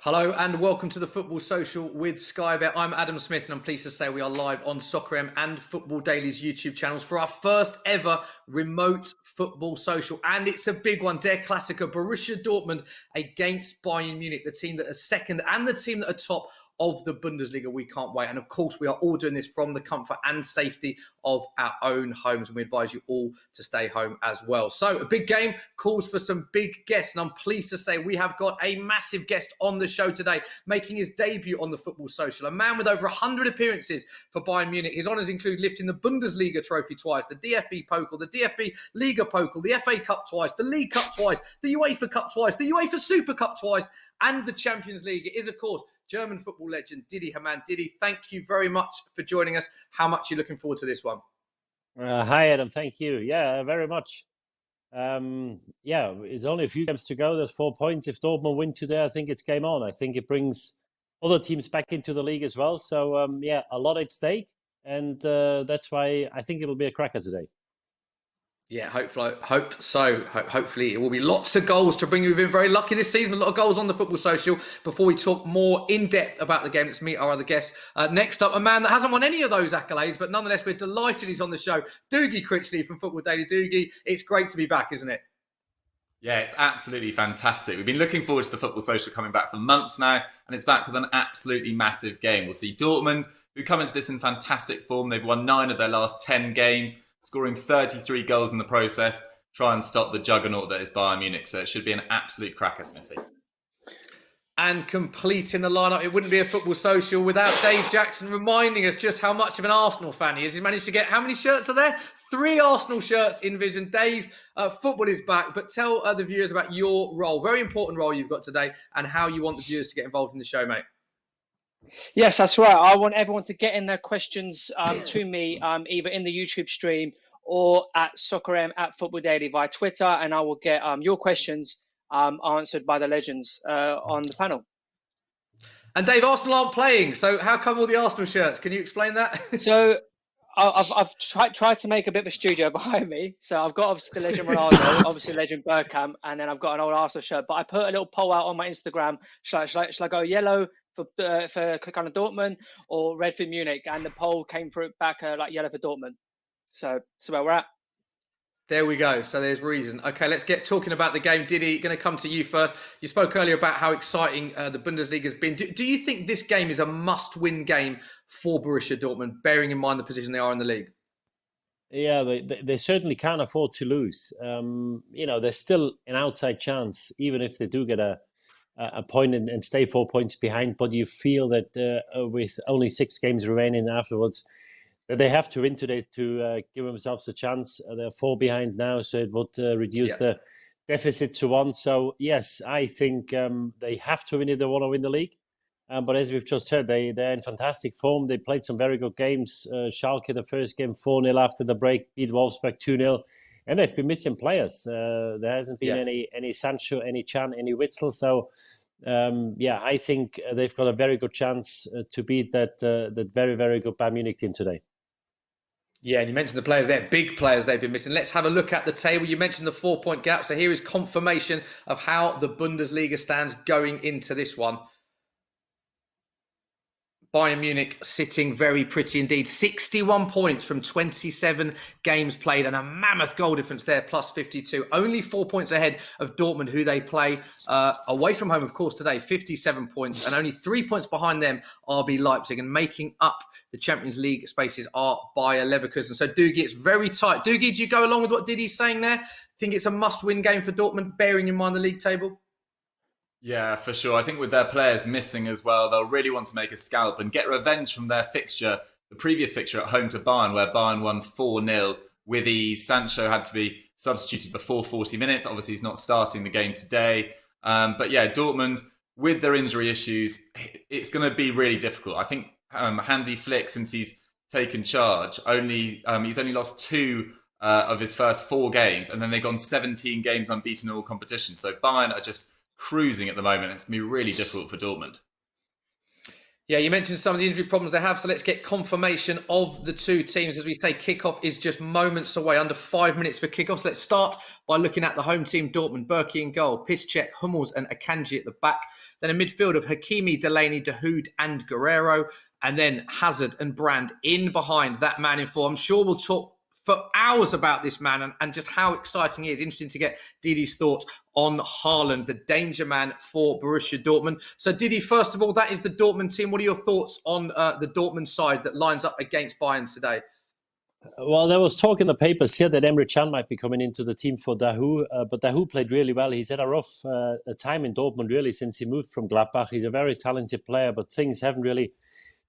Hello and welcome to the Football Social with Sky Bet. I'm Adam Smith and I'm pleased to say we are live on Soccer M and Football Daily's YouTube channels for our first ever remote Football Social. And it's a big one, Der Klassiker, Borussia Dortmund against Bayern Munich, the team that are second and the team that are top of the Bundesliga. We can't wait. And of course, we are all doing this from the comfort and safety of our own homes. And we advise you all to stay home as well. So a big game calls for some big guests. And I'm pleased to say we have got a massive guest on the show today, making his debut on the Football Social. A man with over 100 appearances for Bayern Munich. His honours include lifting the Bundesliga trophy twice, the DFB Pokal, the DFB Liga Pokal, the FA Cup twice, the League Cup twice, the UEFA Cup twice, the UEFA Super Cup twice, and the Champions League. It is, of course, German football legend Didi Hamann. Didi, thank you very much for joining us. How much are you looking forward to this one? Hi, Adam. Thank you. Yeah, very much. It's only a few games to go. There's 4 points. If Dortmund win today, I think it's game on. I think it brings other teams back into the league as well. So, a lot at stake. And that's why I think it'll be a cracker today. Yeah, hopefully it will be lots of goals to bring you. We've been very lucky this season. A lot of goals on the Football Social. Before we talk more in depth about the game, let's meet our other guests. Next up, a man that hasn't won any of those accolades, but nonetheless, we're delighted he's on the show. Doogie Critchley from Football Daily. Doogie, it's great to be back, isn't it? Yeah, it's absolutely fantastic. We've been looking forward to the Football Social coming back for months now, and it's back with an absolutely massive game. We'll see Dortmund, who come into this in fantastic form. They've won 9 of their last 10 games, scoring 33 goals in the process, try and stop the juggernaut that is Bayern Munich. So it should be an absolute cracker, Smithy. And completing the lineup, it wouldn't be a Football Social without Dave Jackson reminding us just how much of an Arsenal fan he is. He's managed to get, how many shirts are there? 3 Arsenal shirts in vision. Dave, football is back, but tell the viewers about your role, very important role you've got today, and how you want the viewers to get involved in the show, mate. Yes, that's right. I want everyone to get in their questions to me, either in the YouTube stream or at Soccer M at Football Daily via Twitter, and I will get your questions answered by the legends on the panel. And Dave, Arsenal aren't playing, so how come all the Arsenal shirts? Can you explain that? So I've tried to make a bit of a studio behind me. So I've got obviously the legend Ronaldo, obviously legend Bergkamp, and then I've got an old Arsenal shirt. But I put a little poll out on my Instagram. Should I go yellow for kind of Dortmund or red for Munich? And the poll came through back like yellow for Dortmund. So where we're at. There we go. So there's reason. Okay, let's get talking about the game. Didi, going to come to you first. You spoke earlier about how exciting the Bundesliga has been. Do you think this game is a must-win game for Borussia Dortmund, bearing in mind the position they are in the league? Yeah, they certainly can't afford to lose. There's still an outside chance, even if they do get a point and stay 4 points behind. But you feel that with only 6 games remaining afterwards, that they have to win today to give themselves a chance. They're 4 behind now, so it would reduce the deficit to 1. So, yes, I think they have to win if they want to win the league. But as we've just heard, they're in fantastic form. They played some very good games. Schalke, the first game, 4-0 after the break, beat Wolfsburg 2-0. And they've been missing players. There hasn't been any Sancho, any Can, any Witsel. So, I think they've got a very good chance to beat that very, very good Bayern Munich team today. Yeah, and you mentioned the players there, big players they've been missing. Let's have a look at the table. You mentioned the 4-point gap. So here is confirmation of how the Bundesliga stands going into this one. Bayern Munich sitting very pretty indeed. 61 points from 27 games played and a mammoth goal difference there, plus 52. Only 4 points ahead of Dortmund, who they play away from home, of course, today. 57 points and only 3 points behind them, RB Leipzig. And making up the Champions League spaces are Bayer Leverkusen. So, Doogie, it's very tight. Doogie, do you go along with what Didi's saying there? Think it's a must-win game for Dortmund, bearing in mind the league table? Yeah, for sure. I think with their players missing as well, they'll really want to make a scalp and get revenge from their fixture, the previous fixture at home to Bayern, where Bayern won 4-0 with ease. Sancho had to be substituted before 40 minutes. Obviously, he's not starting the game today. Dortmund, with their injury issues, it's going to be really difficult. I think Hansi Flick, since he's taken charge, he's only lost 2 of his first 4 games, and then they've gone 17 games unbeaten in all competitions. So Bayern are just cruising at the moment. It's going to be really difficult for Dortmund. Yeah, you mentioned some of the injury problems they have, so let's get confirmation of the two teams. As we say, kickoff is just moments away, under 5 minutes for kickoff. So let's start by looking at the home team, Dortmund. Berkey in goal, Piszczek, Hummels and Akanji at the back. Then a midfield of Hakimi, Delaney, Dahoud and Guerrero. And then Hazard and Brand in behind that man in form. I'm sure we'll talk for hours about this man and just how exciting he is. Interesting to get Didi's thoughts on Haaland, the danger man for Borussia Dortmund. So Didi, first of all, that is the Dortmund team. What are your thoughts on the Dortmund side that lines up against Bayern today? Well, there was talk in the papers here that Emre Can might be coming into the team for Dahoud, but Dahoud played really well. He's had a rough time in Dortmund, really, since he moved from Gladbach. He's a very talented player, but things haven't really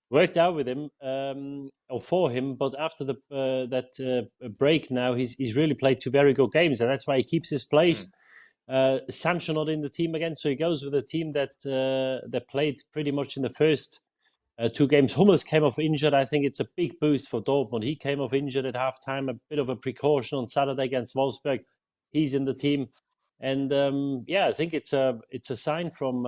worked out with him or for him. But after that break now, he's really played 2 very good games, and that's why he keeps his place. Sancho not in the team again, so he goes with a team that played pretty much in the first 2 games. Hummels came off injured. I think it's a big boost for Dortmund. He came off injured at halftime, a bit of a precaution on Saturday against Wolfsburg. He's in the team. And I think it's a sign from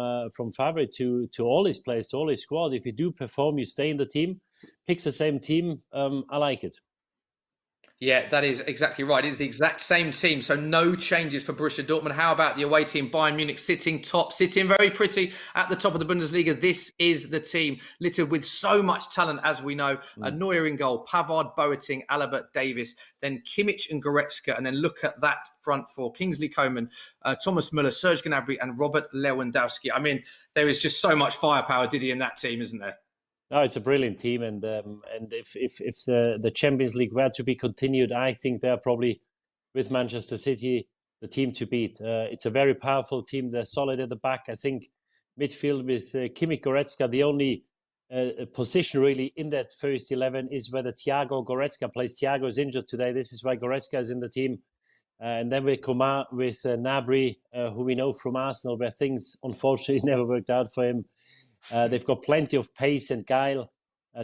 Favre to all his players, to all his squad. If you do perform, you stay in the team. Picks the same team. I like it. Yeah, that is exactly right. It's the exact same team, so no changes for Borussia Dortmund. How about the away team, Bayern Munich, sitting very pretty at the top of the Bundesliga? This is the team littered with so much talent, as we know. Neuer in goal, Pavard, Boateng, Alaba, Davies, then Kimmich and Goretzka, and then look at that front four: Kingsley Coman, Thomas Müller, Serge Gnabry, and Robert Lewandowski. I mean, there is just so much firepower, Didi, in that team, isn't there? No, it's a brilliant team, and if the Champions League were to be continued, I think they're probably, with Manchester City, the team to beat. It's a very powerful team. They're solid at the back. I think midfield with Kimmich, Goretzka, the only position really in that first 11 is whether Thiago Goretzka plays. Thiago is injured today. This is why Goretzka is in the team. And then with Coman, with Gnabry, who we know from Arsenal, where things unfortunately never worked out for him. They've got plenty of pace and guile.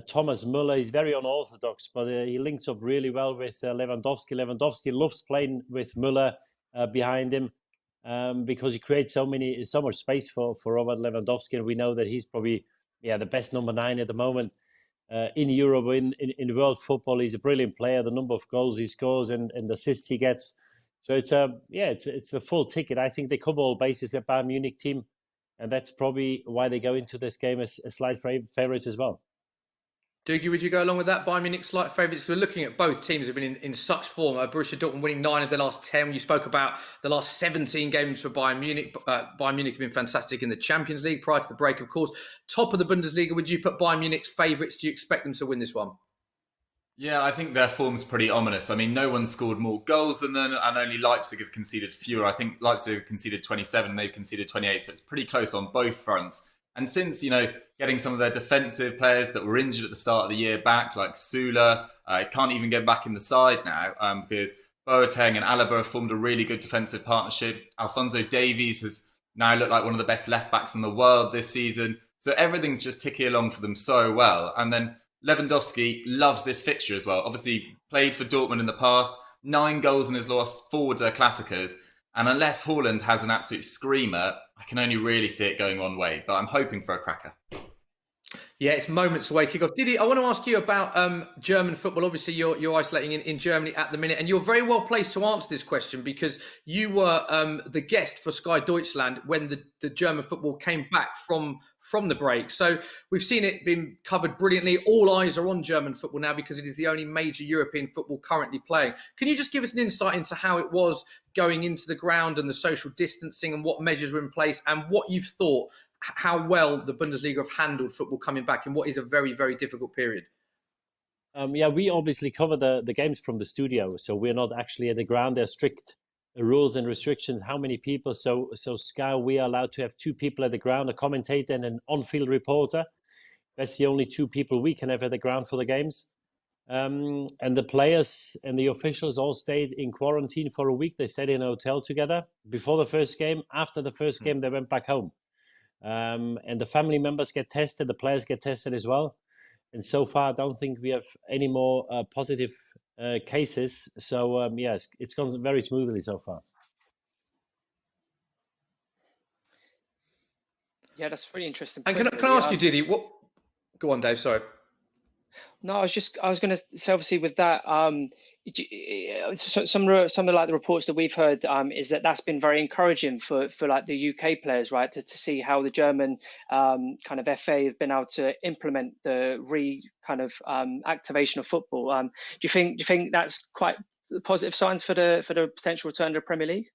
Thomas Müller is very unorthodox, but he links up really well with Lewandowski. Lewandowski loves playing with Müller behind him because he creates so much space for Robert Lewandowski, and we know that he's probably the best number 9 at the moment in Europe, in world football. He's a brilliant player. The number of goals he scores and the assists he gets. So it's the full ticket. I think they cover all bases at Bayern Munich team. And that's probably why they go into this game as slight favourites as well. Doogie, would you go along with that? Bayern Munich slight favourites. We're looking at both teams have been in such form. Borussia Dortmund winning 9 of their last 10. You spoke about the last 17 games for Bayern Munich. Bayern Munich have been fantastic in the Champions League prior to the break, of course. Top of the Bundesliga, would you put Bayern Munich's favourites? Do you expect them to win this one? Yeah, I think their form's pretty ominous. I mean, no one scored more goals than them, and only Leipzig have conceded fewer. I think Leipzig have conceded 27, they've conceded 28, so it's pretty close on both fronts. And since, getting some of their defensive players that were injured at the start of the year back, like Sula, can't even get back in the side now because Boateng and Alaba have formed a really good defensive partnership. Alphonso Davies has now looked like one of the best left-backs in the world this season. So everything's just ticking along for them so well. And then Lewandowski loves this fixture as well. Obviously, played for Dortmund in the past, 9 goals in his last 4 Der Klassikers. And unless Haaland has an absolute screamer, I can only really see it going one way. But I'm hoping for a cracker. Yeah, it's moments away kickoff. Didi, I want to ask you about German football. Obviously, you're isolating in Germany at the minute, and you're very well placed to answer this question because you were the guest for Sky Deutschland when the German football came back from the break. So we've seen it being covered brilliantly. All eyes are on German football now because it is the only major European football currently playing. Can you just give us an insight into how it was going into the ground and the social distancing and what measures were in place and what you've thought, how well the Bundesliga have handled football coming back in what is a very, very difficult period? We obviously cover the games from the studio, so we're not actually at the ground. There are strict rules and restrictions, how many people. So Sky, we are allowed to have 2 people at the ground, a commentator and an on-field reporter. That's the only 2 people we can have at the ground for the games. And the players and the officials all stayed in quarantine for a week. They stayed in a hotel together before the first game. After the first game, they went back home. And the family members get tested, the players get tested as well. And so far, I don't think we have any more positive cases. So, yes, it's gone very smoothly so far. Yeah, that's really interesting. And can I ask you, Didi, what? Go on, Dave, sorry. No, I was going to say, obviously, with that, some of like the reports that we've heard is that that's been very encouraging for like the UK players, right, to see how the German kind of FA have been able to implement the activation of football. Do you think that's quite positive signs for the potential return to the Premier League?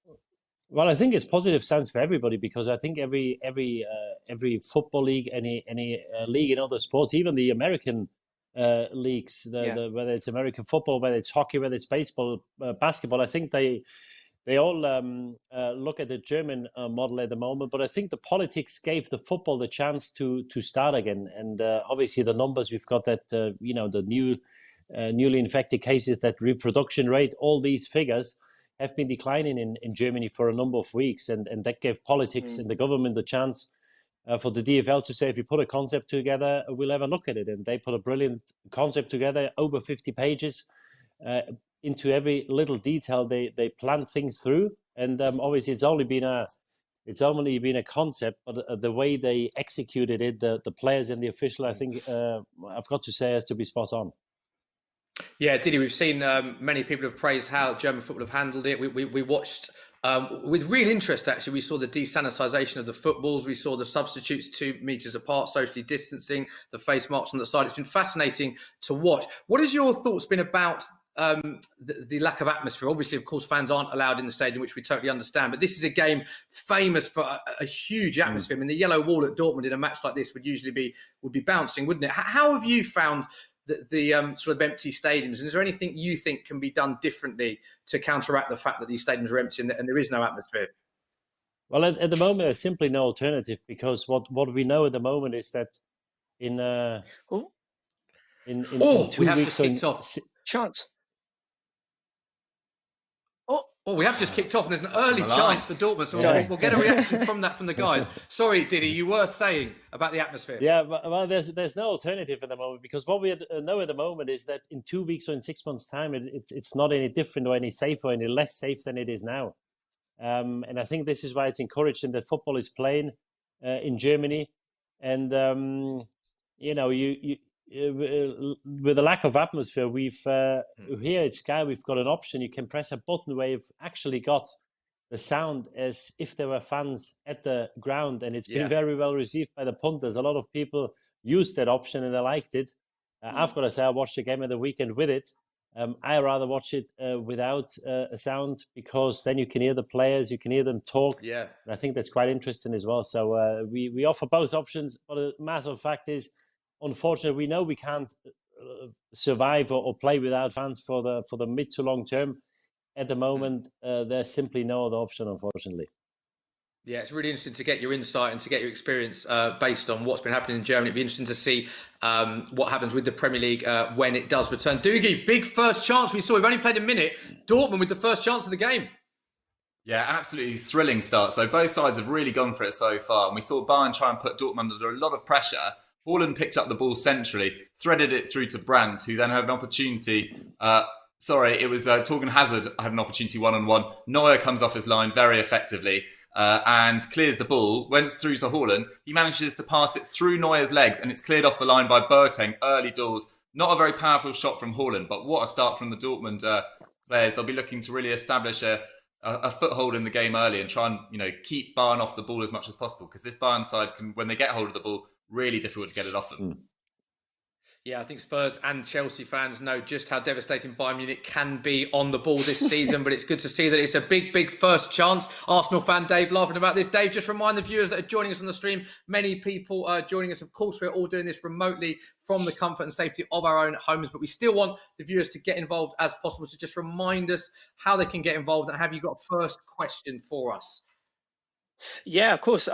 Well, I think it's positive signs for everybody, because I think every football league, any league in other sports, even the American leagues, whether it's American football, whether it's hockey, whether it's baseball, basketball, I think they all look at the German model at the moment. But I think the politics gave the football the chance to start again, and obviously the numbers we've got, that the newly infected cases, that reproduction rate, all these figures have been declining in Germany for a number of weeks, and that gave politics and the government the chance for the DFL to say, if you put a concept together, we'll have a look at it. And they put a brilliant concept together, over 50 pages, into every little detail. They planned things through, and obviously it's only been a concept, but the way they executed it, the players and the official, I think I've got to say, has to be spot on. Yeah, Didi, we've seen many people have praised how German football have handled it. We watched with real interest, actually. We saw the desanitisation of the footballs. We saw the substitutes 2 meters apart, socially distancing, the face marks on the side. It's been fascinating to watch. What has your thoughts been about the lack of atmosphere? Obviously, of course, fans aren't allowed in the stadium, which we totally understand. But this is a game famous for a huge atmosphere. I mean, the yellow wall at Dortmund in a match like this would be bouncing, wouldn't it? How have you found the sort of empty stadiums, and is there anything you think can be done differently to counteract the fact that these stadiums are empty and there is no atmosphere? Well, at the moment, there's simply no alternative, because what we know at the moment is that in 2 we have weeks, just kicked off. Chance. Oh, we have just kicked off, and there's an early chance for Dortmund, so we'll get a reaction from the guys. Sorry, Didi, you were saying about the atmosphere. Yeah, well, there's no alternative at the moment, because what we know at the moment is that in 2 weeks or in 6 months' time, it's not any different or any safer or any less safe than it is now. And I think this is why it's encouraging that football is playing in Germany, and with the lack of atmosphere, we've here at Sky, we've got an option. You can press a button where you've actually got the sound as if there were fans at the ground, and it's been very well received by the punters. A lot of people used that option and they liked it. I've got to say, I watched the game of the weekend with it. I rather watch it without a sound, because then you can hear the players, you can hear them talk. Yeah, and I think that's quite interesting as well. So we offer both options, but the matter of fact is, unfortunately, we know we can't survive or play without fans for the mid to long term. At the moment, there's simply no other option, unfortunately. Yeah, it's really interesting to get your insight and to get your experience based on what's been happening in Germany. It'd be interesting to see what happens with the Premier League when it does return. Doogie, big first chance we saw. We've only played a minute. Dortmund with the first chance of the game. Yeah, absolutely thrilling start. So both sides have really gone for it so far. And we saw Bayern try and put Dortmund under a lot of pressure. Haaland picked up the ball centrally, threaded it through to Brandt, who then had an opportunity. It was Torgan Hazard had an opportunity one-on-one. Neuer comes off his line very effectively and clears the ball. Went through to Haaland. He manages to pass it through Neuer's legs, and it's cleared off the line by Boateng early doors. Not a very powerful shot from Haaland, but what a start from the Dortmund players. They'll be looking to really establish a foothold in the game early and try and keep Bayern off the ball as much as possible, because this Bayern side can, when they get hold of the ball, really difficult to get it off them. Yeah, I think Spurs and Chelsea fans know just how devastating Bayern Munich can be on the ball this season, but it's good to see that it's a big, big first chance. Arsenal fan Dave laughing about this. Dave, just remind the viewers that are joining us on the stream, many people are joining us. Of course, we're all doing this remotely from the comfort and safety of our own homes, but we still want the viewers to get involved as possible. So just remind us how they can get involved, and have you got a first question for us? Yeah, of course.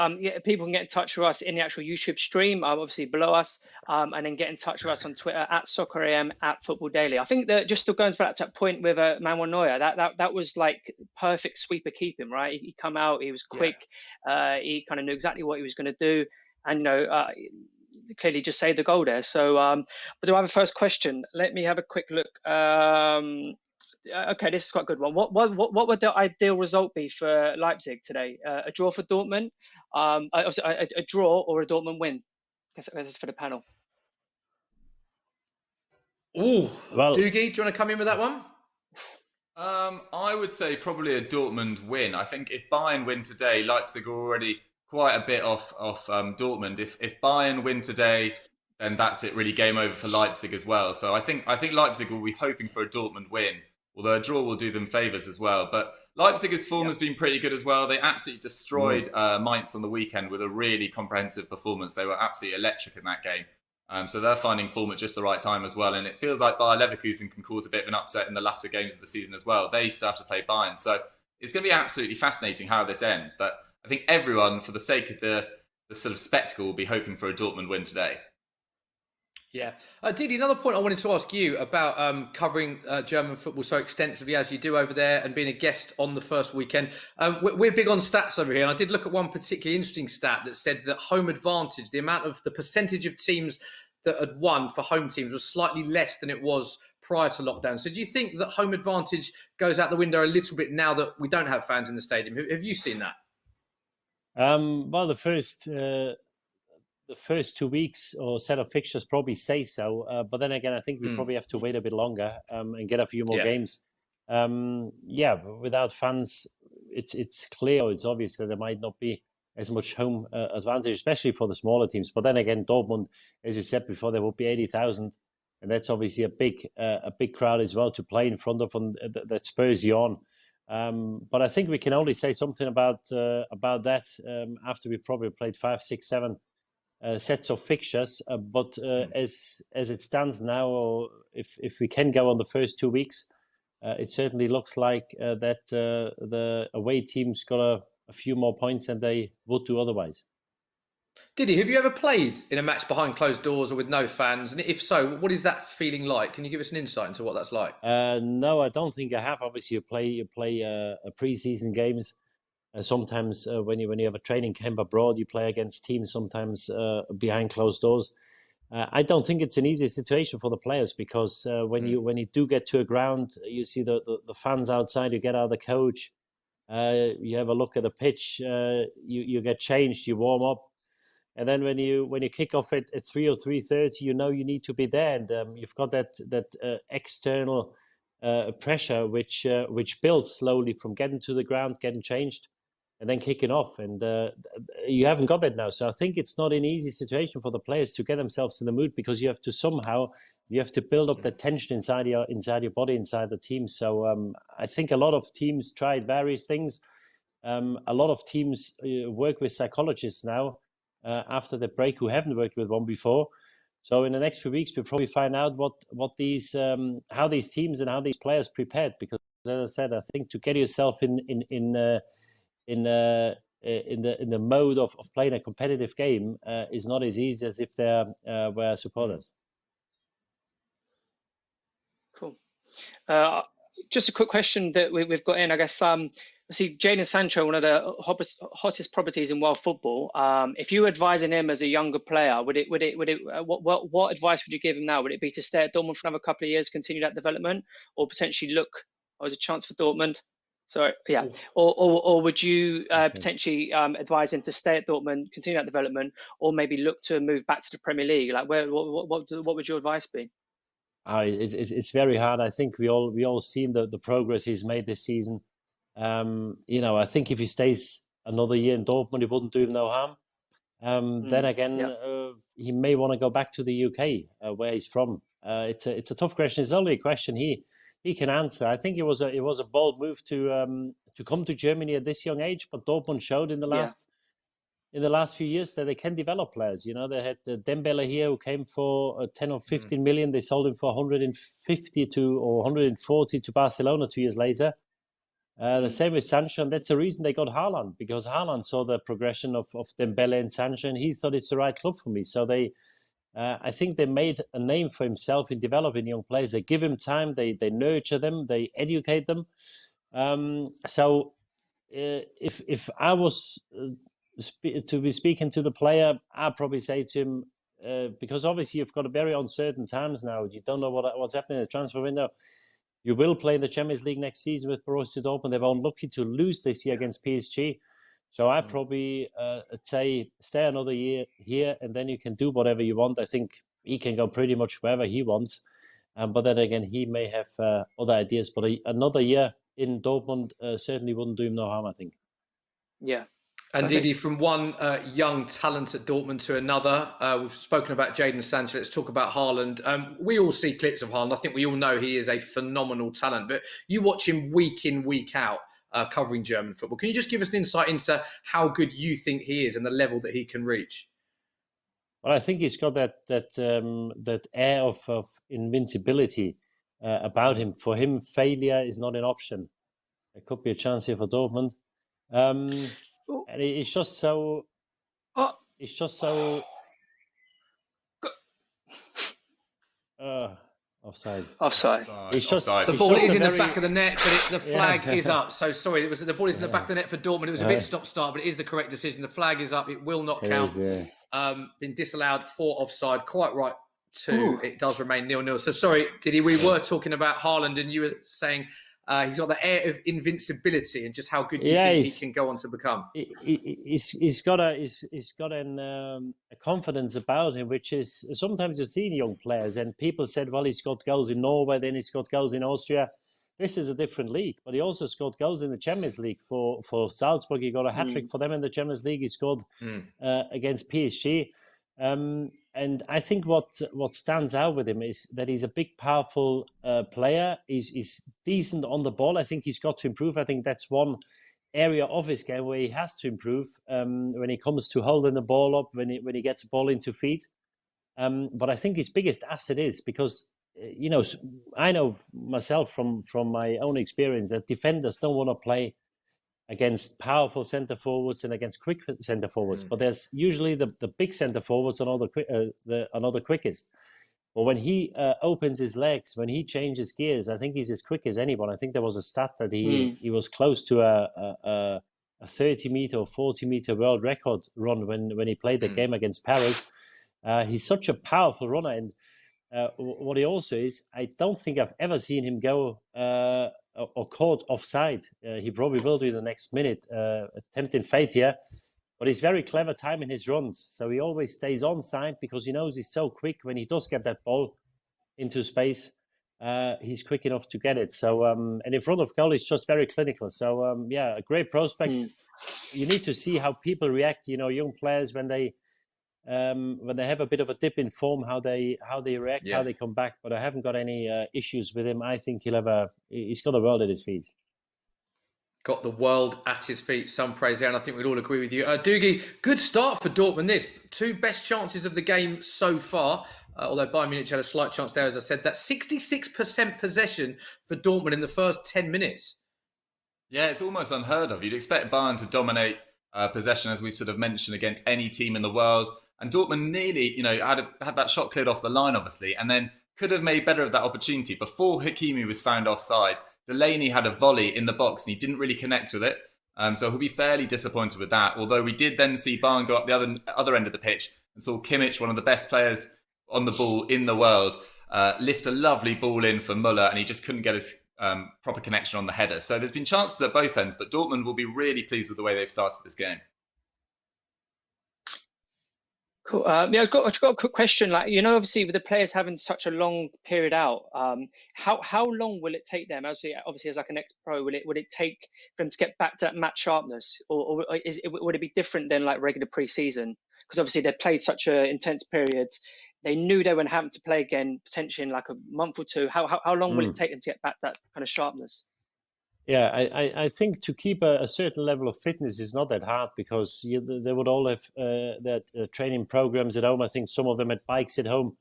People can get in touch with us in the actual YouTube stream, obviously below us, and then get in touch with us on Twitter at SoccerAM, at Football Daily. I think that just still going back to that point with Manuel Neuer, that was like perfect sweeper keeping, right? He come out, he was quick, he kind of knew exactly what he was going to do, and clearly just saved the goal there. So, but do I have a first question? Let me have a quick look. Okay, this is quite a good one. What would the ideal result be for Leipzig today? A draw for Dortmund, a draw, or a Dortmund win? I guess this is for the panel. Oh, Well, Doogie, do you want to come in with that one? I would say probably a Dortmund win. I think if Bayern win today, Leipzig are already quite a bit off Dortmund. If Bayern win today, then that's it. Really, game over for Leipzig as well. So I think Leipzig will be hoping for a Dortmund win, although a draw will do them favours as well. But Leipzig's form has been pretty good as well. They absolutely destroyed Mainz on the weekend with a really comprehensive performance. They were absolutely electric in that game. So they're finding form at just the right time as well. And it feels like Bayer Leverkusen can cause a bit of an upset in the latter games of the season as well. They still have to play Bayern. So it's going to be absolutely fascinating how this ends. But I think everyone, for the sake of the sort of spectacle, will be hoping for a Dortmund win today. Yeah. Didi, another point I wanted to ask you about covering German football so extensively as you do over there and being a guest on the first weekend. We're big on stats over here, and I did look at one particularly interesting stat that said that home advantage, the percentage of teams that had won for home teams was slightly less than it was prior to lockdown. So do you think that home advantage goes out the window a little bit now that we don't have fans in the stadium? Have you seen that? Well, the first 2 weeks or set of fixtures probably say so. But then again, I think we probably have to wait a bit longer and get a few more games. Without fans, it's clear, it's obvious that there might not be as much home advantage, especially for the smaller teams. But then again, Dortmund, as you said before, there will be 80,000, and that's obviously a big crowd as well to play in front of, and that spurs you on. But I think we can only say something about that after we probably played 5, 6, 7 sets of fixtures. But as it stands now, or if we can go on the first 2 weeks, it certainly looks like that the away teams got a few more points than they would do otherwise. Didi, have you ever played in a match behind closed doors or with no fans? And if so, what is that feeling like? Can you give us an insight into what that's like? No, I don't think I have. Obviously, you play pre-season games. Sometimes when you have a training camp abroad, you play against teams sometimes behind closed doors. I don't think it's an easy situation for the players because when you do get to a ground, you see the fans outside. You get out of the coach, you have a look at the pitch, you get changed, you warm up, and then when you kick off at 3 or 3:30, you know you need to be there, and you've got that external pressure which builds slowly from getting to the ground, getting changed, and then kicking off, and you haven't got that now. So I think it's not an easy situation for the players to get themselves in the mood because you have to build up the tension inside your body, inside the team. So I think a lot of teams tried various things. A lot of teams work with psychologists now after the break who haven't worked with one before. So in the next few weeks, we'll probably find out what these how these teams and how these players prepared. Because as I said, I think to get yourself in the mode of playing a competitive game is not as easy as if there were supporters. Cool. Just a quick question that we've got in, I guess. See, Jadon Sancho, one of the hottest properties in world football. If you were advising him as a younger player, what advice would you give him now? Would it be to stay at Dortmund for another couple of years, continue that development, or potentially look as a chance for Dortmund? So yeah, or would you potentially advise him to stay at Dortmund, continue that development, or maybe look to move back to the Premier League? Like, what would your advice be? It's very hard. I think we all seen the progress he's made this season. I think if he stays another year in Dortmund, it wouldn't do him no harm. Then again, he may want to go back to the UK, where he's from. It's a tough question. It's only a question he can answer. I think it was a bold move to come to Germany at this young age, but Dortmund showed in the last few years that they can develop players. They had Dembele here who came for 10 or 15 million. They sold him for 150 or 140 to Barcelona 2 years later. The same with Sancho, and that's the reason they got Haaland, because Haaland saw the progression of Dembele and Sancho, and he thought it's the right club for me. So I think they made a name for himself in developing young players. They give him time, they nurture them, they educate them. So if I was to be speaking to the player, I'd probably say to him, because obviously you've got a very uncertain times now. You don't know what's happening in the transfer window. You will play in the Champions League next season with Borussia Dortmund. They were unlucky to lose this year against PSG. So I probably say stay another year here, and then you can do whatever you want. I think he can go pretty much wherever he wants. But then again, he may have other ideas. But another year in Dortmund certainly wouldn't do him no harm, I think. Yeah. And Perfect. Didi, from one young talent at Dortmund to another, we've spoken about Jadon Sancho. Let's talk about Haaland. We all see clips of Haaland. I think we all know he is a phenomenal talent. But you watch him week in, week out, covering German football. Can you just give us an insight into how good you think he is and the level that he can reach? Well, I think he's got that air of invincibility about him. For him, failure is not an option. There could be a chance here for Dortmund. And it's just so. It's just so. Offside. It's just the ball is in the back of the net, but the flag is up. So sorry, the ball is in the back of the net for Dortmund. It was a bit stop-start, but it is the correct decision. The flag is up. It will not count. Been disallowed for offside. Quite right too. It does remain 0-0. So sorry, Didi, we were talking about Haaland, and you were saying he's got the air of invincibility and just how good you think he can go on to become. He's got a confidence about him, which is sometimes you see in young players, and people said, well, he's got goals in Norway, then he's got goals in Austria. This is a different league, but he also scored goals in the Champions League for Salzburg. He got a hat-trick for them in the Champions League. He scored against PSG. And I think what stands out with him is that he's a big, powerful player. He's decent on the ball. I think he's got to improve. I think that's one area of his game where he has to improve when it comes to holding the ball up, when he gets the ball into feet. But I think his biggest asset is because, I know myself from my own experience that defenders don't want to play against powerful centre forwards and against quick centre forwards, but there's usually the big centre forwards are the quickest. But when he opens his legs, when he changes gears, I think he's as quick as anyone. I think there was a stat that he was close to a 30-meter or 40-meter world record run when he played the game against Paris. He's such a powerful runner, and what he also is, I don't think I've ever seen him go or caught offside. He probably will do the next minute, tempting fate here. But he's very clever timing his runs. So he always stays onside because he knows he's so quick. When he does get that ball into space, he's quick enough to get it. So, and in front of goal, he's just very clinical. So, a great prospect. You need to see how people react, young players when they have a bit of a dip in form, how they react, how they come back. But I haven't got any issues with him. I think he's got the world at his feet. Got the world at his feet. Some praise there, and I think we'd all agree with you. Doogie, good start for Dortmund. This two best chances of the game so far. Although Bayern Munich had a slight chance there, as I said. That 66% possession for Dortmund in the first 10 minutes. Yeah, it's almost unheard of. You'd expect Bayern to dominate possession, as we sort of mentioned, against any team in the world. And Dortmund nearly, had that shot cleared off the line, obviously, and then could have made better of that opportunity. Before Hakimi was found offside, Delaney had a volley in the box and he didn't really connect with it. So he'll be fairly disappointed with that. Although we did then see Bayern go up the other end of the pitch and saw Kimmich, one of the best players on the ball in the world, lift a lovely ball in for Müller, and he just couldn't get his proper connection on the header. So there's been chances at both ends, but Dortmund will be really pleased with the way they've started this game. Cool. I've got a quick question. Obviously with the players having such a long period out, how long will it take them? Obviously as like an ex-pro, would it take them to get back to that match sharpness, or would it be different than like regular pre-season? Because obviously they played such an intense period. They knew they were having to play again potentially in like a month or two. How long will it take them to get back that kind of sharpness? Yeah, I think to keep a certain level of fitness is not that hard because they would all have their training programs at home. I think some of them had bikes at home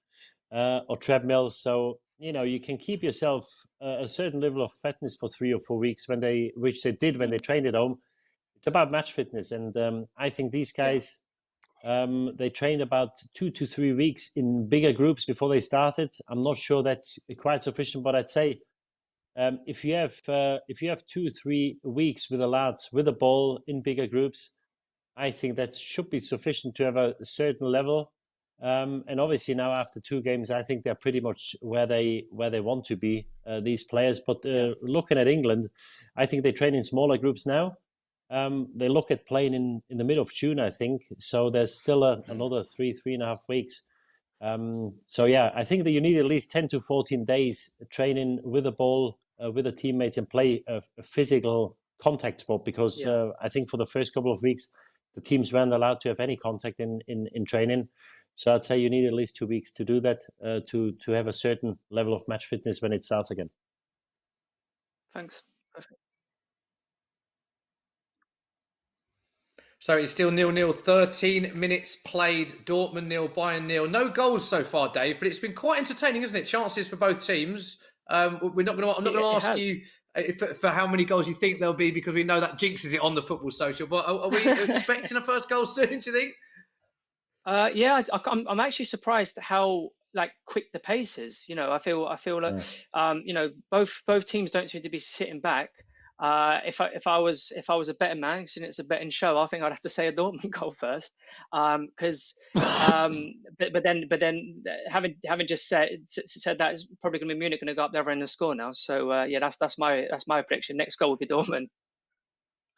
or treadmills. So, you can keep yourself a certain level of fitness for 3 or 4 weeks which they did when they trained at home. It's about match fitness. And I think these guys, they trained about 2 to 3 weeks in bigger groups before they started. I'm not sure that's quite sufficient, but I'd say if you have 2 or 3 weeks with the lads with the ball in bigger groups, I think that should be sufficient to have a certain level. And obviously now after 2 games, I think they're pretty much where they want to be, these players. But looking at England, I think they train in smaller groups now. They look at playing in the middle of June, I think. So there's still another 3.5 weeks. So yeah, I think that you need at least 10 to 14 days training with the ball, with the teammates, and play a physical contact sport, because I think for the first couple of weeks, the teams weren't allowed to have any contact in training. So I'd say you need at least 2 weeks to do that, to have a certain level of match fitness when it starts again. Thanks. Perfect. So it's still 0-0, 13 minutes played, Dortmund 0, Bayern 0. No goals so far, Dave, but it's been quite entertaining, isn't it? Chances for both teams. I'm not going to ask you for how many goals you think there'll be, because we know that jinxes it on the Football Social. But are we expecting a first goal soon, do you think? Yeah, I'm actually surprised how quick the pace is. I feel like both teams don't seem to be sitting back. If I was a betting man, because it's a betting show, I think I'd have to say a Dortmund goal first. Because but then having just said that, is probably going to be Munich going to go up there and the score now. So yeah, that's my prediction. Next goal would be Dortmund.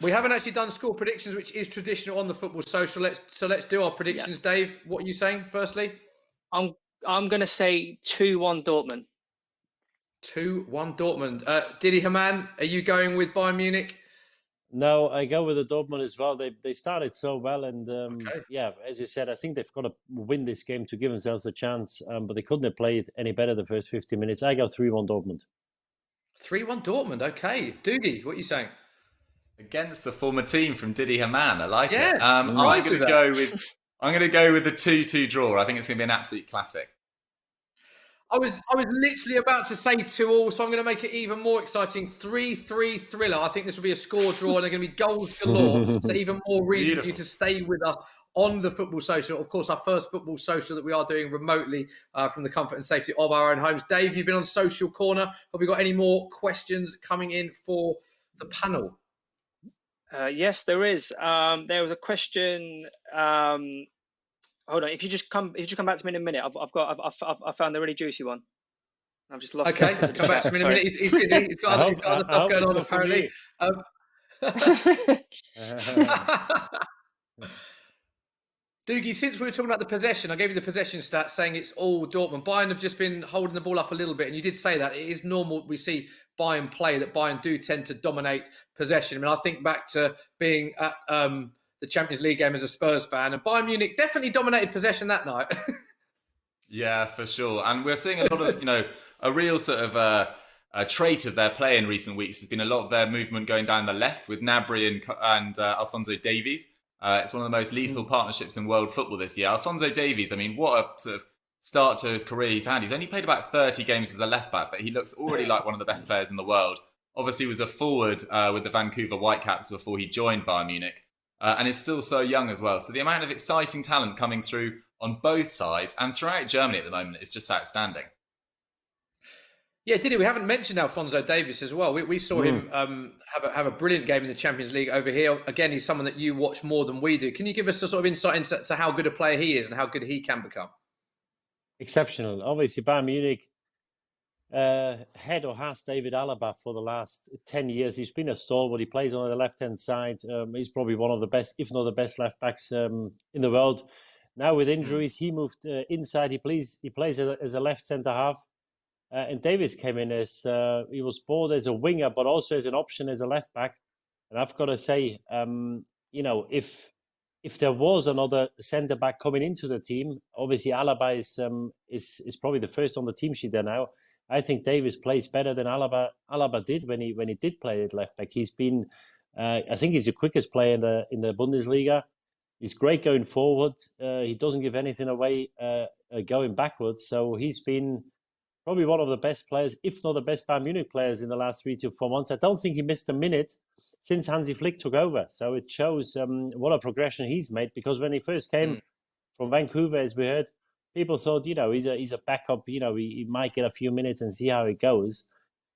We haven't actually done score predictions, which is traditional on the Football Social. Let's do our predictions, Dave. What are you saying? Firstly, I'm going to say 2-1 Dortmund. 2-1 Dortmund. Didi Hamann, are you going with Bayern Munich? No, I go with the Dortmund as well. They started so well, and yeah, as you said, I think they've got to win this game to give themselves a chance. But they couldn't have played any better the first 50 minutes. I go 3-1 Dortmund. 3-1 Dortmund. Okay, Didi, what are you saying? Against the former team from Didi Hamann, I like it. I'm going to go with the 2-2 draw. I think it's going to be an absolute classic. I was literally about to say 2-2, so I'm going to make it even more exciting. 3-3 thriller. I think this will be a score draw, and they're going to be goals galore. So even more reason for you to stay with us on the Football Social. Of course, our first Football Social that we are doing remotely from the comfort and safety of our own homes. Dave, you've been on Social Corner. Have we got any more questions coming in for the panel? Yes, there is. There was a question. Hold on. If you just come back to me in a minute, I found a really juicy one. I've just lost. Okay, come back to me in a minute. He's busy. He's got other stuff going on apparently. Doogie, since we were talking about the possession, I gave you the possession stats saying it's all Dortmund. Bayern have just been holding the ball up a little bit, and you did say that it is normal. We see Bayern play, that Bayern do tend to dominate possession. I mean, I think back to being at the Champions League game as a Spurs fan, and Bayern Munich definitely dominated possession that night. Yeah, for sure. And we're seeing a lot of, a real sort of a trait of their play in recent weeks has been a lot of their movement going down the left with Gnabry and Alphonso Davies. It's one of the most lethal partnerships in world football this year. Alphonso Davies, I mean, what a sort of start to his career he's had. He's only played about 30 games as a left-back, but he looks already like one of the best players in the world. Obviously, he was a forward with the Vancouver Whitecaps before he joined Bayern Munich, and is still so young as well. So the amount of exciting talent coming through on both sides and throughout Germany at the moment is just outstanding. Yeah, Didi, we haven't mentioned Alphonso Davies as well. We saw him have a brilliant game in the Champions League over here. Again, he's someone that you watch more than we do. Can you give us a sort of insight into how good a player he is and how good he can become? Exceptional. Obviously, Bayern Munich had or has David Alaba for the last 10 years. He's been a stalwart. He plays on the left-hand side. He's probably one of the best, if not the best left-backs in the world. Now with injuries, he moved inside. He plays as a left centre-half. And Davies came in as, he was bought as a winger, but also as an option as a left back. And I've got to say, if there was another centre back coming into the team, obviously Alaba is probably the first on the team sheet there now. I think Davies plays better than Alaba did when he did play at left back. He's been, I think he's the quickest player in the Bundesliga. He's great going forward. He doesn't give anything away going backwards. So he's been probably one of the best players, if not the best Bayern Munich players in the last 3 to 4 months. I don't think he missed a minute since Hansi Flick took over. So it shows what a progression he's made, because when he first came from Vancouver, as we heard, people thought, he's a backup, he might get a few minutes and see how it goes.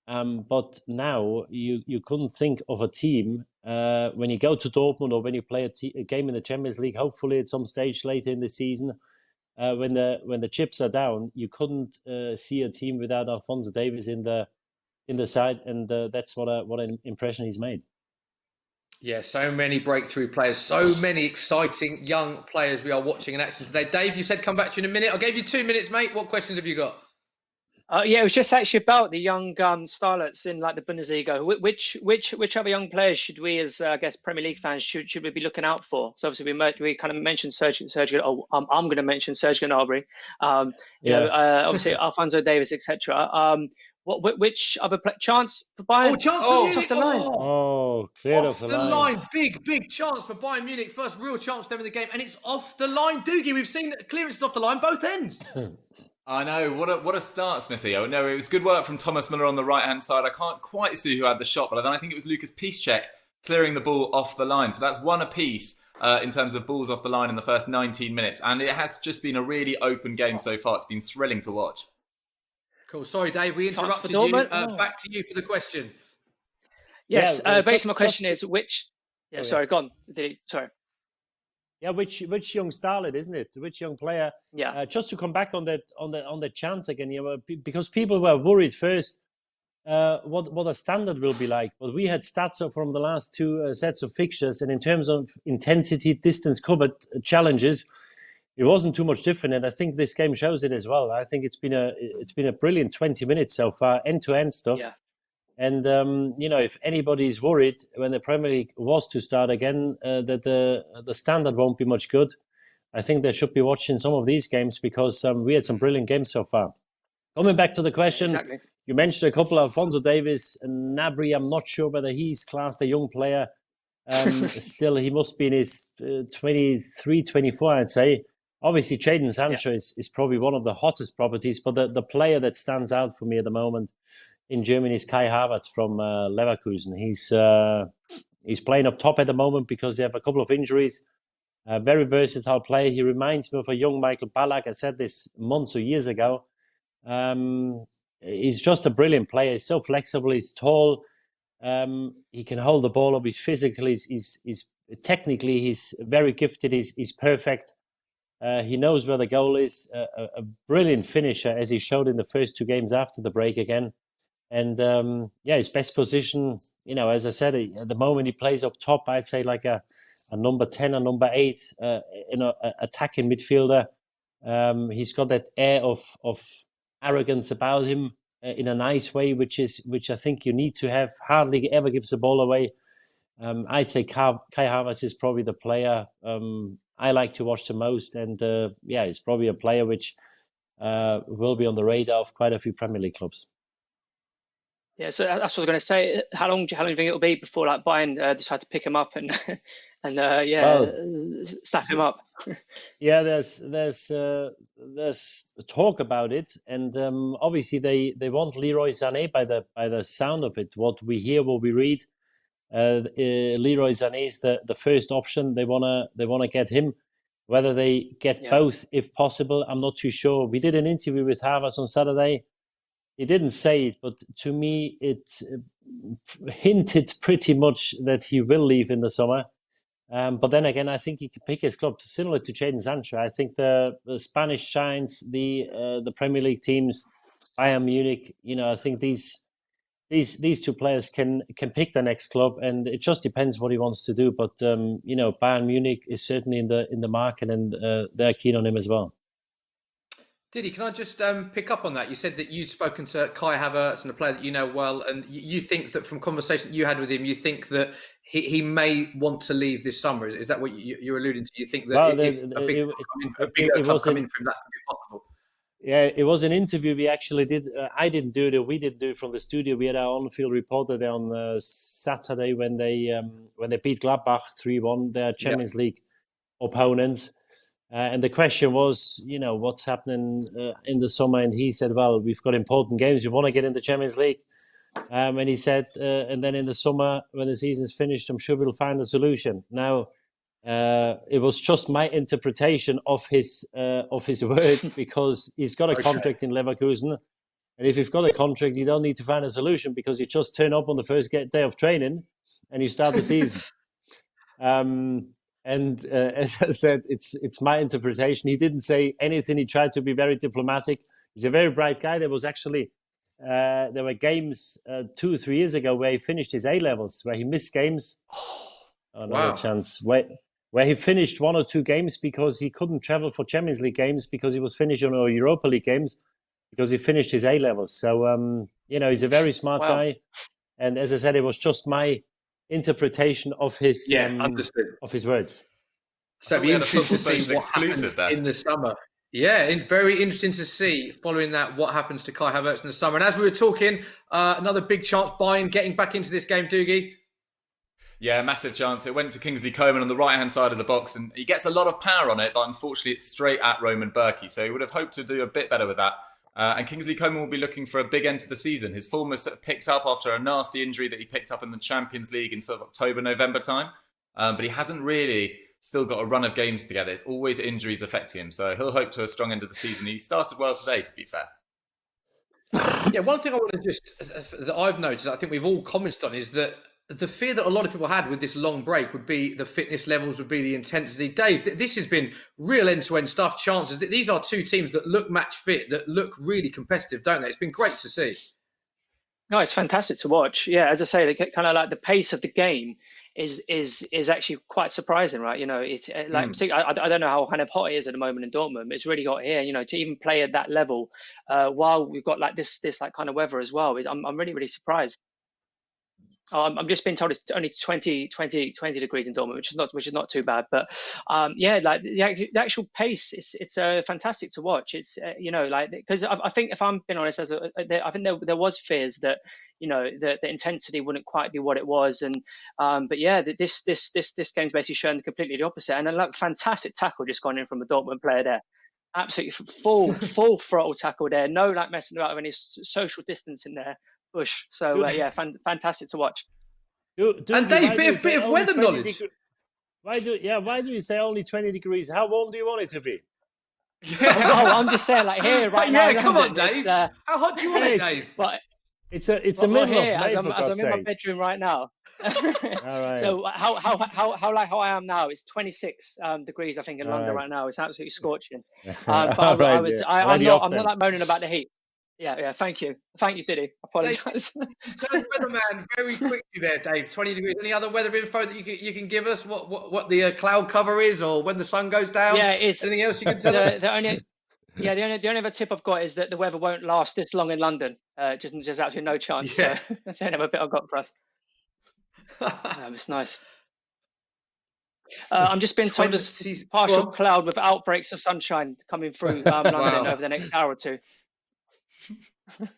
But now you couldn't think of a team when you go to Dortmund or when you play a game in the Champions League, hopefully at some stage later in the season, when the chips are down, you couldn't see a team without Alphonso Davies in the side, and that's what an impression he's made. Yeah, so many breakthrough players, so many exciting young players we are watching in action today. Dave, you said come back to you in a minute. I gave you 2 minutes, mate. What questions have you got? Yeah, it was just actually about the young starlets in like the Bundesliga. Which other young players should we, as I guess Premier League fans, should we be looking out for? So obviously we kind of mentioned Sergio. I'm going to mention Sergio Gnabry. Obviously Alphonso Davies, etc. Which other chance for Bayern? Chance for Munich. Off the line. Clear off the line. Big chance for Bayern Munich. First real chance for them in the game, and it's off the line. Doogie, we've seen clearances off the line, both ends. I know, what a start, Smithy. Oh no, it was good work from Thomas Müller on the right-hand side. I can't quite see who had the shot, but then I think it was Lucas Piszczek clearing the ball off the line. So that's one apiece in terms of balls off the line in the first 19 minutes. And it has just been a really open game so far. It's been thrilling to watch. Cool. Sorry, Dave, we interrupted you. Back to you for the question. Yes, basically my question is which... sorry, go on. Sorry. Yeah, which young starlet, isn't it? Which young player? Yeah. Just to come back on that chance again, because people were worried first what a standard will be like. But we had stats from the last two sets of fixtures, and in terms of intensity, distance covered challenges, it wasn't too much different. And I think this game shows it as well. I think it's been a brilliant 20 minutes so far, end to end stuff. Yeah. And, if anybody's worried when the Premier League was to start again, that the standard won't be much good, I think they should be watching some of these games because we had some brilliant games so far. Coming back to the question, You mentioned a couple of Alphonso Davies and Gnabry. I'm not sure whether he's classed a young player. Still, he must be in his 23, 24, I'd say. Obviously, Jadon Sancho is probably one of the hottest properties, but the player that stands out for me at the moment in Germany is Kai Havertz from Leverkusen. He's playing up top at the moment because they have a couple of injuries. Very versatile player. He reminds me of a young Michael Ballack. I said this months or years ago. He's just a brilliant player. He's so flexible. He's tall. He can hold the ball up. He's physical. He's technically he's very gifted. He's perfect. He knows where the goal is. A brilliant finisher, as he showed in the first two games after the break again. And his best position, as I said, at the moment he plays up top. I'd say like a number 10 or number 8 attacking midfielder. He's got that air of arrogance about him in a nice way, which I think you need to have. Hardly ever gives the ball away. I'd say Kai Havertz is probably the player I like to watch the most, and he's probably a player which will be on the radar of quite a few Premier League clubs. Yeah, so that's what I was going to say. How long do you think it'll be before Bayern decide to pick him up and snap him up? Yeah, there's talk about it, and obviously they want Leroy Sané by the sound of it. What we hear, what we read, Leroy Sané is the first option. They wanna get him. Whether they get both, if possible, I'm not too sure. We did an interview with Havertz on Saturday. He didn't say it, but to me, it hinted pretty much that he will leave in the summer. But then again, I think he could pick his club similar to Jadon Sancho. I think the Spanish giants, the Premier League teams, Bayern Munich, I think these two players can pick their next club, and it just depends what he wants to do. But Bayern Munich is certainly in the market, and they're keen on him as well. Diddy, can I just pick up on that? You said that you'd spoken to Kai Havertz and a player that you know well, and you think that from conversation you had with him, you think that he may want to leave this summer. Is that what you're alluding to? You think that if a big club come in from that could be possible? Yeah, it was an interview we actually did. I didn't do it. We didn't do it from the studio. We had our on-field reporter there on Saturday when they beat Gladbach 3-1, their Champions League opponents. And the question was, what's happening in the summer? And he said, well, we've got important games. We want to get in the Champions League. And he said, and then in the summer, when the season's finished, I'm sure we'll find a solution. Now, it was just my interpretation of his words because he's got a contract in Leverkusen. And if you've got a contract, you don't need to find a solution because you just turn up on the first day of training and you start the season. And as I said, it's my interpretation. He didn't say anything. He tried to be very diplomatic. He's a very bright guy. There was actually there were games 2 or 3 years ago where he finished his A-levels, where he missed games. another chance where he finished 1 or 2 games because he couldn't travel for Champions League games because he was finishing on Europa League games because he finished his A-levels. So, he's a very smart guy. And as I said, it was just my interpretation of his of his words. So it'll be interesting to see what happens in the summer. Yeah, very interesting to see, following that, what happens to Kai Havertz in the summer. And as we were talking, another big chance, Bayern getting back into this game, Doogie. Yeah, massive chance. It went to Kingsley Coman on the right-hand side of the box, and he gets a lot of power on it, but unfortunately it's straight at Roman Berkey. So he would have hoped to do a bit better with that. And Kingsley Coman will be looking for a big end to the season. His form was sort of picked up after a nasty injury that he picked up in the Champions League in sort of October, November time. But he hasn't really still got a run of games together. It's always injuries affecting him. So he'll hope to a strong end of the season. He started well today, to be fair. Yeah, one thing I want to that I've noticed, I think we've all commented on, is that the fear that a lot of people had with this long break would be the fitness levels, would be the intensity. Dave, this has been real end-to-end stuff, chances. These are two teams that look match fit, that look really competitive, don't they? It's been great to see. No, it's fantastic to watch. Yeah, as I say, kind of like the pace of the game is actually quite surprising, right? It's like I don't know how kind of hot it is at the moment in Dortmund. It's really hot here. To even play at that level while we've got like this like kind of weather as well. I'm really, really surprised. I'm just being told it's only 20 degrees in Dortmund, which is not too bad. But like the actual pace, it's fantastic to watch. It's because I think, if I'm being honest, I think there was fears that the intensity wouldn't quite be what it was, and but yeah, this game's basically shown completely the opposite. And a fantastic tackle just gone in from a Dortmund player there. Absolutely full throttle tackle there. No messing about with any social distance in there. Bush. So fantastic to watch. And Dave, bit of weather knowledge. Why do you say only 20 degrees? How warm do you want it to be? I'm just saying, like here right now. Yeah, come on, Dave. How hot do you want it, Dave? But it's a middle here, of May, as I'm in my bedroom right now. All right. So how I am now is 26 degrees, I think, in London right now. It's absolutely scorching. But I'm not moaning about the heat. Yeah. Thank you, Diddy. I apologise. Tell the weatherman very quickly there, Dave. 20 degrees. Any other weather info that you can give us? What the cloud cover is, or when the sun goes down? Yeah, it's anything else you can tell us? The only other tip I've got is that the weather won't last this long in London. Just absolutely no chance. Yeah. So that's the only bit I've got for us. It's nice. I'm just being told there's partial cloud with outbreaks of sunshine coming through London over the next hour or two.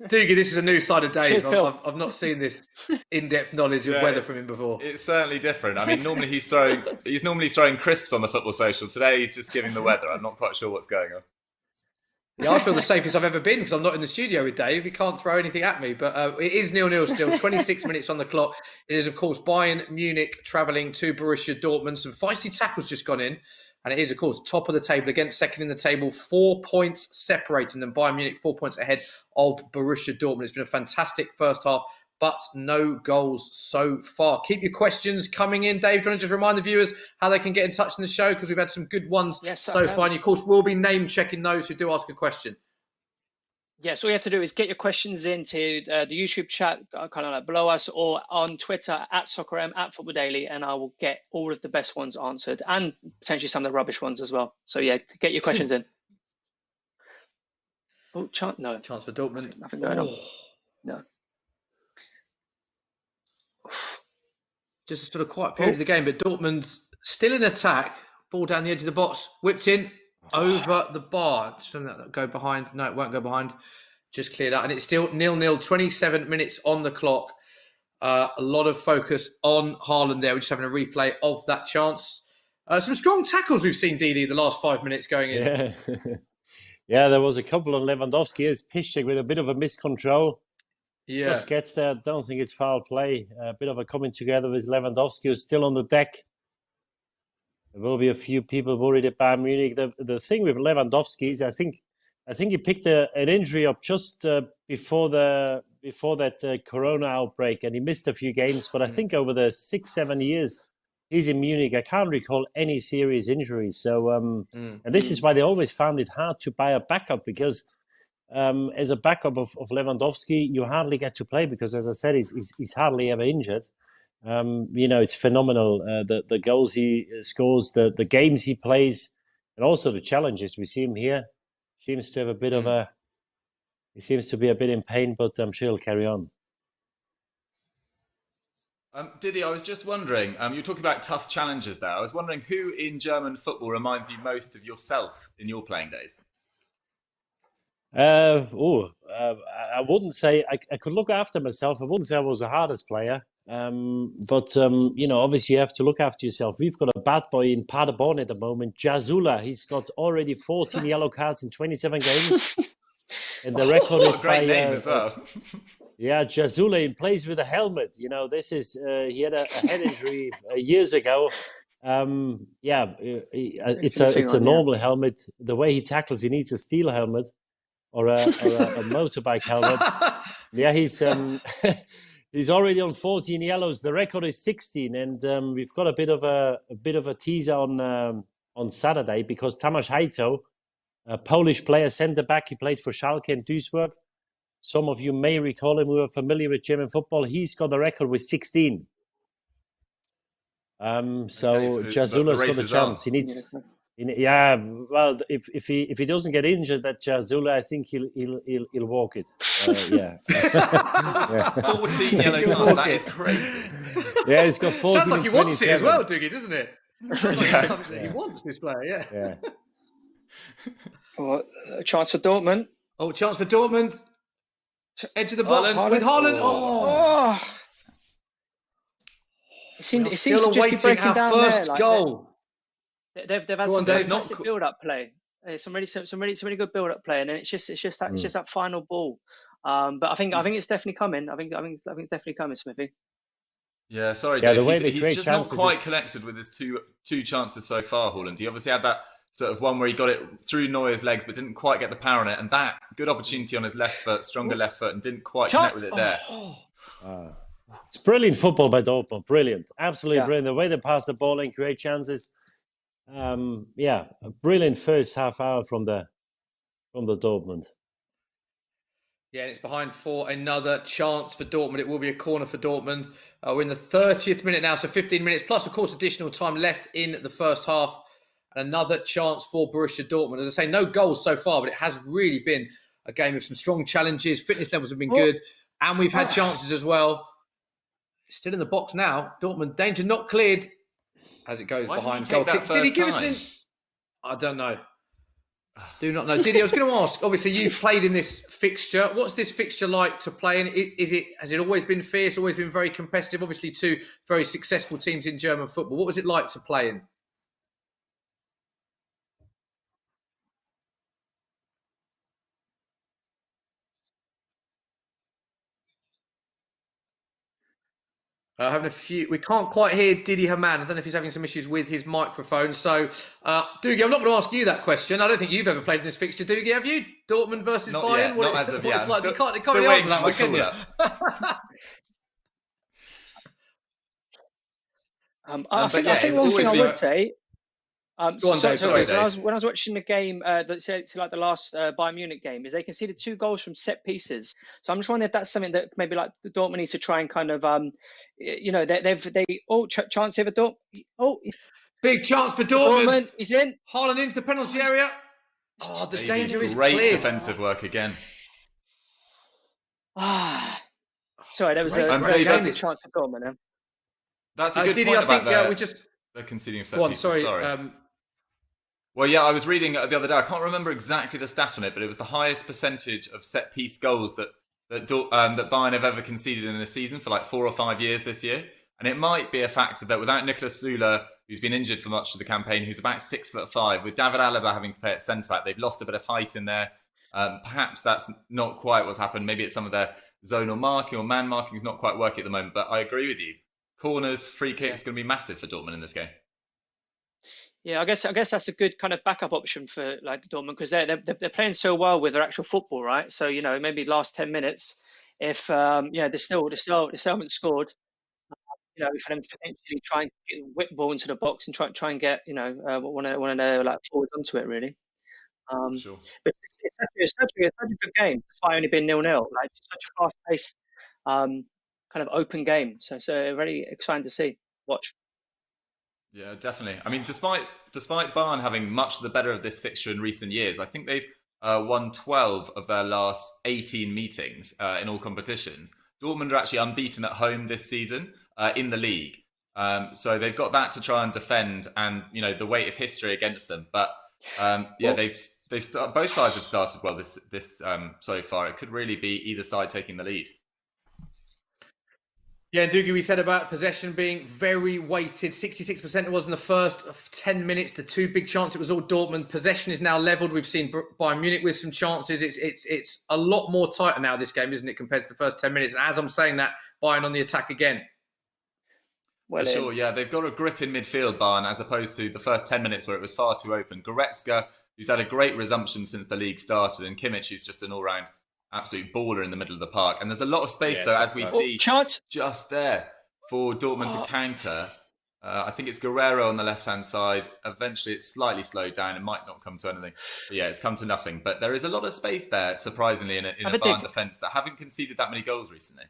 Doogie, this is a new side of Dave. I've not seen this in-depth knowledge of weather from him before. It's certainly different. I mean, normally he's normally throwing crisps on the football social. Today he's just giving the weather. I'm not quite sure what's going on. Yeah, I feel the safest I've ever been because I'm not in the studio with Dave. He can't throw anything at me. But it is 0-0 still. 26 minutes on the clock. It is, of course, Bayern Munich travelling to Borussia Dortmund. Some feisty tackles just gone in. And it is, of course, top of the table against second in the table, 4 points separating them. Bayern Munich 4 points ahead of Borussia Dortmund. It's been a fantastic first half, but no goals so far. Keep your questions coming in. Dave, do you want to just remind the viewers how they can get in touch in the show? Because we've had some good ones so far. And, of course, we'll be name-checking those who do ask a question. Yes, all you have to do is get your questions into the YouTube chat, kind of like below us, or on Twitter @SoccerM, @FootballDaily, and I will get all of the best ones answered and potentially some of the rubbish ones as well. So yeah, get your questions in. Oh, no. Chance for Dortmund. Nothing going on. No. Just a sort of quiet period of the game, but Dortmund's still in attack. Ball down the edge of the box, whipped in. Over the bar. Shouldn't that go behind? No, it won't go behind. Just cleared out. And it's still 0-0, 27 minutes on the clock. A lot of focus on Haaland there. We're just having a replay of that chance. Some strong tackles we've seen, Didi, the last 5 minutes going in. Yeah, yeah, there was a couple on Lewandowski. His Piszczek with a bit of a miscontrol. Yeah. Just gets there. Don't think it's foul play. A bit of a coming together with Lewandowski, who's still on the deck. There will be a few people worried at Bayern Munich. The thing with Lewandowski is I think he picked an injury up just before that Corona outbreak, and he missed a few games. But I think over the 6-7 years he's in Munich, I can't recall any serious injuries. So and this is why they always found it hard to buy a backup, because as a backup of Lewandowski, you hardly get to play because, as I said, he's hardly ever injured. It's phenomenal. The goals he scores, the games he plays, and also the challenges. We see him here. Seems to have a bit of a. He seems to be a bit in pain, but I'm sure he'll carry on. Didi, I was just wondering, you were talking about tough challenges there. I was wondering who in German football reminds you most of yourself in your playing days? I wouldn't say I could look after myself. I wouldn't say I was the hardest player. But obviously you have to look after yourself. We've got a bad boy in Paderborn at the moment, Jasula. He's got already 14 yellow cards in 27 games. And the record is great name as well. Yeah, Jasula, he plays with a helmet. This is he had a head injury years ago. It's a normal helmet. The way he tackles, he needs a steel helmet or a motorbike helmet. Yeah, he's already on 14 yellows. The record is 16, and we've got a bit of a teaser on Saturday because Tamas Haito, a Polish player, centre back, he played for Schalke and Duisburg. Some of you may recall him who are familiar with German football. He's got the record with 16. Jasula's got a chance. He needs. If he doesn't get injured, that Jasula, I think he'll walk it. 14 yellow cards. That is crazy. Yeah, he's got 14. Sounds like he wants it as well, Dougie, doesn't it? Sounds like something that he wants, this player. Yeah. Well, a chance for Dortmund. Oh, chance for Dortmund. Edge of the box with Haaland. Oh. It seems to just be breaking down first there. Goal. They've had some fantastic build-up play. Some really good build-up play, and then it's just that final ball. But I think it's definitely coming. I think it's definitely coming, Smithy. Yeah, sorry, Dave. He's just not quite connected with his two chances so far, Haaland. He obviously had that sort of one where he got it through Neuer's legs, but didn't quite get the power on it. And that good opportunity on his left foot, stronger left foot, and didn't quite connect with it there. It's brilliant football by Dortmund. Brilliant. Absolutely brilliant. The way they pass the ball and create chances. A brilliant first half hour from the Dortmund. Yeah, and it's behind for another chance for Dortmund. It will be a corner for Dortmund. We're in the 30th minute now, so 15 minutes plus, of course, additional time left in the first half. And another chance for Borussia Dortmund. As I say, no goals so far, but it has really been a game of some strong challenges. Fitness levels have been good, and we've had chances as well. Still in the box now. Dortmund danger not cleared as it goes behind goal. Did he give us I don't know. Do not know. Did he? I was going to ask. Obviously, you've played in this fixture. What's this fixture like to play in? Has it always been fierce? Always been very competitive? Obviously, two very successful teams in German football. What was it like to play in? Having a few. We can't quite hear Didi Hamann. I don't know if he's having some issues with his microphone. So, Dougie, I'm not going to ask you that question. I don't think you've ever played in this fixture, Dougie. Have you? Dortmund versus not Bayern? Yet, not as of yet. Like? You can't answer that one, can you? I think one thing I would say. When I was watching the game, like the last Bayern Munich game, is they conceded 2 goals from set pieces. So I'm just wondering if that's something that maybe like the Dortmund needs to try and kind of, chance here for Dortmund. Big chance for Dortmund. He's in. Haaland into the penalty area. Oh, the danger is great clear. Defensive work again. Sorry, there was a great chance for Dortmund. That's a good point about the conceding of set pieces. Sorry. Well, yeah, I was reading the other day. I can't remember exactly the stat on it, but it was the highest percentage of set piece goals that Bayern have ever conceded in a season for like 4 or 5 years this year. And it might be a factor that without Niklas Süle, who's been injured for much of the campaign, who's about 6'5", with David Alaba having to play at centre back, they've lost a bit of height in there. Perhaps that's not quite what's happened. Maybe it's some of their zonal marking or man marking is not quite working at the moment. But I agree with you. Corners, free kicks, going to be massive for Dortmund in this game. Yeah, I guess that's a good kind of backup option for like Dortmund because they're playing so well with their actual football, right? So maybe last 10 minutes, if they still haven't scored, for them to potentially try and whip the ball into the box and try and get one of their like forwards onto it really. Sure. But it's such a good game. Despite only being 0-0, like it's such a fast pace. kind of open game. So very exciting to see, watch. Yeah, definitely. I mean, despite Bayern having much the better of this fixture in recent years, I think they've won 12 of their last 18 meetings in all competitions. Dortmund are actually unbeaten at home this season in the league. So they've got that to try and defend, and the weight of history against them. But both sides have started well this so far. It could really be either side taking the lead. Yeah, and Dougie, we said about possession being very weighted. 66% it was in the first 10 minutes. The two big chances, it was all Dortmund. Possession is now levelled. We've seen Bayern Munich with some chances. It's a lot more tighter now, this game, isn't it, compared to the first 10 minutes? And as I'm saying that, Bayern on the attack again. For sure, yeah. They've got a grip in midfield, Bayern, as opposed to the first 10 minutes where it was far too open. Goretzka, who's had a great resumption since the league started, and Kimmich, who's just an all-round absolute baller in the middle of the park. And there's a lot of space, though, as we see just there for Dortmund to counter. I think it's Guerrero on the left-hand side. Eventually, it's slightly slowed down. It might not come to anything. But yeah, it's come to nothing. But there is a lot of space there, surprisingly, in a Bayern defence that haven't conceded that many goals recently.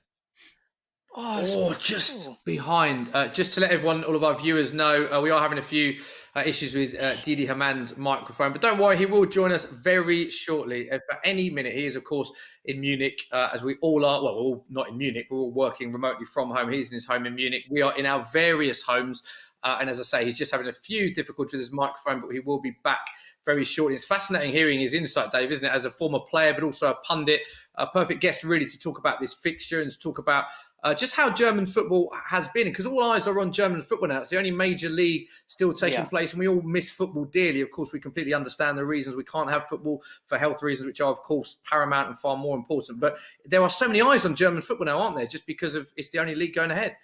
Just behind. Just to let everyone, all of our viewers know, we are having a few issues with Didi Hamann's microphone. But don't worry, he will join us very shortly. For any minute. He is, of course, in Munich, as we all are. Well, we're all not in Munich. We're all working remotely from home. He's in his home in Munich. We are in our various homes. And as I say, he's just having a few difficulties with his microphone, but he will be back very shortly. It's fascinating hearing his insight, Dave, isn't it? As a former player, but also a pundit, a perfect guest really to talk about this fixture and to talk about just how German football has been, because all eyes are on German football now. It's the only major league still taking place, and we all miss football dearly. Of course, we completely understand the reasons we can't have football for health reasons, which are, of course, paramount and far more important. But there are so many eyes on German football now, aren't there? Just because of it's the only league going ahead.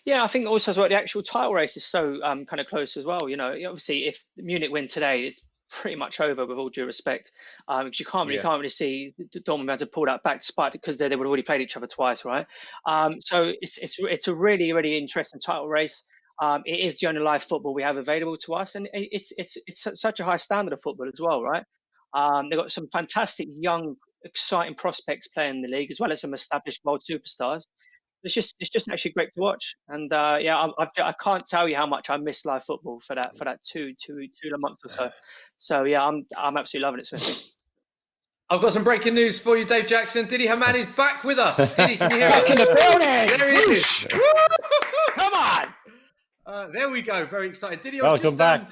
Yeah, I think also as well, the actual title race is so kind of close as well. Obviously, if Munich win today, it's pretty much over, with all due respect, because you can't really see Dortmund had to pull that back, despite because they would have already played each other twice, right? So it's a really, really interesting title race. It is the only live football we have available to us, and it's such a high standard of football as well, right? They've got some fantastic young, exciting prospects playing in the league, as well as some established world superstars. It's just actually great to watch, and I can't tell you how much I miss live football for that two months or so. So yeah, I'm absolutely loving it, Smithy. I've got some breaking news for you, Dave Jackson. Didi Hamann is back with us. Didi, can you hear us? Back in the building. There he is. Come on. There we go. Very excited. Didi, welcome back.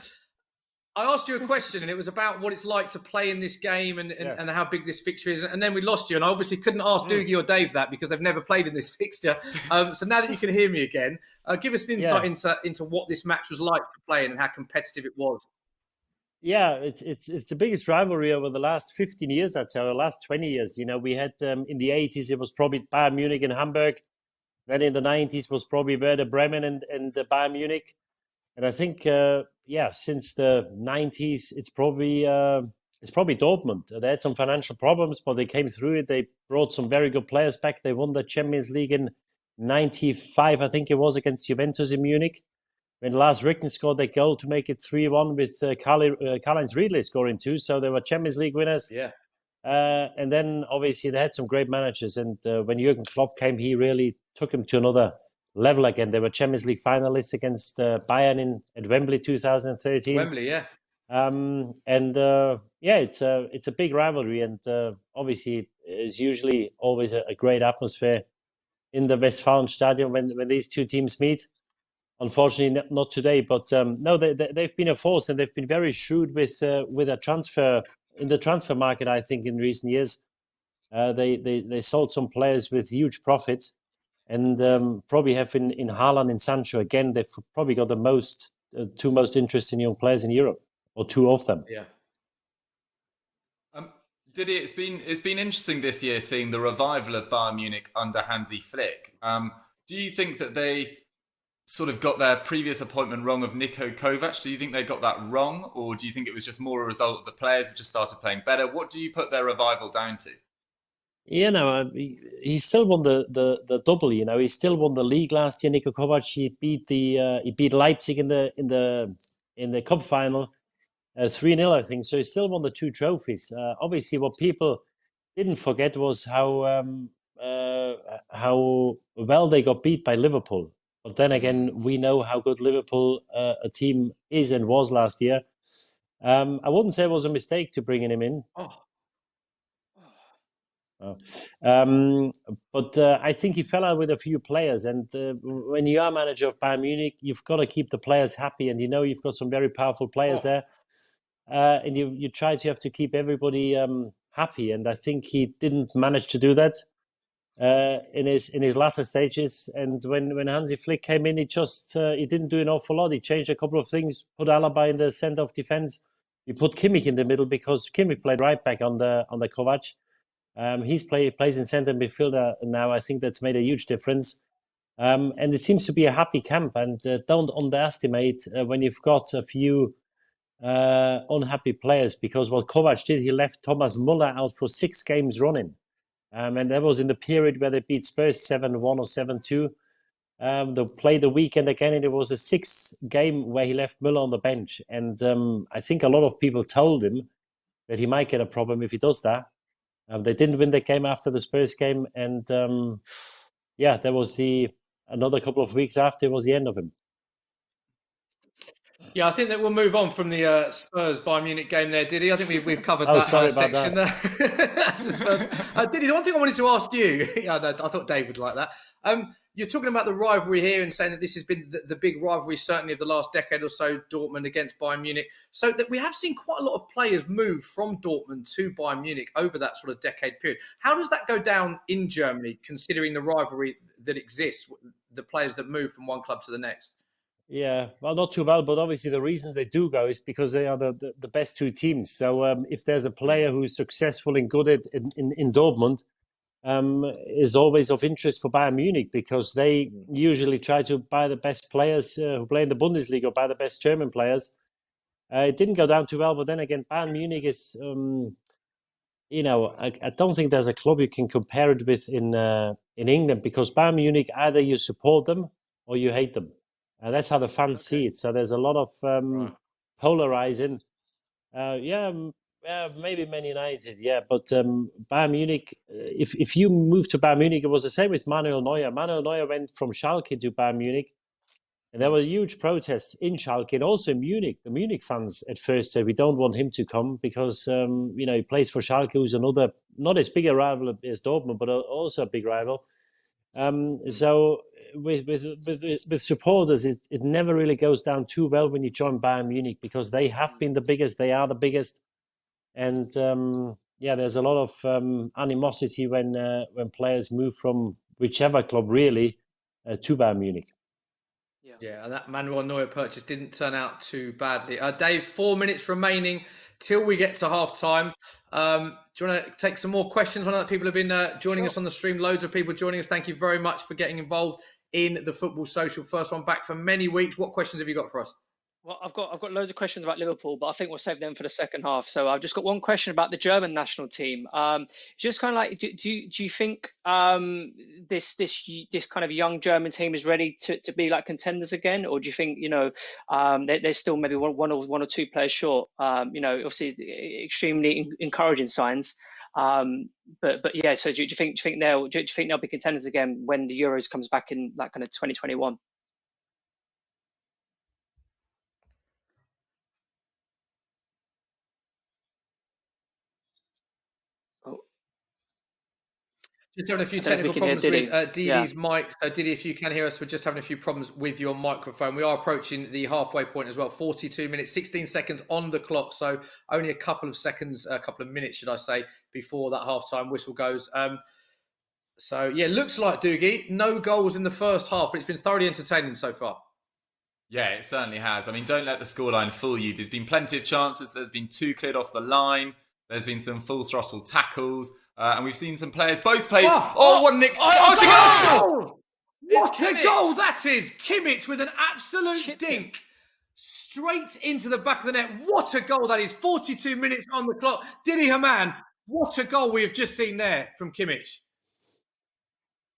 I asked you a question, and it was about what it's like to play in this game and how big this fixture is. And then we lost you. And I obviously couldn't ask Dougie or Dave that because they've never played in this fixture. So now that you can hear me again, give us an insight into what this match was like for playing and how competitive it was. Yeah, it's the biggest rivalry over the last 15 years, I'd say, or the last 20 years. We had in the 80s, it was probably Bayern Munich and Hamburg. Then in the 90s was probably Werder Bremen and Bayern Munich. And I think, since the 90s, it's probably Dortmund. They had some financial problems, but they came through it. They brought some very good players back. They won the Champions League in 95, I think it was, against Juventus in Munich. When Lars Ricken scored that goal to make it 3-1 with Karl-Heinz Riedle scoring too. So they were Champions League winners. Yeah. And then obviously they had some great managers. And when Jurgen Klopp came, he really took him to another level again. They were Champions League finalists against Bayern at Wembley 2013. Wembley, yeah. It's a big rivalry, and obviously it's usually always a great atmosphere in the Westfalenstadion when these two teams meet. Unfortunately, not today, but no, they've been a force, and they've been very shrewd with a transfer in the transfer market. I think in recent years, they sold some players with huge profit. And probably have in Haaland and Sancho, again, they've probably got the two most interesting young players in Europe, or two of them. Yeah. Didi, it's been interesting this year seeing the revival of Bayern Munich under Hansi Flick. Do you think that they sort of got their previous appointment wrong of Niko Kovac? Do you think they got that wrong, or do you think it was just more a result of the players have just started playing better? What do you put their revival down to? He still won the double. He still won the league last year. Niko Kovac, he beat Leipzig in the cup final 3-0, I think. So he still won the two trophies. Obviously, what people didn't forget was how how well they got beat by Liverpool. But then again, we know how good Liverpool a team is and was last year. I wouldn't say it was a mistake to bringing him in. But I think he fell out with a few players. And when you are manager of Bayern Munich, you've got to keep the players happy. And you've got some very powerful players there. And you try to have to keep everybody happy. And I think he didn't manage to do that in his latter stages. And when Hansi Flick came in, he didn't do an awful lot. He changed a couple of things, put Alaba in the centre of defence. He put Kimmich in the middle because Kimmich played right back on the Kovac. Plays in centre midfielder now. I think that's made a huge difference. And it seems to be a happy camp. And don't underestimate when you've got a few unhappy players, because what Kovac did, he left Thomas Muller out for 6 games running. And that was in the period where they beat Spurs 7-1 or 7-2. They played the weekend again, and it was a 6th game where he left Muller on the bench. And I think a lot of people told him that he might get a problem if he does that. They didn't win the game after the Spurs game. And there was another couple of weeks after, it was the end of him. Yeah, I think that we'll move on from the Spurs Bayern Munich game there, Diddy. I think we've covered that section. Diddy, the one thing I wanted to ask you, I thought Dave would like that. You're talking about the rivalry here and saying that this has been the big rivalry, certainly of the last decade or so, Dortmund against Bayern Munich. So that we have seen quite a lot of players move from Dortmund to Bayern Munich over that sort of decade period. How does that go down in Germany, considering the rivalry that exists, the players that move from one club to the next? Yeah, well, not too well, but obviously the reasons they do go is because they are the best 2 teams. So if there's a player who is successful and good in Dortmund, is always of interest for Bayern Munich, because they usually try to buy the best players who play in the Bundesliga, or buy the best German players. It didn't go down too well, but then again, Bayern Munich is, I don't think there's a club you can compare it with in England, because Bayern Munich, either you support them or you hate them. And that's how the fans see it. So there's a lot of polarizing. Maybe Man United, but Bayern Munich, if you move to Bayern Munich, it was the same with Manuel Neuer. Manuel Neuer went from Schalke to Bayern Munich, and there were huge protests in Schalke and also in Munich. The Munich fans at first said, we don't want him to come because, he plays for Schalke, who's another, not as big a rival as Dortmund, but also a big rival. So with supporters, it never really goes down too well when you join Bayern Munich, because they have been the biggest, they are the biggest. And there's a lot of animosity when players move from whichever club really to Bayern Munich. Yeah, and that Manuel Neuer purchase didn't turn out too badly. Dave, 4 minutes remaining till we get to half time. Do you want to take some more questions? I know that people have been joining us on the stream. Loads of people joining us. Thank you very much for getting involved in the Football Social. First one back for many weeks. What questions have you got for us? Well, I've got loads of questions about Liverpool, but I think we'll save them for the second half. So I've just got one question about the German national team. Just kind of like, do you think this kind of young German team is ready to be like contenders again, or do you think they're still maybe one or 2 players short? Obviously extremely encouraging signs. But yeah. So do you think they'll be contenders again when the Euros comes back in like kind of 2021? Just having a few technical problems with Didi's mic. So Didi, if you can hear us, we're just having a few problems with your microphone. We are approaching the halfway point as well. 42 minutes, 16 seconds on the clock. So only a couple of minutes, should I say, before that halftime whistle goes. Looks like, Doogie, no goals in the first half, but it's been thoroughly entertaining so far. Yeah, it certainly has. I mean, don't let the scoreline fool you. There's been plenty of chances. There's been 2 cleared off the line. There's been some full throttle tackles. And we've seen some players both play. What an exciting goal! What a goal that is! Kimmich with an absolute dink straight into the back of the net. What a goal that is! 42 minutes on the clock. Didi Hamann, what a goal we have just seen there from Kimmich.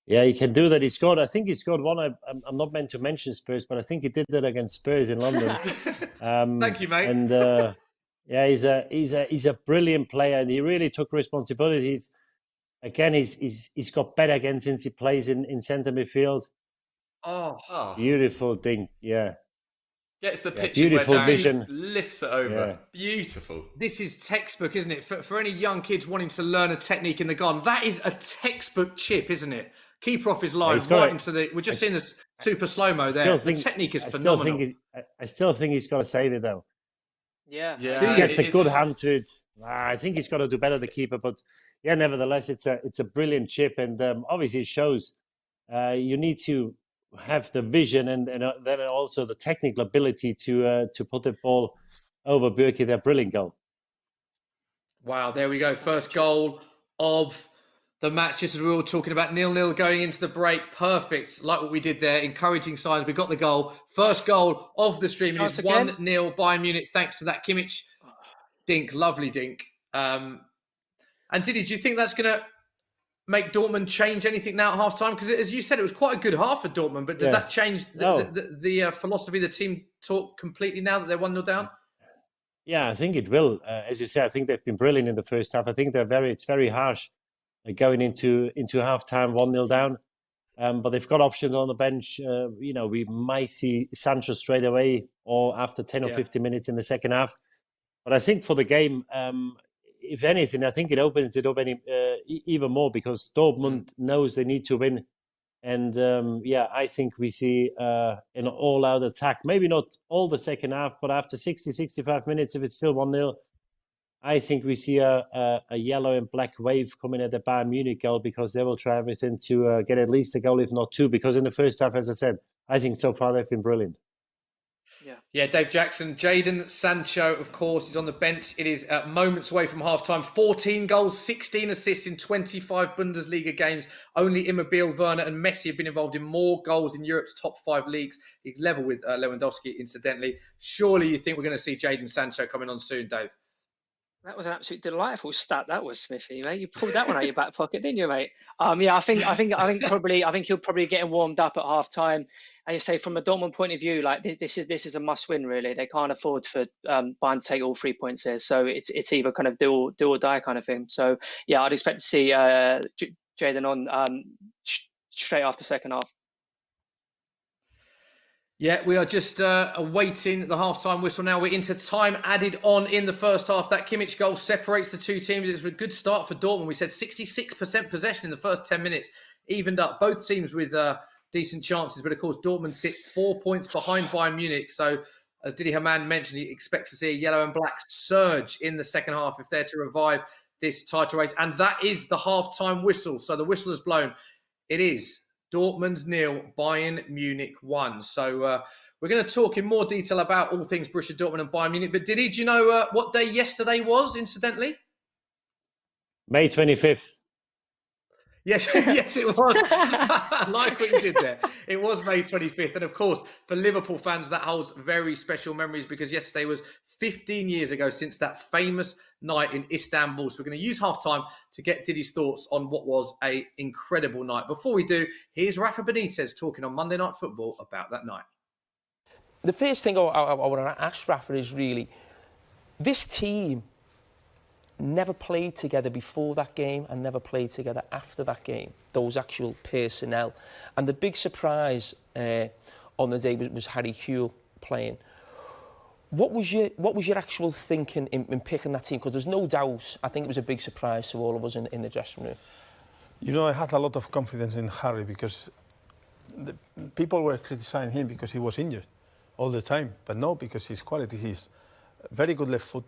Yeah, he can do that. I think he scored one. I'm not meant to mention Spurs, but I think he did that against Spurs in London. Thank you, mate. And he's a brilliant player, and he really took responsibilities. again, he's got better again since he plays in centre midfield. Oh, Beautiful thing, yeah. Gets the pitch beautiful wedge vision. Lifts it over. Yeah. Beautiful. this is textbook, isn't it? For any young kids wanting to learn a technique in the garden, that is a textbook chip, isn't it? Keeper off his line, right into the... We're just seeing this super slow-mo there. The technique is phenomenal. I still think he's got to save it, though. Yeah. He gets a good hand to it. I think he's got to do better, the keeper. But, yeah, nevertheless, it's a brilliant chip. And obviously it shows you need to have the vision and then also the technical ability to put the ball over Bürki, their brilliant goal. Wow, there we go. First goal of the match, just as we were all talking about 0-0 going into the break. Perfect, like what we did there. Encouraging signs. We got the goal. First goal of the stream. It is 1-0 Bayern Munich, thanks to that Kimmich dink. Lovely dink. And do you think that's going to make Dortmund change anything now at half-time? Because as you said, it was quite a good half for Dortmund, but does that change the philosophy of the team talk completely now that they're 1-0 down? Yeah, I think it will. As you said, I think they've been brilliant in the first half. I think it's very harsh going into half-time 1-0 down. But they've got options on the bench. We might see Sancho straight away or after 10 or 15 minutes in the second half. But I think for the game, if anything, I think it opens it up even more because Dortmund knows they need to win. And I think we see an all-out attack. Maybe not all the second half, but after 60, 65 minutes, if it's still 1-0, I think we see a yellow and black wave coming at the Bayern Munich goal because they will try everything to get at least a goal, if not two. Because in the first half, as I said, I think so far they've been brilliant. Yeah, Dave Jackson. Jadon Sancho, of course, is on the bench. It is moments away from half-time. 14 goals, 16 assists in 25 Bundesliga games. Only Immobile, Werner and Messi have been involved in more goals in Europe's top 5 leagues. He's level with Lewandowski, incidentally. Surely you think we're going to see Jadon Sancho coming on soon, Dave? That was an absolute delightful stat. That was, Smithy, mate. You pulled that one out of your back pocket, didn't you, mate? I think he'll probably get warmed up at half time. And you say from a Dortmund point of view, like this is a must win. Really, they can't afford for Bayern to take all 3 points here. So it's either kind of do or die kind of thing. So yeah, I'd expect to see Jadon on straight after second half. Yeah, we are just awaiting the half-time whistle now. We're into time added on in the first half. That Kimmich goal separates the two teams. It was a good start for Dortmund. We said 66% possession in the first 10 minutes. Evened up. Both teams with decent chances. But, of course, Dortmund sit 4 points behind Bayern Munich. So, as Didi Hamann mentioned, he expects to see a yellow and black surge in the second half if they're to revive this title race. And that is the half-time whistle. So, the whistle has blown. It is Dortmund 0, Bayern Munich 1. So we're going to talk in more detail about all things Borussia Dortmund and Bayern Munich. But Didi, do you know what day yesterday was, incidentally? May 25th. Yes, yes, it was. I like what you did there. It was May 25th. And of course, for Liverpool fans, that holds very special memories because yesterday was 15 years ago since that famous night in Istanbul. So we're going to use half-time to get Didi's thoughts on what was an incredible night. Before we do, here's Rafa Benitez talking on Monday Night Football about that night. The first thing I want to ask Rafa is really, this team never played together before that game and never played together after that game, those actual personnel. And the big surprise on the day was Harry Kewell playing. What was your actual thinking in picking that team? Because there's no doubt, I think it was a big surprise to all of us in the dressing room. You know, I had a lot of confidence in Harry because people were criticising him because he was injured all the time. But no, because his quality, he's very good left foot,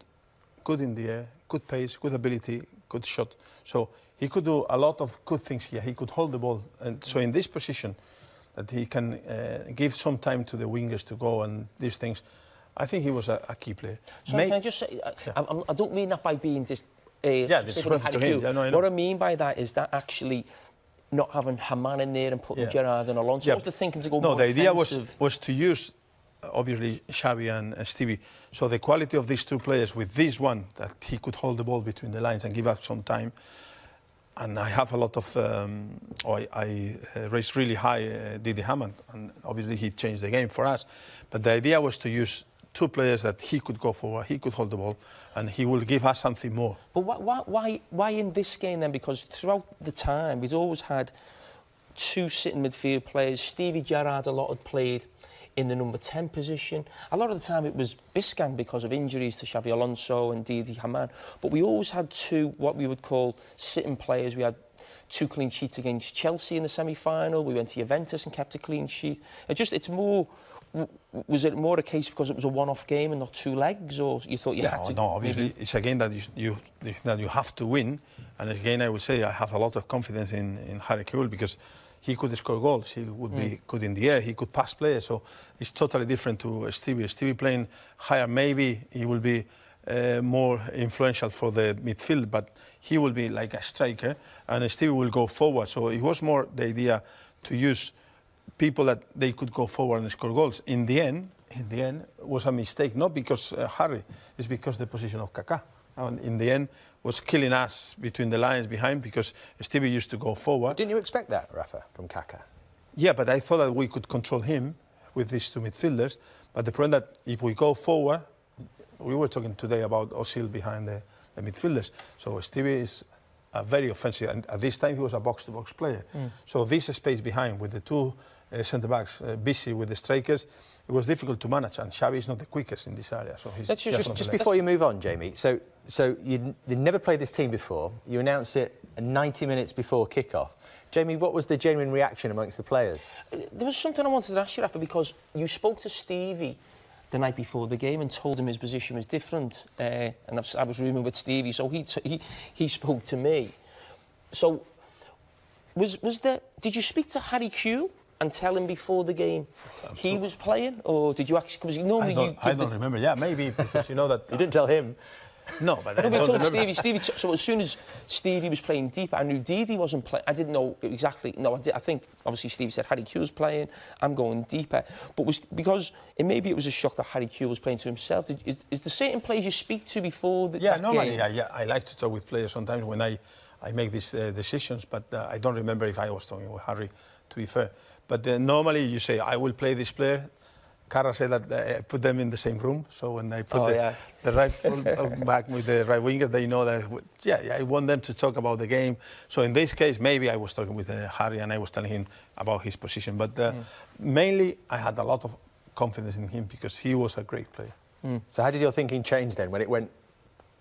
good in the air, good pace, good ability, good shot. So he could do a lot of good things here. He could hold the ball. And so in this position, that he can give some time to the wingers to go and these things, I think he was a key player. So can I just say, I don't mean that by being just disrespectful to him. Yeah, no, I know. What I mean by that is that actually not having Hamann in there and putting Gerrard and Alonso. What was the thinking to go more the idea offensive? was to use, obviously, Xavi and Stevie. So the quality of these two players with this one, that he could hold the ball between the lines and give us some time. And I have a lot of, I raised really high Didi Hamann, and obviously he changed the game for us. But the idea was to use two players that he could go forward, he could hold the ball, and he will give us something more. But why in this game then? Because throughout the time, we'd always had two sitting midfield players. Stevie Gerrard a lot had played in the number 10 position. A lot of the time it was Biscan because of injuries to Xavi Alonso and Didi Hamann. But we always had two, what we would call sitting players. We had 2 clean sheets against Chelsea in the semi-final. We went to Juventus and kept a clean sheet. Was it more a case because it was a one-off game and not 2 legs, or you thought you had to? No, obviously it's a game that you have to win. And again, I would say I have a lot of confidence in Harry Kewell because he could score goals, he would be good in the air, he could pass players, so it's totally different to Stevie. Stevie playing higher, maybe he will be more influential for the midfield, but he will be like a striker, and Stevie will go forward. So it was more the idea to use people that they could go forward and score goals. In the end, it was a mistake, not because Harry, it's because the position of Kaká. And in the end, was killing us between the lines behind because Stevie used to go forward. Didn't you expect that, Rafa, from Kaká? Yeah, but I thought that we could control him with these 2 midfielders. But the problem that if we go forward, we were talking today about Ozil behind the midfielders. So Stevie is a very offensive, and at this time he was a box-to-box player. So this space behind with the 2 centre-backs busy with the strikers, it was difficult to manage, and Xavi is not the quickest in this area. So he's just before you move on, Jamie, so you never played this team before. You announced it 90 minutes before kick-off. Jamie, what was the genuine reaction amongst the players? There was something I wanted to ask you, Rafa, because you spoke to Stevie the night before the game and told him his position was different. And I was rooming with Stevie, so he spoke to me. So, did you speak to Harry Kewell and tell him before the game he was playing, or did you actually? Because normally I don't remember. Yeah, maybe because you know that you didn't tell him. No, but we told Stevie. So as soon as Stevie was playing deep, I knew Didi wasn't playing. I didn't know exactly. No, I think obviously Stevie said Harry Kewell's playing. I'm going deeper, but because maybe it was a shock that Harry Kewell was playing to himself. Is there certain players you speak to before that normally, game? Yeah, I like to talk with players sometimes when I make these decisions, but I don't remember if I was talking with Harry, to be fair. But normally you say, I will play this player. Cara said that I put them in the same room, so when I put the right full back with the right winger, they know that, I want them to talk about the game. So in this case, maybe I was talking with Harry and I was telling him about his position. But mainly, I had a lot of confidence in him because he was a great player. So how did your thinking change then when it went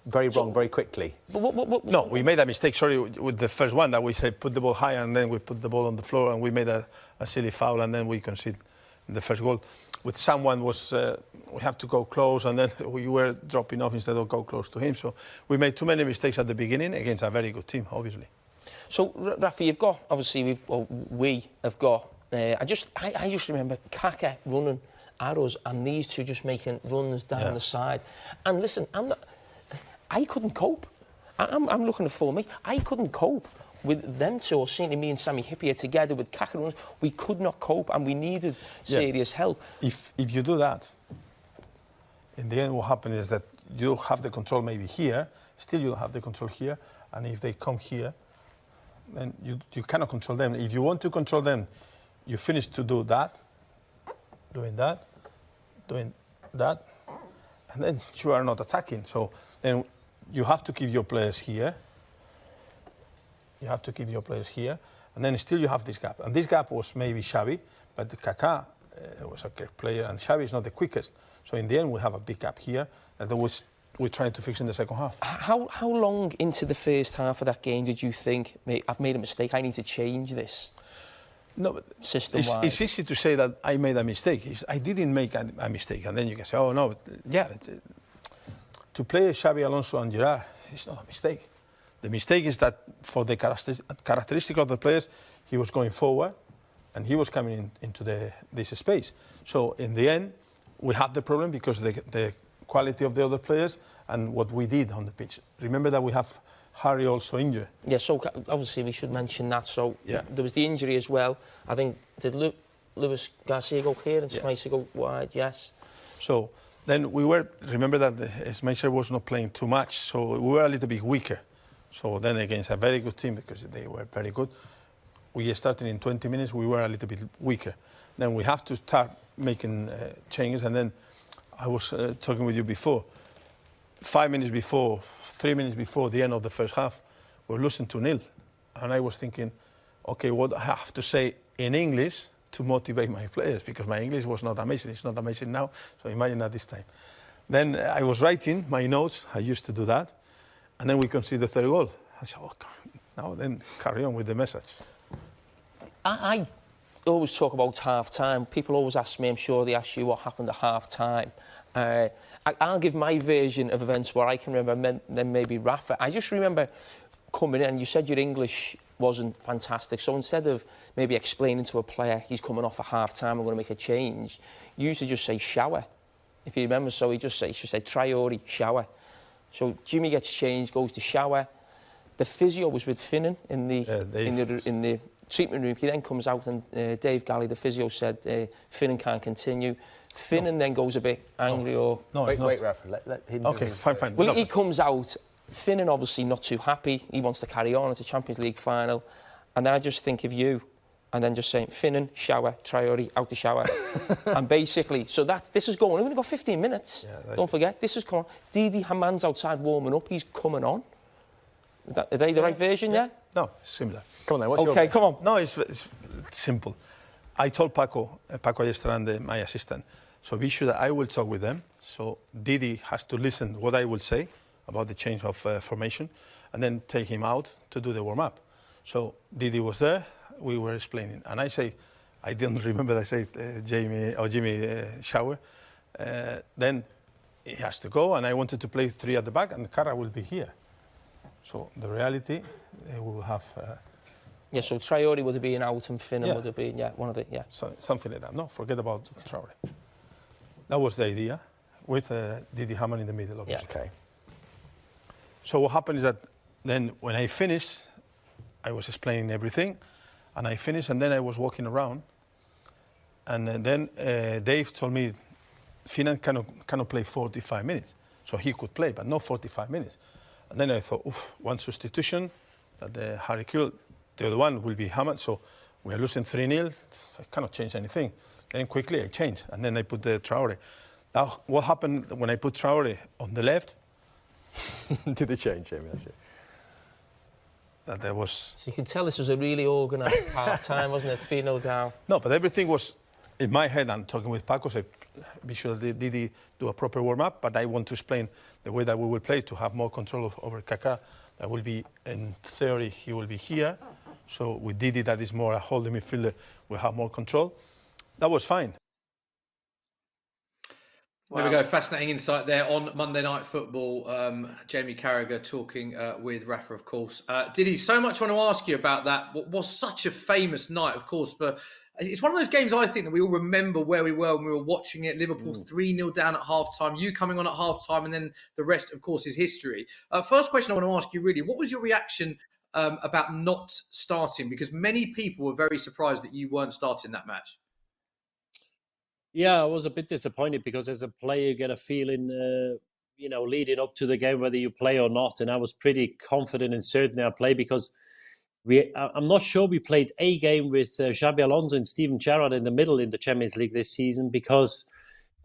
very wrong very quickly? No, we made a mistake, with the first one, that we said put the ball high and then we put the ball on the floor and we made a silly foul and then we conceded the first goal. With someone we have to go close and then we were dropping off instead of go close to him. So we made too many mistakes at the beginning against a very good team, obviously. So, Rafa, you've got, obviously, we have got, I just remember Kaká running at us and these two just making runs down the side. And listen, I couldn't cope. I'm looking for me. I couldn't cope with them two, or certainly me and Sammy Hippier together with Kaká runs. We could not cope and we needed serious help. If you do that, in the end what happens is that you have the control maybe here, still you don't have the control here, and if they come here, then you cannot control them. If you want to control them, you finish to do that, doing that, and then you are not attacking. So then you have to keep your players here. And then still you have this gap. And this gap was maybe Xavi, but Kaká was a great player, and Xavi is not the quickest. So in the end, we have a big gap here that we're trying to fix in the second half. How long into the first half of that game did you think, I've made a mistake, I need to change this? No, but system-wise. It's easy to say that I made a mistake. I didn't make a mistake, and then you can say, oh no, to play Xavi Alonso and Gerrard, it's not a mistake. The mistake is that for the characteristic of the players, he was going forward and he was coming into this space. So in the end, we had the problem because the quality of the other players and what we did on the pitch. Remember that we have Harry also injured. Yeah, so obviously we should mention that. So there was the injury as well. I think, did Luis Garcia go here and Schmeichel go wide? Yes. So then remember that Schmeichel was not playing too much, so we were a little bit weaker. So then against a very good team, because they were very good, we started in 20 minutes, we were a little bit weaker. Then we have to start making changes, and then I was talking with you before. 5 minutes before, 3 minutes before the end of the first half, we're losing 2-0. And I was thinking, okay, what I have to say in English to motivate my players, because my English was not amazing. It's not amazing now, so imagine at this time. Then I was writing my notes. I used to do that. And then we conceded the third goal. I said, oh, now then carry on with the message. I always talk about half-time. People always ask me, I'm sure they ask you what happened at half-time. I'll give my version of events where I can remember, then maybe Rafa. I just remember coming in, and you said your English wasn't fantastic. So instead of maybe explaining to a player he's coming off at half-time, we're going to make a change, you used to just say shower, if you remember. So he should say Traore, shower. So Jimmy gets changed, goes to shower. The physio was with Finnan in the treatment room. He then comes out, and Dave Galley, the physio, said Finnan can't continue. Finnan then goes a bit angry Wait, Rafa, let him okay, fine. Well, he comes out. Finnan obviously not too happy. He wants to carry on. It's a Champions League final. And then I just think of you, and then just saying, Finnan, shower, Traore, out the shower. And basically, so this is going. We've only got 15 minutes. Yeah, don't forget, this is coming. Didi Hamann's outside warming up. He's coming on. Are they the right version, yeah? No, it's similar. Come on then, what's your... come on. No, it's simple. I told Paco Yesterande, my assistant, so be sure that I will talk with them. So Didi has to listen what I will say about the change of formation, and then take him out to do the warm-up. So Didi was there, we were explaining. And I didn't remember that I said Jimmy shower. Then he has to go, and I wanted to play 3 at the back, and Kara will be here. So the reality, we will have... yeah, so Traore would have been out, and Finnan would have been, one of the... Yeah. So, something like that. No, forget about Traore. That was the idea, with Didi Hamann in the middle, obviously. Yeah, okay. So what happened is that then when I finished, I was explaining everything, and I finished, and then I was walking around, and then Dave told me, Finnan cannot play 45 minutes. So he could play, but not 45 minutes. And then I thought, one substitution, that Harry killed, the other one will be Hamann, so we are losing 3-0, I cannot change anything. Then quickly I changed, and then I put the Traore. Now, what happened when I put Traore on the left? Did they change, Jamie? That's it. That there was... So you can tell this was a really organised half-time, wasn't it? 3-0 down. No, but everything was in my head. I'm talking with Paco, so be sure that Didi do a proper warm-up, but I want to explain the way that we will play to have more control over Kaká. That will be, in theory, he will be here. So with Didi, that is more a holding midfielder, we'll have more control. That was fine. Wow. There we go. Fascinating insight there on Monday Night Football. Jamie Carragher talking with Rafa, of course. Didi, so much I want to ask you about that. What was such a famous night, of course, for... It's one of those games, I think, that we all remember where we were when we were watching it. Liverpool 3-0 down at half-time, you coming on at half-time, and then the rest, of course, is history. First question I want to ask you, really, what was your reaction about not starting? Because many people were very surprised that you weren't starting that match. Yeah, I was a bit disappointed because as a player, you get a feeling, leading up to the game, whether you play or not. And I was pretty confident and certain I'll play because I'm not sure we played a game with Xabi Alonso and Steven Gerrard in the middle in the Champions League this season because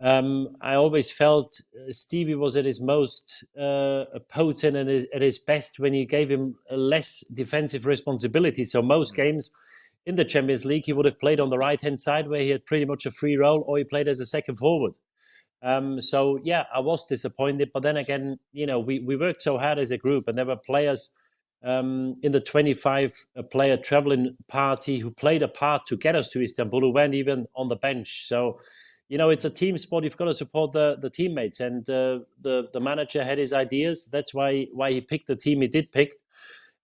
I always felt Stevie was at his most potent and at his best when you gave him less defensive responsibility. So most games in the Champions League, he would have played on the right-hand side where he had pretty much a free role, or he played as a second forward. So, yeah, I was disappointed. But then again, we worked so hard as a group, and there were players in the 25-player traveling party who played a part to get us to Istanbul, who weren't even on the bench. So, it's a team sport. You've got to support the teammates. And the manager had his ideas. That's why he picked the team he did pick.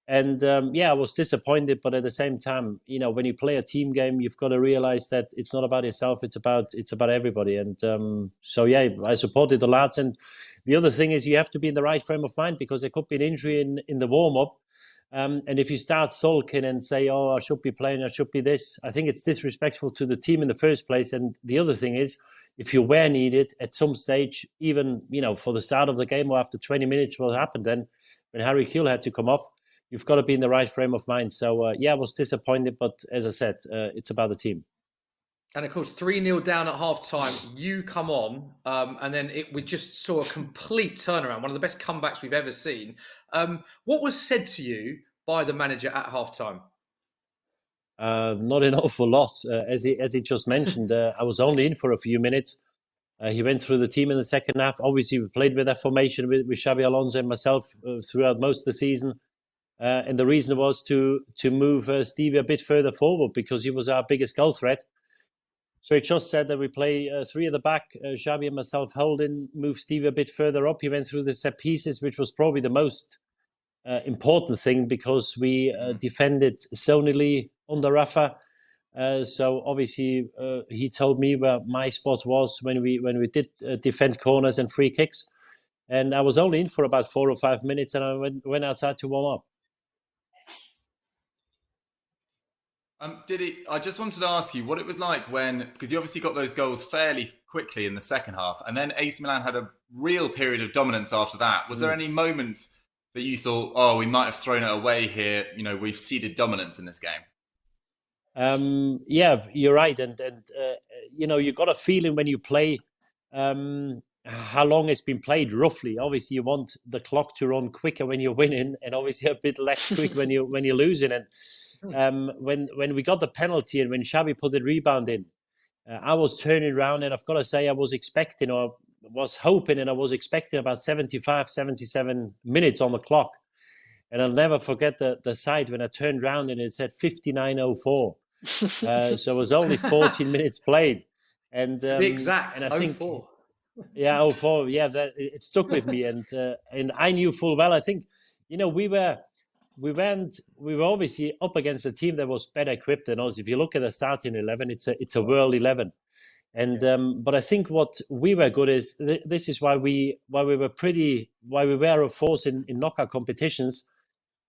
And I was disappointed, but at the same time, when you play a team game, you've got to realize that it's not about yourself; it's about everybody. And I supported the lads. And the other thing is, you have to be in the right frame of mind because there could be an injury in the warm up. And if you start sulking and say, "Oh, I should be playing, I should be this," I think it's disrespectful to the team in the first place. And the other thing is, if you were needed at some stage, even for the start of the game or after 20 minutes, what happened then when Harry Kewell had to come off? You've got to be in the right frame of mind. So, I was disappointed, but as I said, it's about the team. And of course, 3-0 down at half time, you come on, and then we just saw a complete turnaround, one of the best comebacks we've ever seen. What was said to you by the manager at half time? Not an awful lot. As he just mentioned, I was only in for a few minutes. He went through the team in the second half. Obviously, we played with that formation with Xabi Alonso and myself throughout most of the season. And the reason was to move Stevie a bit further forward because he was our biggest goal threat. So he just said that we play three at the back, Xabi and myself holding, move Stevie a bit further up. He went through the set pieces, which was probably the most important thing because we defended zonally under Rafa. So obviously he told me where my spot was when we did defend corners and free kicks. And I was only in for about 4 or 5 minutes and I went outside to warm up. I just wanted to ask you what it was like because you obviously got those goals fairly quickly in the second half, and then AC Milan had a real period of dominance after that. Was there any moments that you thought, oh, we might have thrown it away here? You know, we've ceded dominance in this game. Yeah, you're right, and you know, you got a feeling when you play how long it's been played roughly. Obviously, you want the clock to run quicker when you're winning, and obviously a bit less quick when you're losing. And when we got the penalty and when Xabi put the rebound in, I was turning around and I've got to say I was expecting or was hoping and I was expecting about 75, 77 minutes on the clock. And I'll never forget the side when I turned around and it said 59:04. So it was only 14 minutes played. And to be exact, and I think 04. Yeah, 04. Yeah, it stuck with me, and I knew full well. I think, you know, we were obviously up against a team that was better equipped than us. If you look at the starting 11, it's a world 11, and but I think what we were good is this is why we were a force in knockout competitions.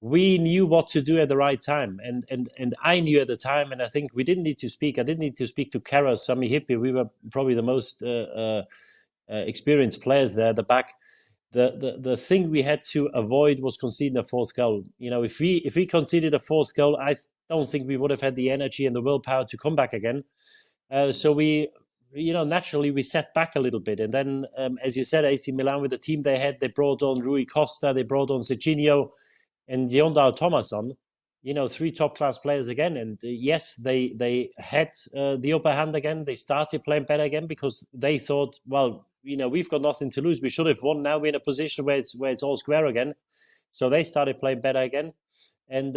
We knew what to do at the right time, and I knew at the time, and I think we didn't need to speak. I didn't need to speak to Kara, Sami Hippi. We were probably the most experienced players there at the back. The thing we had to avoid was conceding a fourth goal. You know, if we conceded a fourth goal, I don't think we would have had the energy and the willpower to come back again. So we, you know, naturally we sat back a little bit. And then, as you said, AC Milan with the team they had, they brought on Rui Costa, they brought on Serginho and Yondal Thomasson. You know, 3 top-class players again. And yes, they had the upper hand again. They started playing better again because they thought, well, you know, we've got nothing to lose. We should have won. Now we're in a position where it's all square again. So they started playing better again. And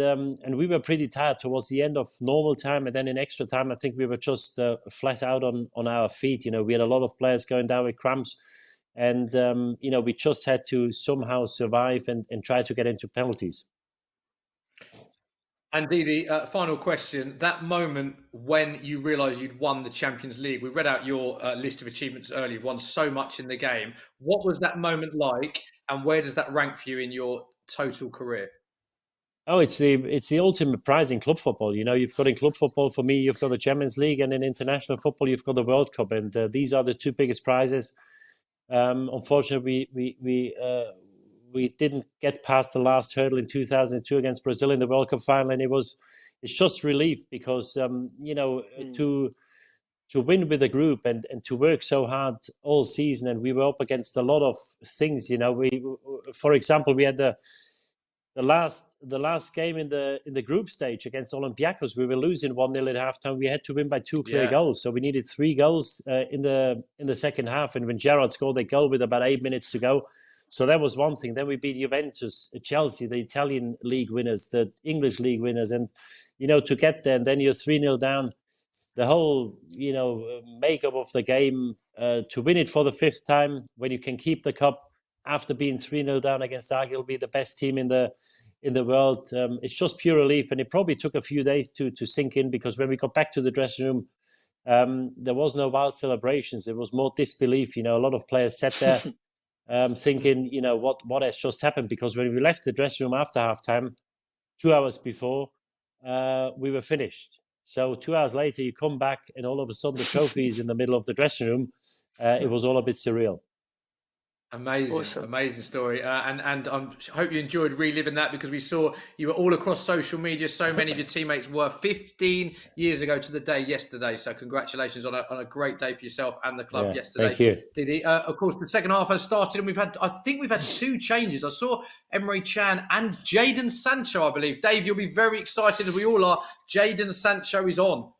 we were pretty tired towards the end of normal time. And then in extra time, I think we were just flat out on our feet. You know, we had a lot of players going down with cramps. And, you know, we just had to somehow survive and try to get into penalties. And Didi, final question. That moment when you realised you'd won the Champions League, we read out your list of achievements earlier. You've won so much in the game. What was that moment like, and where does that rank for you in your total career? Oh, it's the ultimate prize in club football. You know, you've got in club football, for me, you've got the Champions League, and in international football, you've got the World Cup. And these are the 2 biggest prizes. Unfortunately, we didn't get past the last hurdle in 2002 against Brazil in the World Cup final, and it's just relief because you know, to win with the group and to work so hard all season, and we were up against a lot of things. You know, for example, we had the last game in the group stage against Olympiacos. We were losing 1-0 at halftime. We had to win by 2 clear goals, so we needed 3 goals in the second half. And when Gerrard scored a goal with about 8 minutes to go. So that was one thing. Then we beat Juventus, Chelsea, the Italian league winners, the English league winners. And, you know, to get there, and then you're 3-0 down, the whole, you know, makeup of the game, to win it for the 5th time, when you can keep the cup after being 3-0 down against arguably the best team in the world. It's just pure relief. And it probably took a few days to sink in, because when we got back to the dressing room, there was no wild celebrations. It was more disbelief. You know, a lot of players sat there thinking, you know, what has just happened? Because when we left the dressing room after halftime, 2 hours before, we were finished. So 2 hours later, you come back and all of a sudden the trophy is in the middle of the dressing room. It was all a bit surreal. Amazing story, and I hope you enjoyed reliving that, because we saw you were all across social media. So many of your teammates were 15 years ago to the day yesterday. So congratulations on a great day for yourself and the club yesterday. Thank you. Didi. Of course, the second half has started, and I think we've had two changes. I saw Emre Can and Jadon Sancho, I believe. Dave, you'll be very excited, as we all are. Jadon Sancho is on.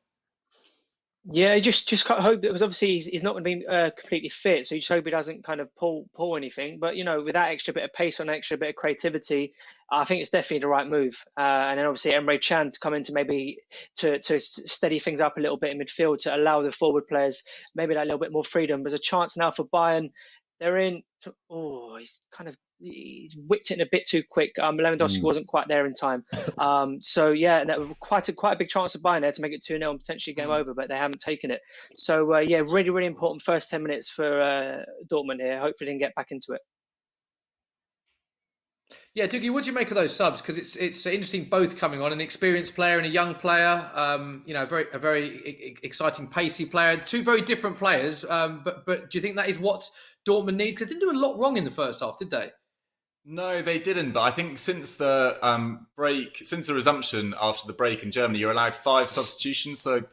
Yeah, just hope, because obviously he's not going to be completely fit, so you just hope he doesn't kind of pull anything. But with that extra bit of pace and extra bit of creativity, I think it's definitely the right move. And then obviously Emre Can to come in to maybe to steady things up a little bit in midfield, to allow the forward players maybe that little bit more freedom. There's a chance now for Bayern. They're in. He's whipped it in a bit too quick. Lewandowski wasn't quite there in time. So yeah, that was quite a big chance of Bayern there to make it 2-0 and potentially game over, but they haven't taken it. So really, really important first 10 minutes for Dortmund here. Hopefully they can get back into it. Yeah, Dougie, what do you make of those subs? Because it's interesting, both coming on, an experienced player and a young player. A very exciting, pacey player. Two very different players. But do you think that is what Dortmund need? Because they didn't do a lot wrong in the first half, did they? No, they didn't. But I think since the resumption after the break in Germany, you're allowed 5 substitutions. So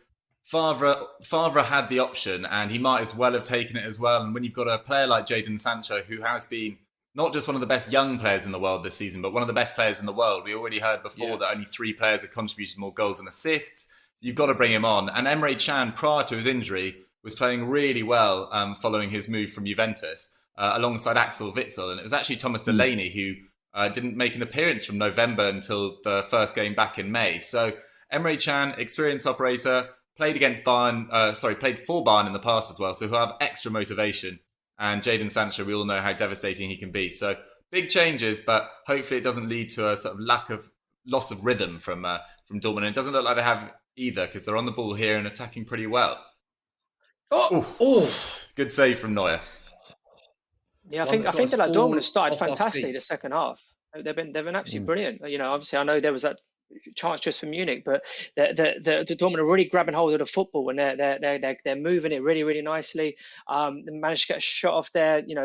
Favre had the option, and he might as well have taken it as well. And when you've got a player like Jadon Sancho, who has been not just one of the best young players in the world this season, but one of the best players in the world. We already heard before that only 3 players have contributed more goals and assists. You've got to bring him on. And Emre Can, prior to his injury, was playing really well following his move from Juventus, alongside Axel Witsel. And it was actually Thomas Delaney who didn't make an appearance from November until the first game back in May. So Emre Can, experienced operator, played for Bayern in the past as well, so he'll have extra motivation. And Jadon Sancho, we all know how devastating he can be. So big changes, but hopefully it doesn't lead to a sort of loss of rhythm from Dortmund. And it doesn't look like they have either, because they're on the ball here and attacking pretty well. Good save from Neuer. Yeah, I think that Dortmund have started fantastically the second half. They've been absolutely brilliant. Obviously I know there was that chance just for Munich, but the Dortmund are really grabbing hold of the football, and they're moving it really, really nicely. They managed to get a shot off there, and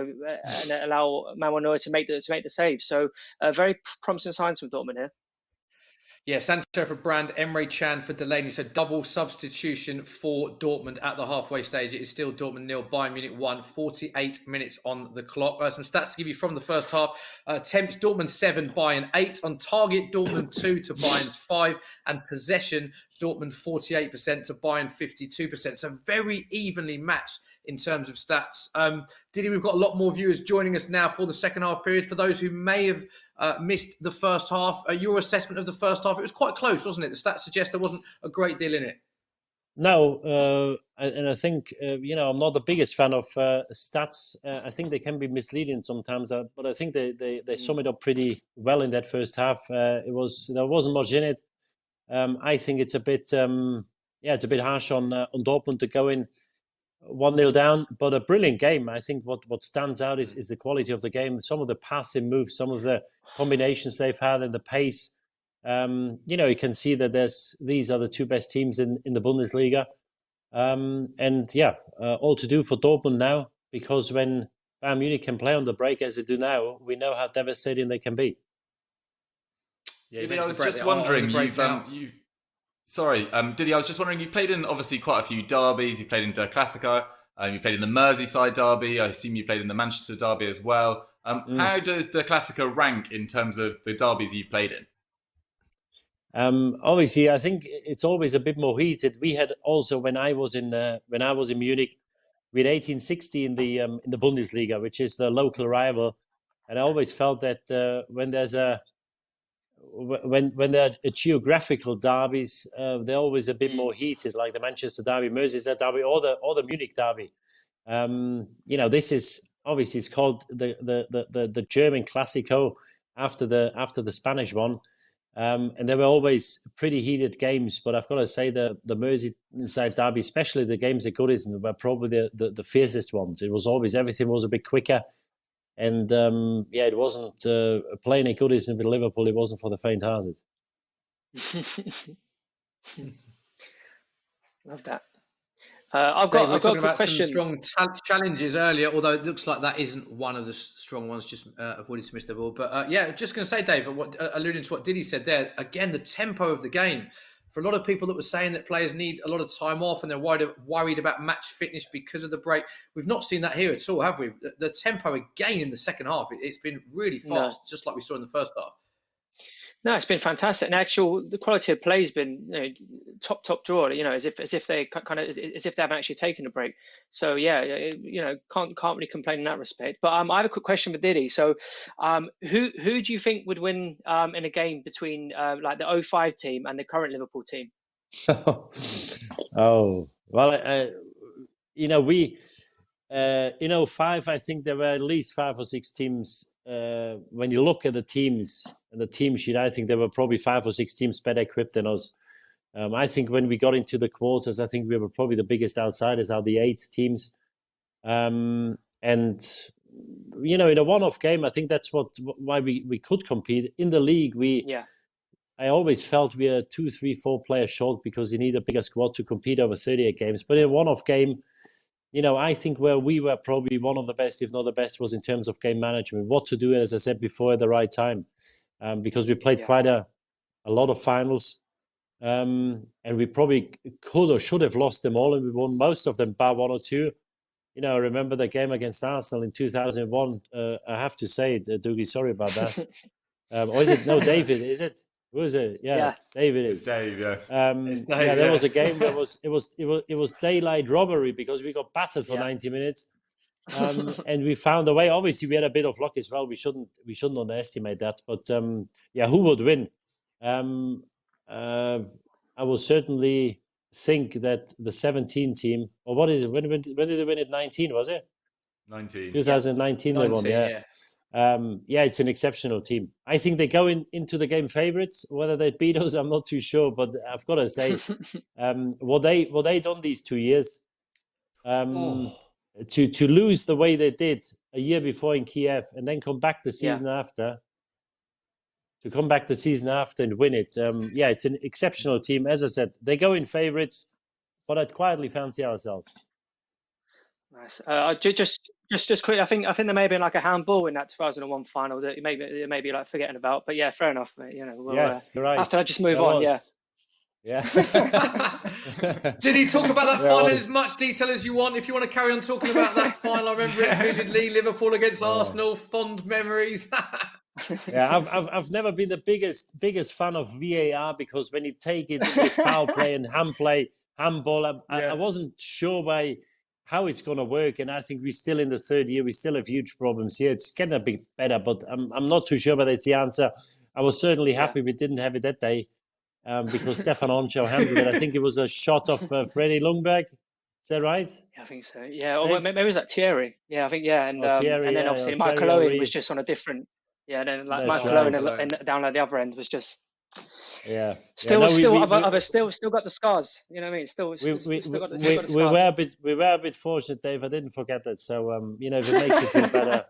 allow Manuel Neuer to make the save. So very promising signs from Dortmund here. Yeah, Sancho for Brand, Emre Can for Delaney. So double substitution for Dortmund at the halfway stage. It is still Dortmund 0, Bayern Munich 1, 48 minutes on the clock. Some stats to give you from the first half. Attempts, Dortmund 7, Bayern 8. On target, Dortmund 2 to Bayern's 5. And possession, Dortmund 48% to Bayern 52%. So very evenly matched in terms of stats. Didi, we've got a lot more viewers joining us now for the second half period. For those who may have missed the first half, your assessment of the first half, it was quite close, wasn't it? The stats suggest there wasn't a great deal in it. No, and I think, I'm not the bigged fan of stats. I think they can be misleading sometimes, but I think they sum it up pretty well in that first half. There wasn't much in it. I think it's a bit harsh on Dortmund to go in 1-0 down, but a brilliant game. I think what stands out is the quality of the game. Some of the passing moves, some of the combinations they've had, and the pace. You can see that these are the 2 best teams in the Bundesliga. All to do for Dortmund now, because when Bayern Munich can play on the break as they do now, we know how devastating they can be. Yeah, Didi, I was just wondering, Didi, I was just wondering, you've played in obviously quite a few derbies. You played in Der Klassiker, you played in the Merseyside derby. I assume you played in the Manchester derby as well. How does Der Klassiker rank in terms of the derbies you've played in? Obviously, I think it's always a bit more heated. We had also, when I was in Munich, we had 1860 in the Bundesliga, which is the local rival, and I always felt that when there are geographical derbies, they're always a bit more heated, like the Manchester derby, Merseyside derby, or the Munich derby. This is obviously, it's called the German Classico after the Spanish one. And there were always pretty heated games, but I've got to say the Merseyside derby, especially the games at Goodison, were probably the fiercest ones. It was always, everything was a bit quicker, and it wasn't playing at Goodison with Liverpool. It wasn't for the faint-hearted. Love that. I've Dave, got we were a talking quick about question. some strong challenges earlier, although it looks like that isn't one of the strong ones, just avoiding to miss the ball. But yeah, just going to say, Dave, alluding to what Diddy said there, again, the tempo of the game. For a lot of people that were saying that players need a lot of time off and they're worried about match fitness because of the break, we've not seen that here at all, have we? The tempo again in the second half, it's been really fast, just like we saw in the first half. No, it's been fantastic. And the quality of play has been top drawer. As if they haven't actually taken a break. So yeah, can't really complain in that respect. But I have a quick question for Diddy. So, who do you think would win in a game between like the 05 team and the current Liverpool team? Oh well, we. In 05, I think there were at least 5 or 6 teams. When you look at the teams and the team sheet, I think there were probably 5 or 6 teams better equipped than us. I think when we got into the quarters, I think we were probably the biggest outsiders out of the 8 teams. And in a one-off game, I think that's why we could compete in the league. I always felt we are 2, 3, 4 players short because you need a bigger squad to compete over 38 games. But in a one-off game, I think where we were probably one of the best, if not the best, was in terms of game management. What to do, as I said before, at the right time. Because we played quite a lot of finals. And we probably could or should have lost them all, and we won most of them, bar 1 or 2. I remember the game against Arsenal in 2001. I have to say it, Dougie, sorry about that. Or is it? No, David, is it? Who is it? Yeah. David is. It's Dave, yeah. It's Dave, there was a game that it was daylight robbery because we got battered for 90 minutes, and we found a way. Obviously, we had a bit of luck as well. We shouldn't underestimate that. But who would win? I will certainly think that the 17 team, or what is it? When did they win it? 19, was it? 19. 2019 they won. It's an exceptional team. I think they go into the game favourites. Whether they beat us, I'm not too sure. But I've got to say, what they done these 2 years, to lose the way they did a year before in Kiev and then come back the season after, and win it. It's an exceptional team. As I said, they go in favourites, but I'd quietly fancy ourselves. Nice. Just quickly, I think there may have been like a handball in that 2001 final that you may be like forgetting about. But yeah, fair enough. Yes, you're right. After I just move on. Yeah. Did he talk about that final in as much detail as you want? If you want to carry on talking about that final, I remember it vividly. Liverpool against Arsenal, fond memories. I've never been the biggest fan of VAR because when you take it with foul play and handball, I wasn't sure how it's going to work, and I think we're still in the 3rd year. We still have huge problems here. It's getting a bit better, but I'm not too sure whether it's the answer. I was certainly happy we didn't have it that day because Stefan Oncho handled it. I think it was a shot of Freddie Lundberg. Is that right? Yeah, I think so. Yeah, or maybe it was like Thierry. Yeah, I think and then obviously Michael Owen was just on a different. Yeah, then like Michael Owen down at the other end was just. Yeah. Still got the scars. You know what I mean? Still got the scars. We were a bit fortunate, Dave. I didn't forget that. So if it makes you feel better,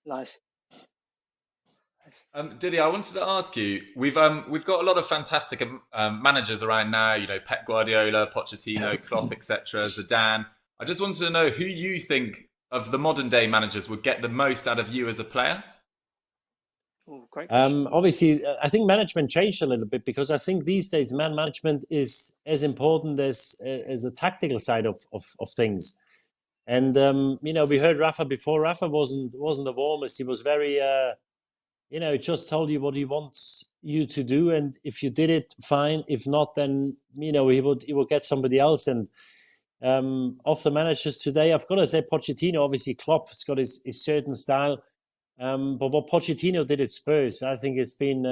Nice. Diddy, I wanted to ask you. We've got a lot of fantastic managers around now. Pep Guardiola, Pochettino, Klopp, etc. Zidane. I just wanted to know who you think of the modern day managers would get the most out of you as a player. Great question. Obviously, I think management changed a little bit because I think these days man management is as important as the tactical side of things. And we heard Rafa before. Rafa wasn't the warmest. He was very, he just told you what he wants you to do, and if you did it, fine. If not, then he would get somebody else. And of the managers today, I've got to say Pochettino. Obviously, Klopp has got his certain style. But what Pochettino did at Spurs, I think, has been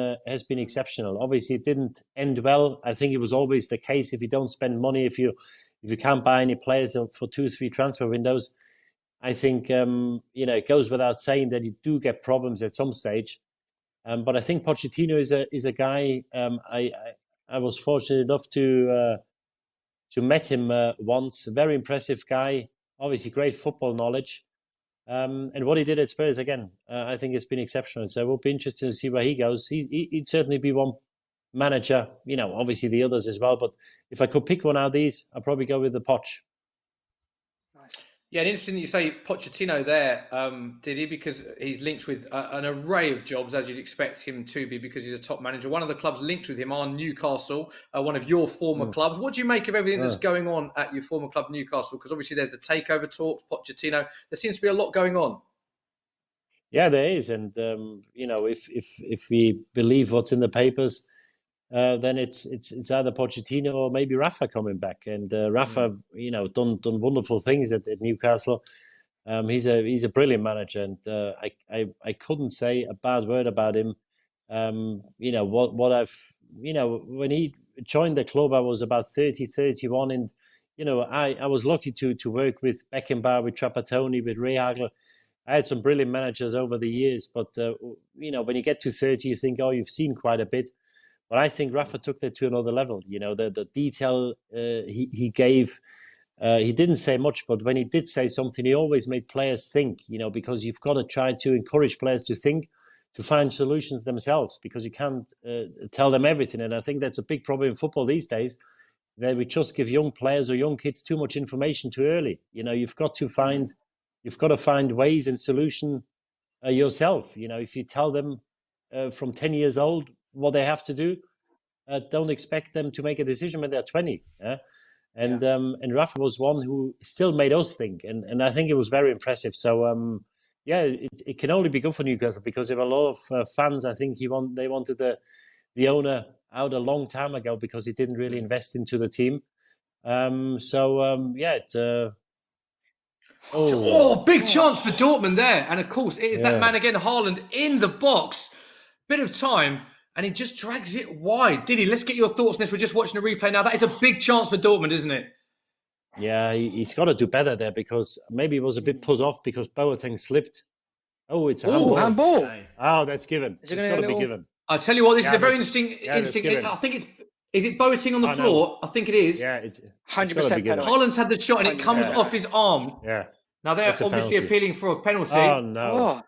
exceptional. Obviously, it didn't end well. I think it was always the case. If you don't spend money, if you can't buy any players for 2 or 3 transfer windows, I think it goes without saying that you do get problems at some stage. But I think Pochettino is a guy. I was fortunate enough to met him once. A very impressive guy. Obviously, great football knowledge. And what he did at Spurs, again, I think it's been exceptional. So we'll be interested to see where he goes. He'd certainly be one manager. Obviously the others as well. But if I could pick one out of these, I'd probably go with the Poch. Nice. Yeah, and interesting that you say Pochettino there, did he? Because he's linked with an array of jobs, as you'd expect him to be, because he's a top manager. One of the clubs linked with him are Newcastle, one of your former clubs. What do you make of everything that's going on at your former club, Newcastle? Because obviously there's the takeover talks, Pochettino. There seems to be a lot going on. Yeah, there is, and if we believe what's in the papers, then it's either Pochettino or maybe Rafa coming back. And Rafa, done wonderful things at Newcastle. He's a brilliant manager, and I couldn't say a bad word about him. What I've when he joined the club, I was about 30, 31, and I was lucky to work with Beckenbauer, with Trapattoni, with Rehagel. I had some brilliant managers over the years, but when you get to 30, you think, oh, you've seen quite a bit. But I think Rafa took that to another level. The detail he gave, he didn't say much, but when he did say something, he always made players think. Because you've got to try to encourage players to think, to find solutions themselves, because you can't tell them everything. And I think that's a big problem in football these days, that we just give young players or young kids too much information too early. You've got to find ways and solution yourself. If you tell them from 10 years old what they have to do, don't expect them to make a decision when they're 20. And Rafa was one who still made us think, and I think it was very impressive. So it can only be good for Newcastle, because there were a lot of fans. I think they wanted the owner out a long time ago, because he didn't really invest into the team. Big chance for Dortmund there. And of course, it is that man again, Haaland, in the box. Bit of time, and he just drags it wide. Did he? Let's get your thoughts on this. We're just watching a replay now. That is a big chance for Dortmund, isn't it? Yeah, he's got to do better there, because maybe he was a bit put off because Boateng slipped. Oh, it's a handball. Handball. Oh, that's given. It's got to be given. I'll tell you what, this is a very interesting. I think is it Boateng on the floor? I think it is. Yeah, it's 100% penalty. Haaland's had the shot and it comes off his arm. Yeah. Now they're obviously appealing for a penalty. Oh no.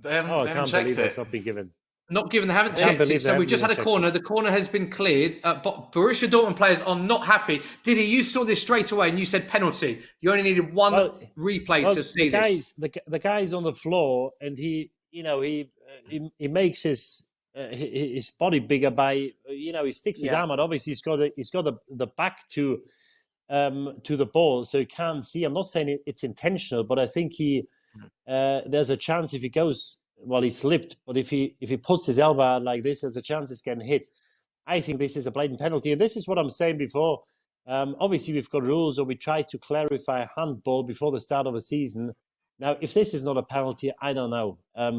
They haven't checked it. That's not been given. Not given, they haven't checked it. So we've just had a corner. The corner has been cleared. But Borussia Dortmund players are not happy. Did he? You saw this straight away and you said penalty. You only needed one replay to see this. The guy's on the floor, and he makes his body bigger by he sticks his arm out. Obviously, he's got the back to the ball, so he can't see. I'm not saying it's intentional, but I think there's a chance if he goes. Well, he slipped, but if he puts his elbow out like this, there's a chance it's getting hit. I think this is a blatant penalty, and this is what I'm saying before. Obviously, we've got rules, or we try to clarify handball before the start of a season. Now, if this is not a penalty, I don't know,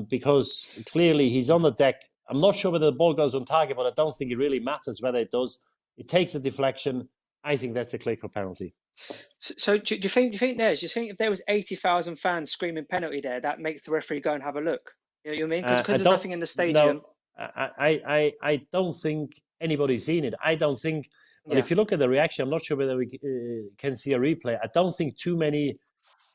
because clearly he's on the deck. I'm not sure whether the ball goes on target, but I don't think it really matters whether it does. It takes a deflection. I think that's a clear-cut penalty. So do you think if there was 80,000 fans screaming penalty there, that makes the referee go and have a look? You know what I mean? Because there's nothing in the stadium. No, I don't think anybody's seen it. I don't think. But if you look at the reaction, I'm not sure whether we can see a replay. I don't think too many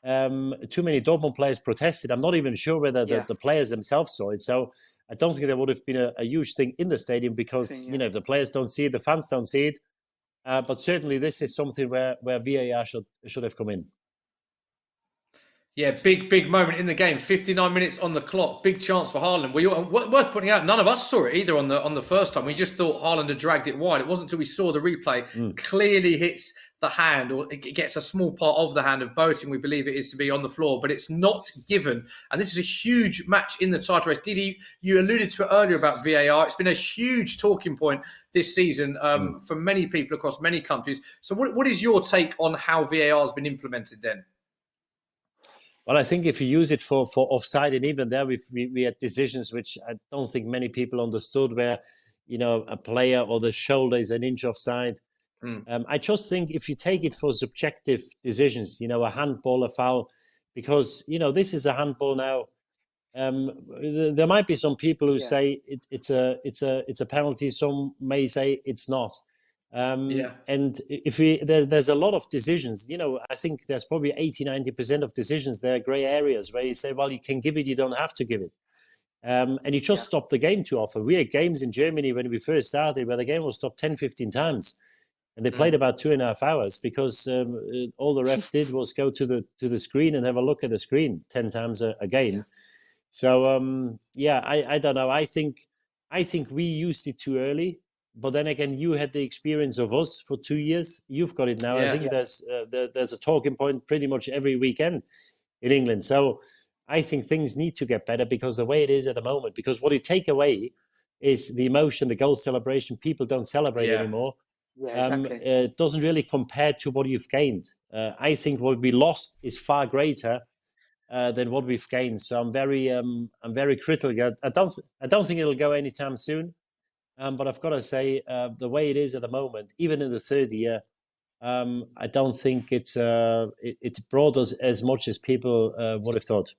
Dortmund players protested. I'm not even sure whether the players themselves saw it. So I don't think there would have been a huge thing in the stadium, because if the players don't see it, the fans don't see it. But certainly this is something where VAR should have come in. Yeah, big moment in the game. 59 minutes on the clock. Big chance for Haaland. Worth pointing out, none of us saw it either on the first time. We just thought Haaland had dragged it wide. It wasn't until we saw the replay. Clearly hits the hand, or it gets a small part of the hand of Boateng, we believe it is to be on the floor, but it's not given. And this is a huge match in the title race. You alluded to it earlier about VAR. It's been a huge talking point this season for many people across many countries. So what is your take on how VAR has been implemented then? Well, I think if you use it for offside, and even there we had decisions which I don't think many people understood, where a player or the shoulder is an inch offside. I just think if you take it for subjective decisions, a handball, a foul, because this is a handball now. There might be some people who say it's a penalty. Some may say it's not. And if there's a lot of decisions, I think there's probably 80-90% of decisions. There are grey areas where you say, well, you can give it, you don't have to give it. And you just stop the game too often. We had games in Germany when we first started where the game was stopped 10, 15 times. And they played about 2.5 hours because all the ref did was go to the screen and have a look at the screen 10 times a game. Yeah. So, I don't know. I think we used it too early. But then again, you had the experience of us for 2 years. You've got it now. I think there's a talking point pretty much every weekend in England. So I think things need to get better because the way it is at the moment, because what you take away is the emotion, the goal celebration. People don't celebrate anymore. Yeah, exactly. It doesn't really compare to what you've gained. I think what we lost is far greater than what we've gained. So I'm very critical. I don't think it'll go anytime soon. But I've got to say, the way it is at the moment, even in the third year, I don't think it brought us as much as people would have thought.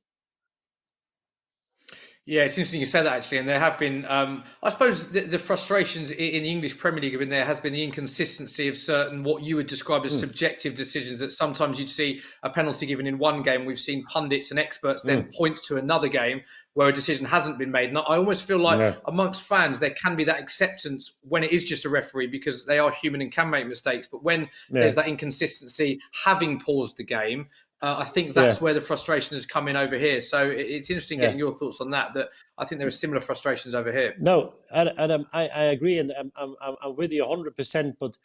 Yeah, it's interesting you say that, actually. And there have been, I suppose, the frustrations in the English Premier League have been there has been the inconsistency of certain what you would describe as subjective decisions, that sometimes you'd see a penalty given in one game. We've seen pundits and experts then point to another game where a decision hasn't been made. And I almost feel like amongst fans, there can be that acceptance when it is just a referee because they are human and can make mistakes. But when there's that inconsistency, having paused the game, I think that's where the frustration has come in over here. So it's interesting getting your thoughts on that I think there are similar frustrations over here. No, Adam, I agree. And I'm with you 100%. But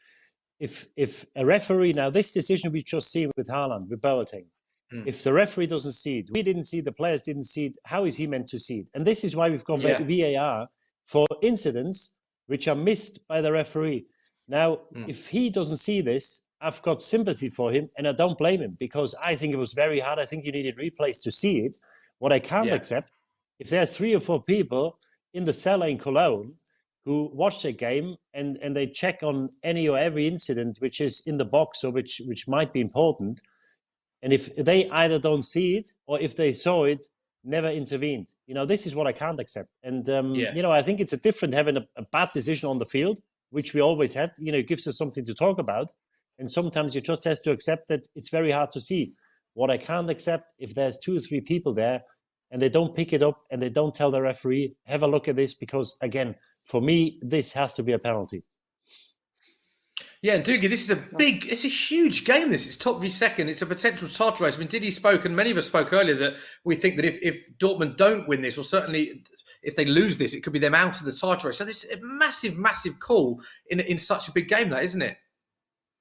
if a referee, now this decision we just see with Haaland, with Boateng, if the referee doesn't see it, we didn't see it, the players didn't see it, how is he meant to see it? And this is why we've got VAR for incidents which are missed by the referee. Now, if he doesn't see this, I've got sympathy for him, and I don't blame him because I think it was very hard. I think you needed replays to see it. What I can't accept, if there's 3 or 4 people in the cellar in Cologne who watch the game and they check on any or every incident which is in the box or which might be important, and if they either don't see it or if they saw it, never intervened. This is what I can't accept. And, I think it's a different having a bad decision on the field, which we always had. It gives us something to talk about. And sometimes you just have to accept that it's very hard to see. What I can't accept, if there's 2 or 3 people there and they don't pick it up and they don't tell the referee, have a look at this, because, again, for me, this has to be a penalty. Yeah, and Doogie, it's a huge game, this. It's top v second. It's a potential title race. I mean, Diddy spoke, and many of us spoke earlier, that we think that if Dortmund don't win this, or certainly if they lose this, it could be them out of the title race. So this is a massive, massive call in such a big game, that, isn't it?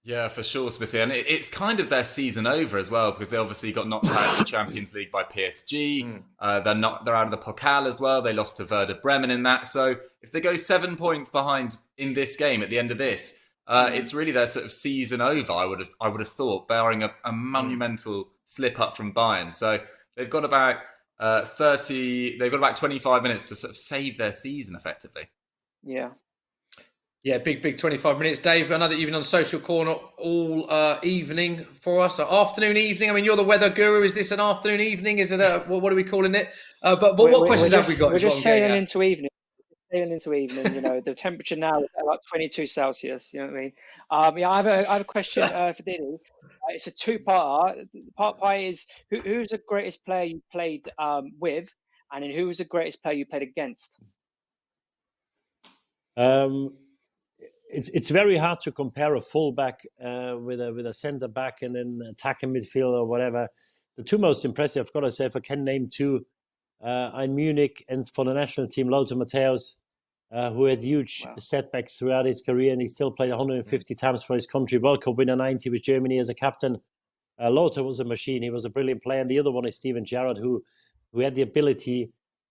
Yeah, for sure, Smithy. And it's kind of their season over as well, because they obviously got knocked out of the Champions League by PSG. They're out of the Pokal as well. They lost to Werder Bremen in that. So if they go 7 points behind in this game at the end of this, it's really their sort of season over, I would have thought, barring a monumental slip up from Bayern. So they've got about 25 minutes to sort of save their season effectively. Yeah. Yeah, big 25 minutes. Dave, I know that you've been on Social Corner all evening for us. So afternoon, evening. I mean, you're the weather guru. Is this an afternoon, evening? Is it what are we calling it? But what questions have we got? We're just sailing into evening. The temperature now is about 22 Celsius. You know what I mean? I have a question for Diddy. It's a 2-parter. Part is who's the greatest player you played with, and then who's the greatest player you played against? It's very hard to compare a fullback with a centre back and then attacking midfield or whatever. The 2 most impressive, I've got to say, if I can name 2, in Munich and for the national team, Lothar Matthäus, who had huge setbacks throughout his career, and he still played 150 times for his country. World Cup winner 90 with Germany as a captain. Lothar was a machine. He was a brilliant player. And the other one is Steven Gerrard, who had the ability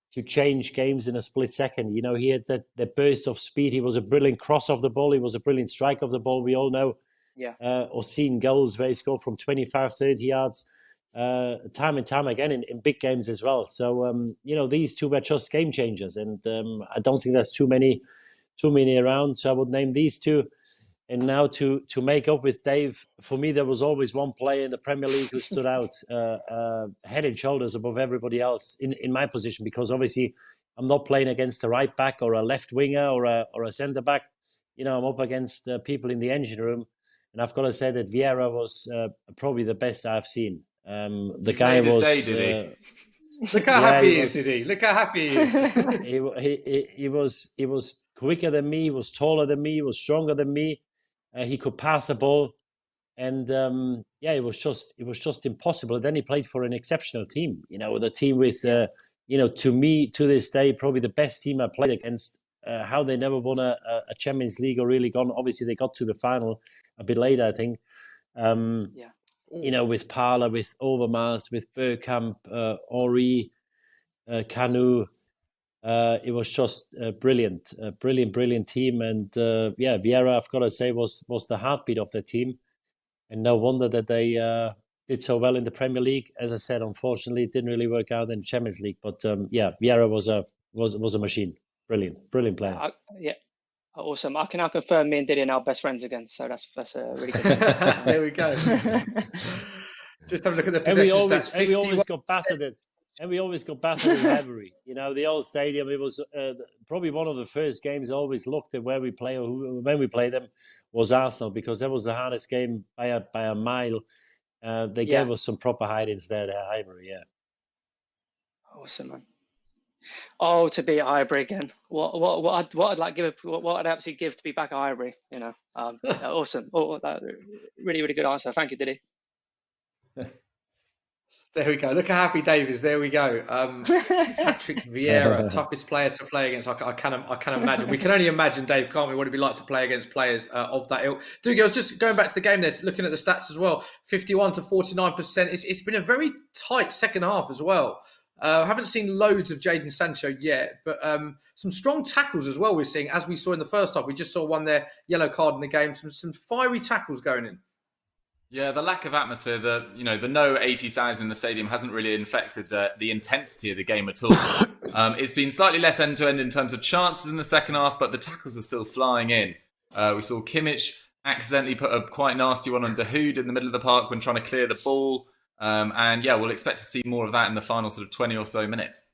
to change games in a split second. He had that burst of speed. He was a brilliant cross of the ball. He was a brilliant strike of the ball. We all know, or seen goals where he scored from 25, 30 yards, time and time again in big games as well. So, these 2 were just game changers. And I don't think there's too many around. So I would name these 2. And now to make up with Dave, for me, there was always one player in the Premier League who stood out head and shoulders above everybody else in my position, because obviously I'm not playing against a right back or a left winger or a centre back. I'm up against people in the engine room. And I've got to say that Vieira was probably the best I've seen. The guy was... Look how happy he is, Didi. Look how happy he is. He was quicker than me. He was taller than me. He was stronger than me. He could pass a ball, and it was just impossible. And then he played for an exceptional team. The team with to me, to this day, probably the best team I played against. How they never won a Champions League or really gone. Obviously, they got to the final a bit later, I think. With Parla, with Overmars, with Bergkamp, Henry, Canu. It was just a brilliant team. And Vieira, I've got to say, was the heartbeat of the team. And no wonder that they did so well in the Premier League. As I said, unfortunately, it didn't really work out in the Champions League. But Vieira was a machine. Brilliant player. Awesome. I can now confirm me and Didi are now best friends again. So that's a really good thing. There we go. Just have a look at the possession stats. And we always got battered. And we always got battered in rivalry. The old stadium. It was probably one of the first games I always looked at where we play or when we play them was Arsenal, because that was the hardest game by a mile. They gave us some proper hidings there, the Highbury. Yeah. Awesome, man. Oh, to be at Highbury again! What I'd absolutely give to be back at Highbury. Awesome. That really good answer. Thank you, Didi. There we go. Look how happy Dave is. There we go. Patrick Vieira, toughest player to play against. I can imagine. We can only imagine, Dave, can't we? What it'd be like to play against players of that ilk. Dougie, I was just going back to the game there, looking at the stats as well. 51 to 49%. It's been a very tight second half as well. I haven't seen loads of Jadon Sancho yet, but some strong tackles as well we're seeing, as we saw in the first half. We just saw one there, yellow card in the game, some fiery tackles going in. Yeah, the lack of atmosphere, the no 80,000 in the stadium hasn't really infected the intensity of the game at all. It's been slightly less end-to-end in terms of chances in the second half, but the tackles are still flying in. We saw Kimmich accidentally put a quite nasty one on Dahoud in the middle of the park when trying to clear the ball. We'll expect to see more of that in the final sort of 20 or so minutes.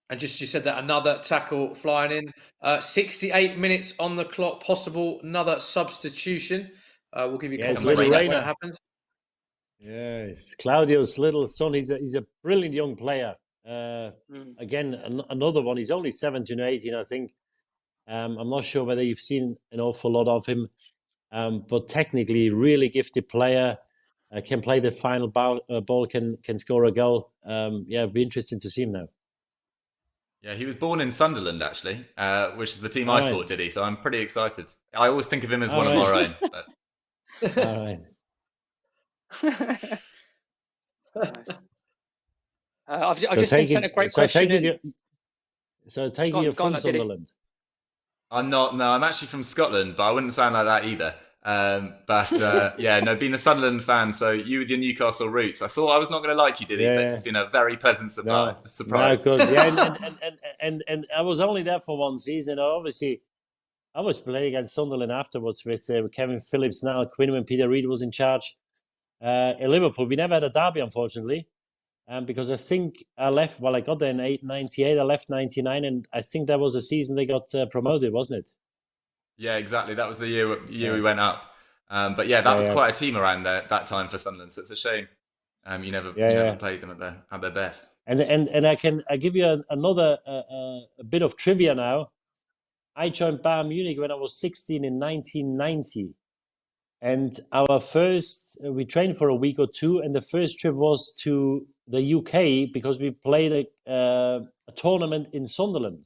And just, you said that another tackle flying in. 68 minutes on the clock, possible another substitution. We'll give you confirmation when it happens. Yes, Claudio's little son. He's a brilliant young player. Again, another one. He's only 17 or 18, I think. I'm not sure whether you've seen an awful lot of him. But technically, really gifted player, can play the final ball, can score a goal. It'd be interesting to see him now. Yeah, he was born in Sunderland, actually, which is the team I support, Diddy. So I'm pretty excited. I always think of him as one of our own. But... All right. Nice. I've just been sent a great question. Taking you from Sunderland. I'm not. No, I'm actually from Scotland, but I wouldn't sound like that either. Being a Sunderland fan, so you with your Newcastle roots, I thought I was not going to like you, Diddy, but it's been a very pleasant surprise. No, good. Yeah, and I was only there for one season. Obviously, I was playing against Sunderland afterwards with Kevin Phillips, Niall Quinn, when Peter Reid was in charge. In Liverpool, we never had a derby, unfortunately. Because I think I left, I got there in 98, I left 99, and I think that was the season they got promoted, wasn't it? Yeah, exactly. That was the year we went up. That was quite a team around there that time for Sunderland, so it's a shame you never played them at their best. And I give you another a bit of trivia now. I joined Bayern Munich when I was 16 in 1990. And we trained for a week or two, and the first trip was to the UK because we played a tournament in Sunderland.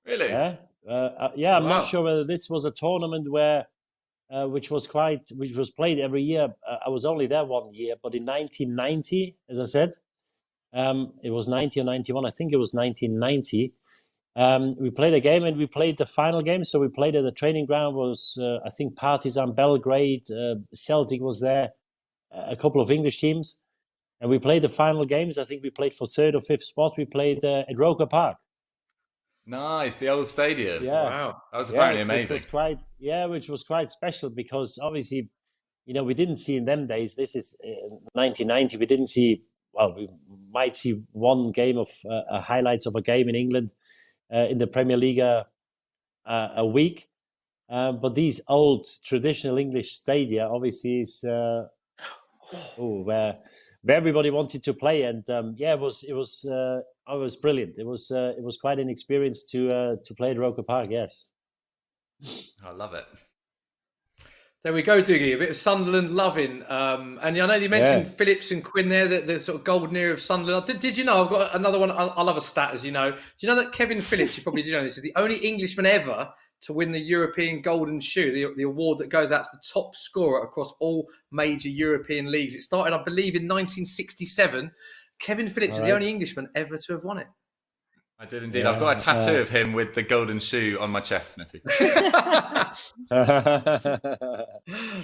Really? Yeah. I'm not sure whether this was a tournament which was played every year. I was only there 1 year, but in 1990, as I said, it was 90 or 91. I think it was 1990. We played a game and we played the final game. So we played at the training ground was, I think, Partizan Belgrade, Celtic was there, a couple of English teams. And we played the final games. I think we played for third or fifth spot. We played at Roker Park. Nice, the old stadium. Yeah. Wow. That was apparently amazing. Which was quite special because obviously, we didn't see in them days, this is 1990, we didn't see, we might see one game of highlights of a game in England in the Premier League a week. But these old traditional English stadia obviously is where everybody wanted to play, and it was brilliant. It was quite an experience to play at Roker Park. Yes, I love it. There we go, Diggy. A bit of Sunderland loving. And I know you mentioned Phillips and Quinn there, the sort of golden era of Sunderland. Did you know, I've got another one. I love a stat, as you know. Do you know that Kevin Phillips, you probably do know this, is the only Englishman ever to win the European Golden Shoe, the award that goes out to the top scorer across all major European leagues. It started, I believe, in 1967. Kevin Phillips is the only Englishman ever to have won it. I did indeed. Yeah, I've got a tattoo of him with the golden shoe on my chest, Smithy.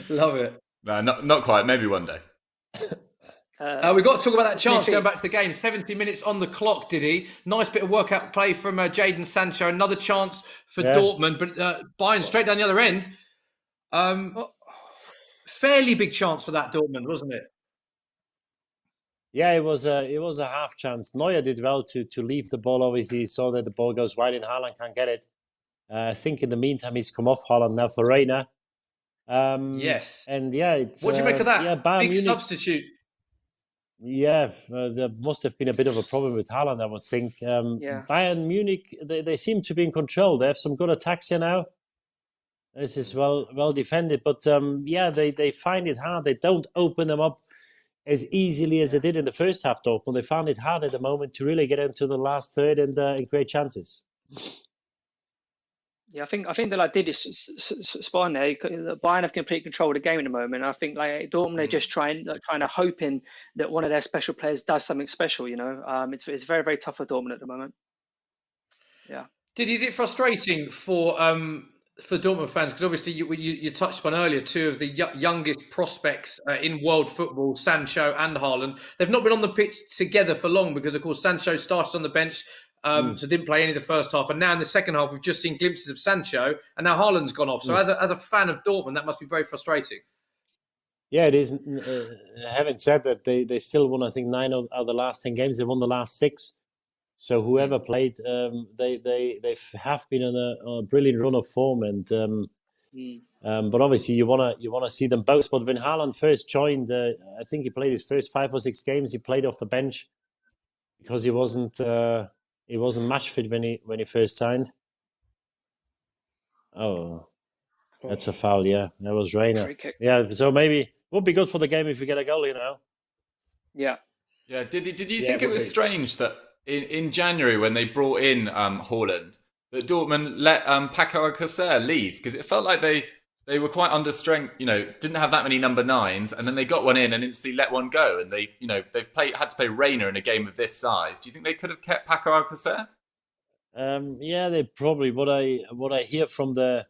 Love it. No, not quite. Maybe one day. We've got to talk about that chance going back to the game. 70 minutes on the clock, Diddy. Nice bit of workout play from Jadon Sancho. Another chance for Dortmund, but Bayern straight down the other end. Fairly big chance for that Dortmund, wasn't it? Yeah, it was a half chance. Neuer did well to leave the ball. Obviously, he saw that the ball goes wide and Haaland can't get it. I think in the meantime he's come off Haaland now for Reina. Yes. And what do you make of that? Yeah, Big Munich substitute. Yeah, there must have been a bit of a problem with Haaland, I would think. Bayern Munich, they seem to be in control. They have some good attacks here now. This is well defended, but they find it hard. They don't open them up as easily as they did in the first half, Dortmund. They found it hard at the moment to really get into the last third and create chances. Yeah, I think they did this spot on there. Bayern have complete control of the game at the moment. I think Dortmund are just trying to hoping that one of their special players does something special. It's very, very tough for Dortmund at the moment. Yeah. Is it frustrating for Dortmund fans, because obviously you touched upon earlier two of the youngest prospects in world football, Sancho and Haaland. They've not been on the pitch together for long because, of course, Sancho started on the bench, so didn't play any of the first half. And now in the second half, we've just seen glimpses of Sancho, and now Haaland's gone off. So as a fan of Dortmund, that must be very frustrating. Yeah, it is. Having said that, they still won, I think, 9 of the last 10 games. They won the last 6. So whoever played, they have been on a brilliant run of form, and but obviously you wanna see them both. But when Haaland first joined, I think he played his first 5 or 6 games. He played off the bench because he wasn't match fit when he first signed. Oh, that's a foul. Yeah, that was Reina. Yeah, so maybe it would be good for the game if we get a goal. Yeah. Yeah. Did you think it was strange that in January when they brought in Haaland, that Dortmund let Paco Alcácer leave? Because it felt like they were quite under strength, didn't have that many number 9s, and then they got one in and instantly let one go, and they've had to play Reina in a game of this size. Do you think they could have kept Paco Alcácer? Yeah, they probably. What I hear from the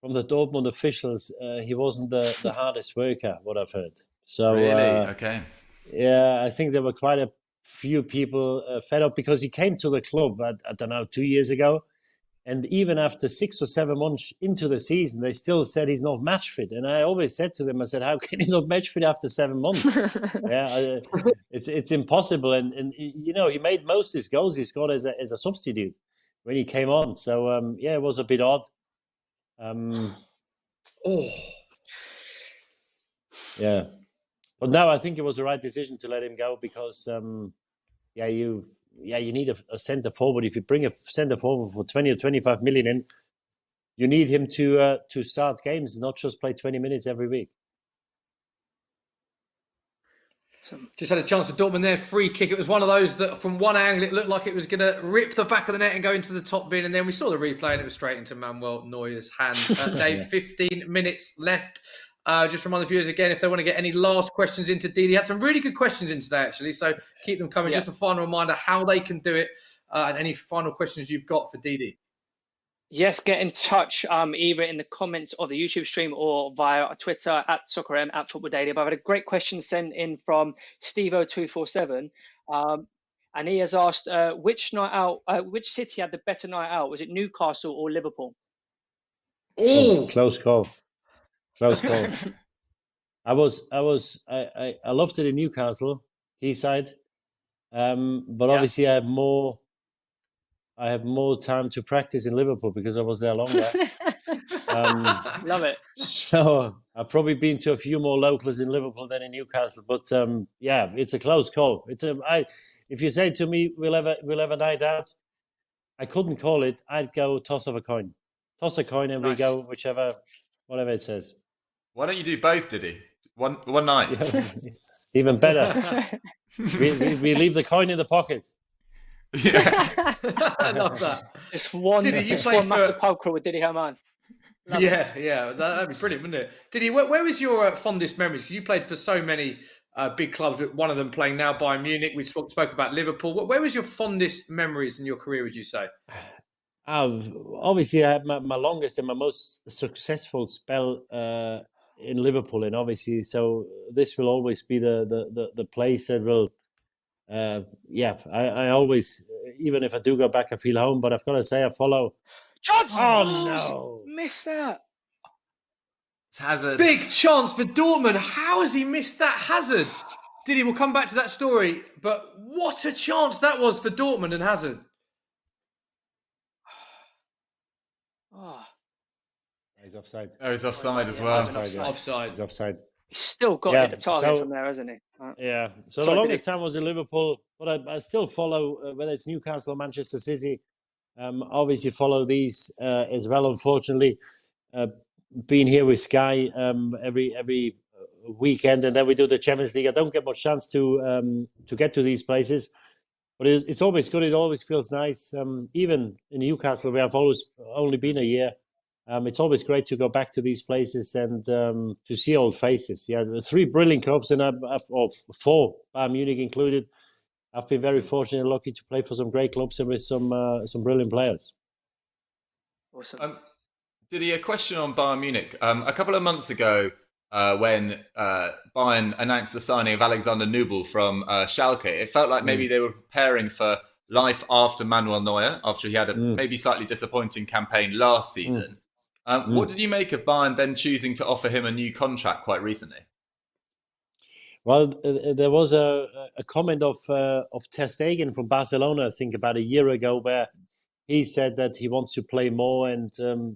Dortmund officials, he wasn't the hardest worker. What I've heard. So really, okay. Yeah, I think there were quite a few people fed up because he came to the club, I don't know, 2 years ago. And even after 6 or 7 months into the season, they still said he's not match fit. And I always said to them, I said, how can he not match fit after 7 months? It's impossible. And he made most of his goals he scored as a substitute when he came on. So, it was a bit odd. Yeah. But now I think it was the right decision to let him go because, you need a centre forward. If you bring a centre forward for 20 or 25 million in, you need him to start games, not just play 20 minutes every week. Just had a chance for Dortmund there, free kick. It was one of those that from one angle it looked like it was going to rip the back of the net and go into the top bin, and then we saw the replay and it was straight into Manuel Neuer's hand. Dave, 15 minutes left. Just remind the viewers again, if they want to get any last questions into Didi. Had some really good questions in today, actually, so keep them coming. Yeah. Just a final reminder how they can do it and any final questions you've got for Didi. Yes, get in touch either in the comments of the YouTube stream or via Twitter at SoccerM at Football Daily. But I've had a great question sent in from Steve0247, and he has asked which city had the better night out? Was it Newcastle or Liverpool? Oh, close call. Close call. I loved it in Newcastle, Quayside, but obviously I have more time to practice in Liverpool because I was there longer. Love it. No, I've probably been to a few more locals in Liverpool than in Newcastle, but yeah, it's a close call. If you say to me, we'll have a night out, I couldn't call it. I'd go toss of a coin. Toss a coin and we go whatever it says. Why don't you do both, Diddy? One night. Yeah. Even better. we leave the coin in the pocket. Yeah. I love that. Just one master pub crawl with Diddy Hamann. Yeah, that'd be brilliant, wouldn't it? Diddy, where was your fondest memories? Because you played for so many big clubs, one of them playing now Bayern Munich. We spoke about Liverpool. Where was your fondest memories in your career, would you say? Obviously, I had my longest and my most successful spell in Liverpool, and obviously, so this will always be the place that will. I always, even if I do go back, I feel home. But I've got to say, I follow. Johnson! Oh no! Missed that. It's Hazard. Big chance for Dortmund. How has he missed that? Hazard. Diddy, we'll come back to that story. But what a chance that was for Dortmund and Hazard. Oh. He's offside. Oh, he's offside as well. Offside. He's offside. He's still got it at the target from there, hasn't he? Yeah. So the longest time was in Liverpool, but I still follow, whether it's Newcastle or Manchester City, obviously follow these as well, unfortunately. Being here with Sky every weekend, and then we do the Champions League. I don't get much chance to get to these places, but it's always good. It always feels nice. Even in Newcastle, where I've always only been a year, it's always great to go back to these places and to see old faces. Yeah, 3 brilliant clubs, and or 4, Bayern Munich included. I've been very fortunate and lucky to play for some great clubs and with some brilliant players. Awesome. Diddy, a question on Bayern Munich. A couple of months ago, when Bayern announced the signing of Alexander Nübel from Schalke, it felt like maybe they were preparing for life after Manuel Neuer, after he had a maybe slightly disappointing campaign last season. What did you make of Bayern then choosing to offer him a new contract quite recently? Well, there was a comment of Ter Stegen from Barcelona, I think, about a year ago, where he said that he wants to play more, and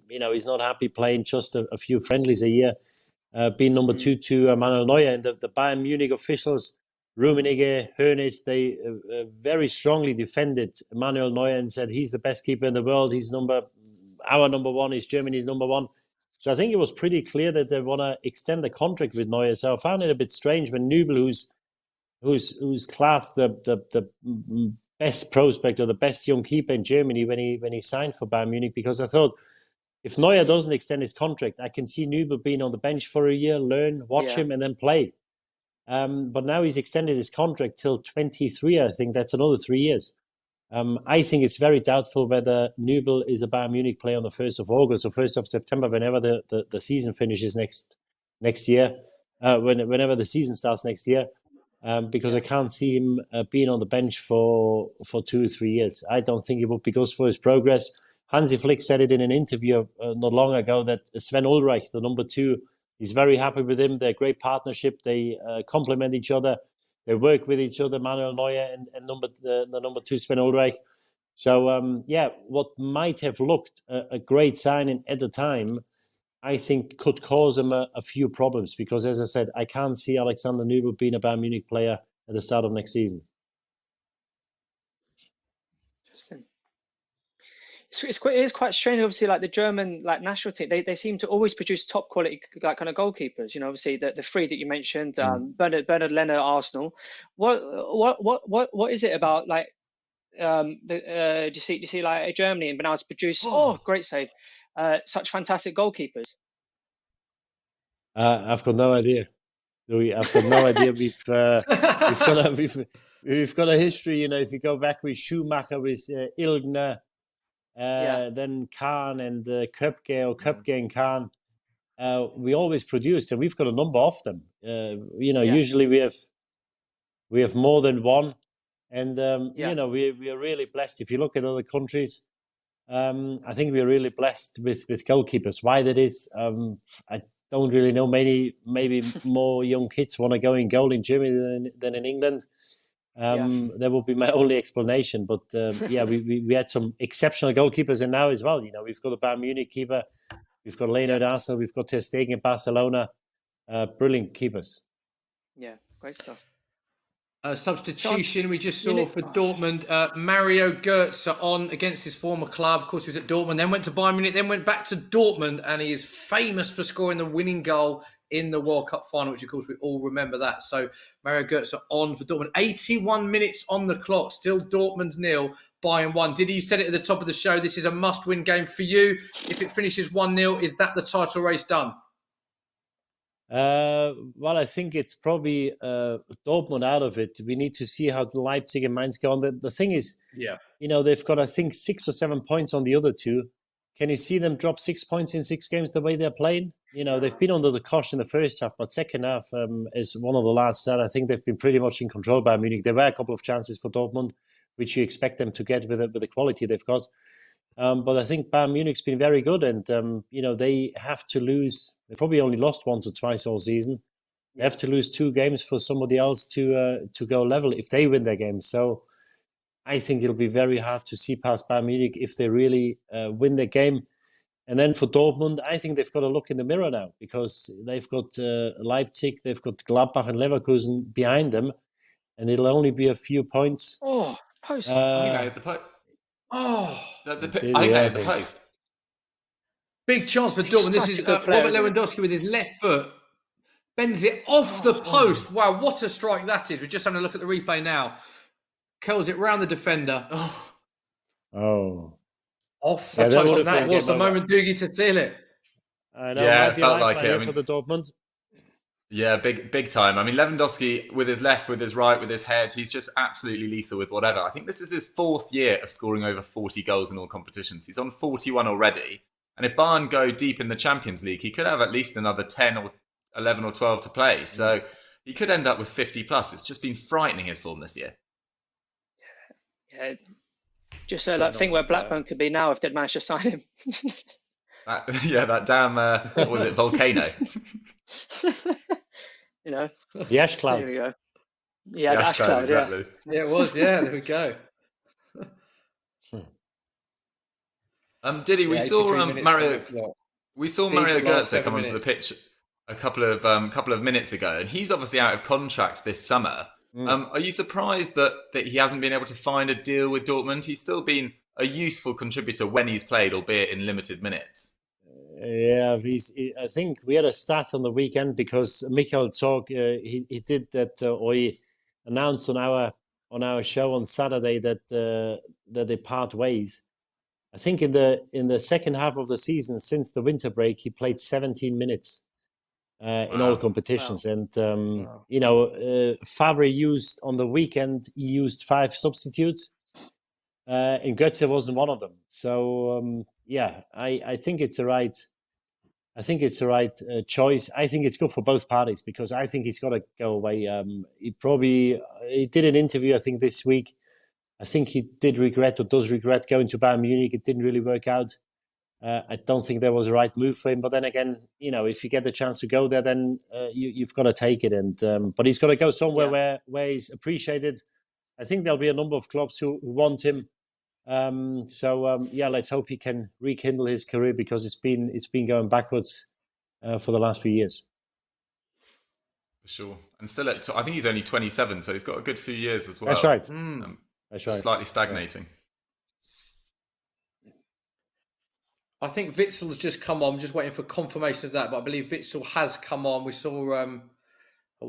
he's not happy playing just a few friendlies a year, being number 2 to Manuel Neuer. And the Bayern Munich officials, Rummenigge, Hoeneß, they very strongly defended Manuel Neuer and said he's the best keeper in the world. Our number 1 is Germany's number 1. So I think it was pretty clear that they want to extend the contract with Neuer. So I found it a bit strange when Nübel, who's classed the best prospect or the best young keeper in Germany when he signed for Bayern Munich, because I thought if Neuer doesn't extend his contract, I can see Nübel being on the bench for a year, watch him, and then play. But now he's extended his contract till 23. I think that's another 3 years. I think it's very doubtful whether Nübel is a Bayern Munich player on the 1st of August or 1st of September, whenever the season finishes next year, whenever the season starts next year, because I can't see him being on the bench for 2 or 3 years. I don't think it would be good for his progress. Hansi Flick said it in an interview not long ago that Sven Ulreich, the number 2, he's very happy with him. They're a great partnership. They complement each other. They work with each other, Manuel Neuer and the number 2, Sven Ulreich. So, what might have looked a great signing at the time, I think could cause him a few problems, because, as I said, I can't see Alexander Nübel being a Bayern Munich player at the start of next season. Interesting. It's quite strange. Obviously, like the German national team, they seem to always produce top quality kind of goalkeepers. Obviously the 3 that you mentioned, Bernard Leno, Arsenal. What is it about do you see like Germany and been able to produce great save, such fantastic goalkeepers? I've got no idea. I've got no idea. We've got a history. If you go back with Schumacher, with Ilgner. Then Kahn and Köpke and Kahn, we always produced, and we've got a number of them. Usually we have more than one, and we are really blessed. If you look at other countries, I think we're really blessed with goalkeepers. Why that is, I don't really know. Maybe more young kids want to go in goal in Germany than in England. That would be my only explanation. But we had some exceptional goalkeepers, and now as well, we've got a Bayern Munich keeper We've got Leno at Arsenal. We've got Ter Stegen at Barcelona. Brilliant keepers. Yeah, great stuff. Substitution we just saw for Dortmund. Mario Götze on against his former club. Of course, he was at Dortmund, then went to Bayern Munich, then went back to Dortmund, and he is famous for scoring the winning goal in the World Cup final, which, of course, we all remember that. So Mario Götze on for Dortmund. 81 minutes on the clock. Still Dortmund 0, Bayern 1. Diddy, you said it at the top of the show. This is a must-win game for you. If it finishes 1-0, is that the title race done? Well, I think it's probably Dortmund out of it. We need to see how the Leipzig and Mainz go on. The thing is, they've got, I think, 6 or 7 points on the other two. Can you see them drop 6 points in 6 games the way they're playing? They've been under the cosh in the first half, but second half, as one of the lads said, I think they've been pretty much in control by Munich. There were a couple of chances for Dortmund, which you expect them to get with the quality they've got. But I think Bayern Munich's been very good, and they have to lose. They probably only lost once or twice all season. They have to lose 2 games for somebody else to go level if they win their game. So I think it'll be very hard to see past Bayern Munich if they really win their game. And then for Dortmund, I think they've got to look in the mirror now, because they've got Leipzig, they've got Gladbach and Leverkusen behind them, and it'll only be a few points. Oh, post. The post. I think they had the post. Big chance for Dortmund. This is Robert Lewandowski with his left foot. Bends it off the post. Wow, what a strike that is. We're just having a look at the replay now. Curls it round the defender. Off the post. And that was the moment Doogie to steal it. I know. Yeah, it felt like it. For the Dortmund. Yeah, big time. I mean, Lewandowski with his left, with his right, with his head, he's just absolutely lethal with whatever. I think this is his 4th year of scoring over 40 goals in all competitions. He's on 41 already. And if Bayern go deep in the Champions League, he could have at least another 10 or 11 or 12 to play. So he could end up with 50 plus. It's just been frightening, his form this year. Yeah, just think where Blackburn could be now if they'd managed to sign him. That damn, what was it, volcano? The ash cloud. There we go. Yeah, the ash cloud, exactly. Yeah, it was. Yeah, there we go. Diddy, we saw Mario Götze come onto the pitch a couple of minutes ago, and he's obviously out of contract this summer. Are you surprised that he hasn't been able to find a deal with Dortmund? He's still been a useful contributor when he's played, albeit in limited minutes. Yeah, I think we had a stat on the weekend because Michael Zorc, he did that, or he announced on our show on Saturday that they part ways. I think in the second half of the season, since the winter break, he played 17 minutes in all competitions. Wow. And Favre used on the weekend, he used 5 substitutes, and Götze wasn't one of them. So I think it's the right. I think it's the right choice. I think it's good for both parties because I think he's got to go away. He did an interview, I think, this week. I think he did regret or does regret going to Bayern Munich. It didn't really work out. I don't think that was the right move for him. But then again, if you get the chance to go there, then you've got to take it. And but he's got to go somewhere where he's appreciated. I think there'll be a number of clubs who want him. Let's hope he can rekindle his career because it's been going backwards for the last few years. For sure, and still I think he's only 27, so he's got a good few years as well. That's right. That's right. Slightly stagnating. I think Witzel's just come on. I'm just waiting for confirmation of that, but I believe Witzel has come on. We saw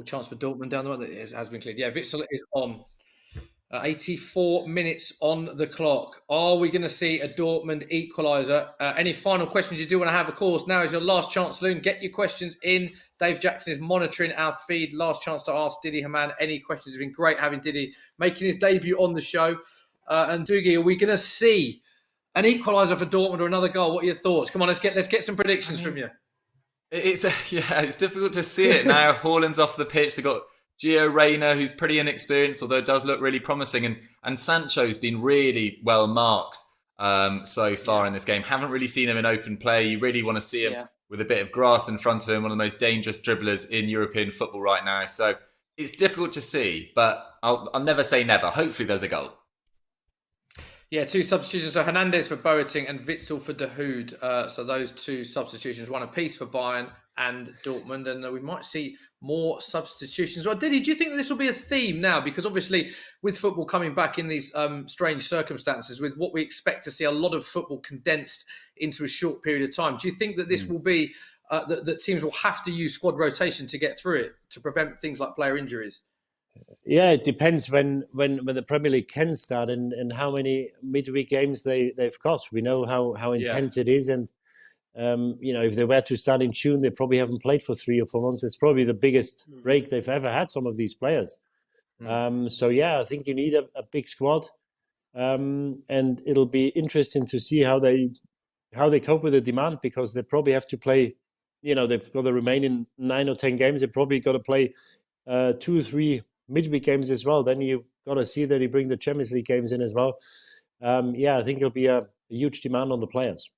chance for Dortmund down the road. It has been cleared. Yeah, Witzel is on. 84 minutes on the clock. Are we going to see a Dortmund equaliser? Any final questions you do want to have? Of course, now is your last chance, Loon. Get your questions in. Dave Jackson is monitoring our feed. Last chance to ask Diddy Hamann any questions. It's been great having Diddy making his debut on the show. And Doogie, are we going to see an equaliser for Dortmund or another goal? What are your thoughts? Come on, let's get some predictions from you. It's difficult to see it now. Haaland's off the pitch. They've got Gio Reyna, who's pretty inexperienced, although it does look really promising. And Sancho's been really well marked so far in this game. Haven't really seen him in open play. You really want to see him with a bit of grass in front of him, one of the most dangerous dribblers in European football right now. So it's difficult to see, but I'll never say never. Hopefully there's a goal. Yeah, 2 substitutions. So Hernandez for Boateng and Witsel for Dahoud. So those 2 substitutions, 1 apiece for Bayern and Dortmund. And we might see more substitutions. Well, Diddy, do you think that this will be a theme now? Because obviously with football coming back in these strange circumstances, with what we expect to see a lot of football condensed into a short period of time, do you think that this will be, that teams will have to use squad rotation to get through it, to prevent things like player injuries? Yeah, it depends when the Premier League can start and how many midweek games they've got. We know how intense it is, and if they were to start in June, they probably haven't played for 3 or 4 months. It's probably the biggest break they've ever had, some of these players. So yeah, I think you need a big squad, and it'll be interesting to see how they cope with the demand, because they probably have to play. They've got the remaining 9 or 10 games. They probably got to play 2 or 3 midweek games as well. Then you've got to see that you bring the Champions League games in as well. I think it'll be a huge demand on the players.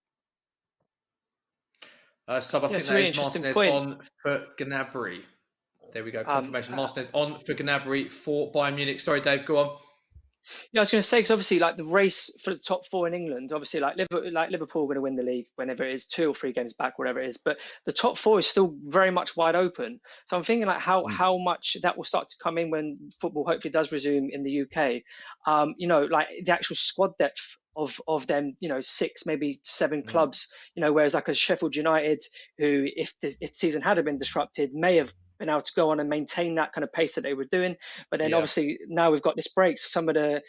I think that is Martinez on for Gnabry. There we go. Confirmation. Martinez on for Gnabry for Bayern Munich. Sorry, Dave, go on. Yeah, I was going to say, because obviously, like the race for the top 4 in England, obviously, like Liverpool are going to win the league whenever it is 2 or 3 games back, whatever it is. But the top 4 is still very much wide open. So I'm thinking like how much that will start to come in when football hopefully does resume in the UK. Like the actual squad depth of them, 6, maybe 7 clubs. Whereas like a Sheffield United, who if the season had been disrupted, may have been able to go on and maintain that kind of pace that they were doing. But then obviously now we've got this break. So some of the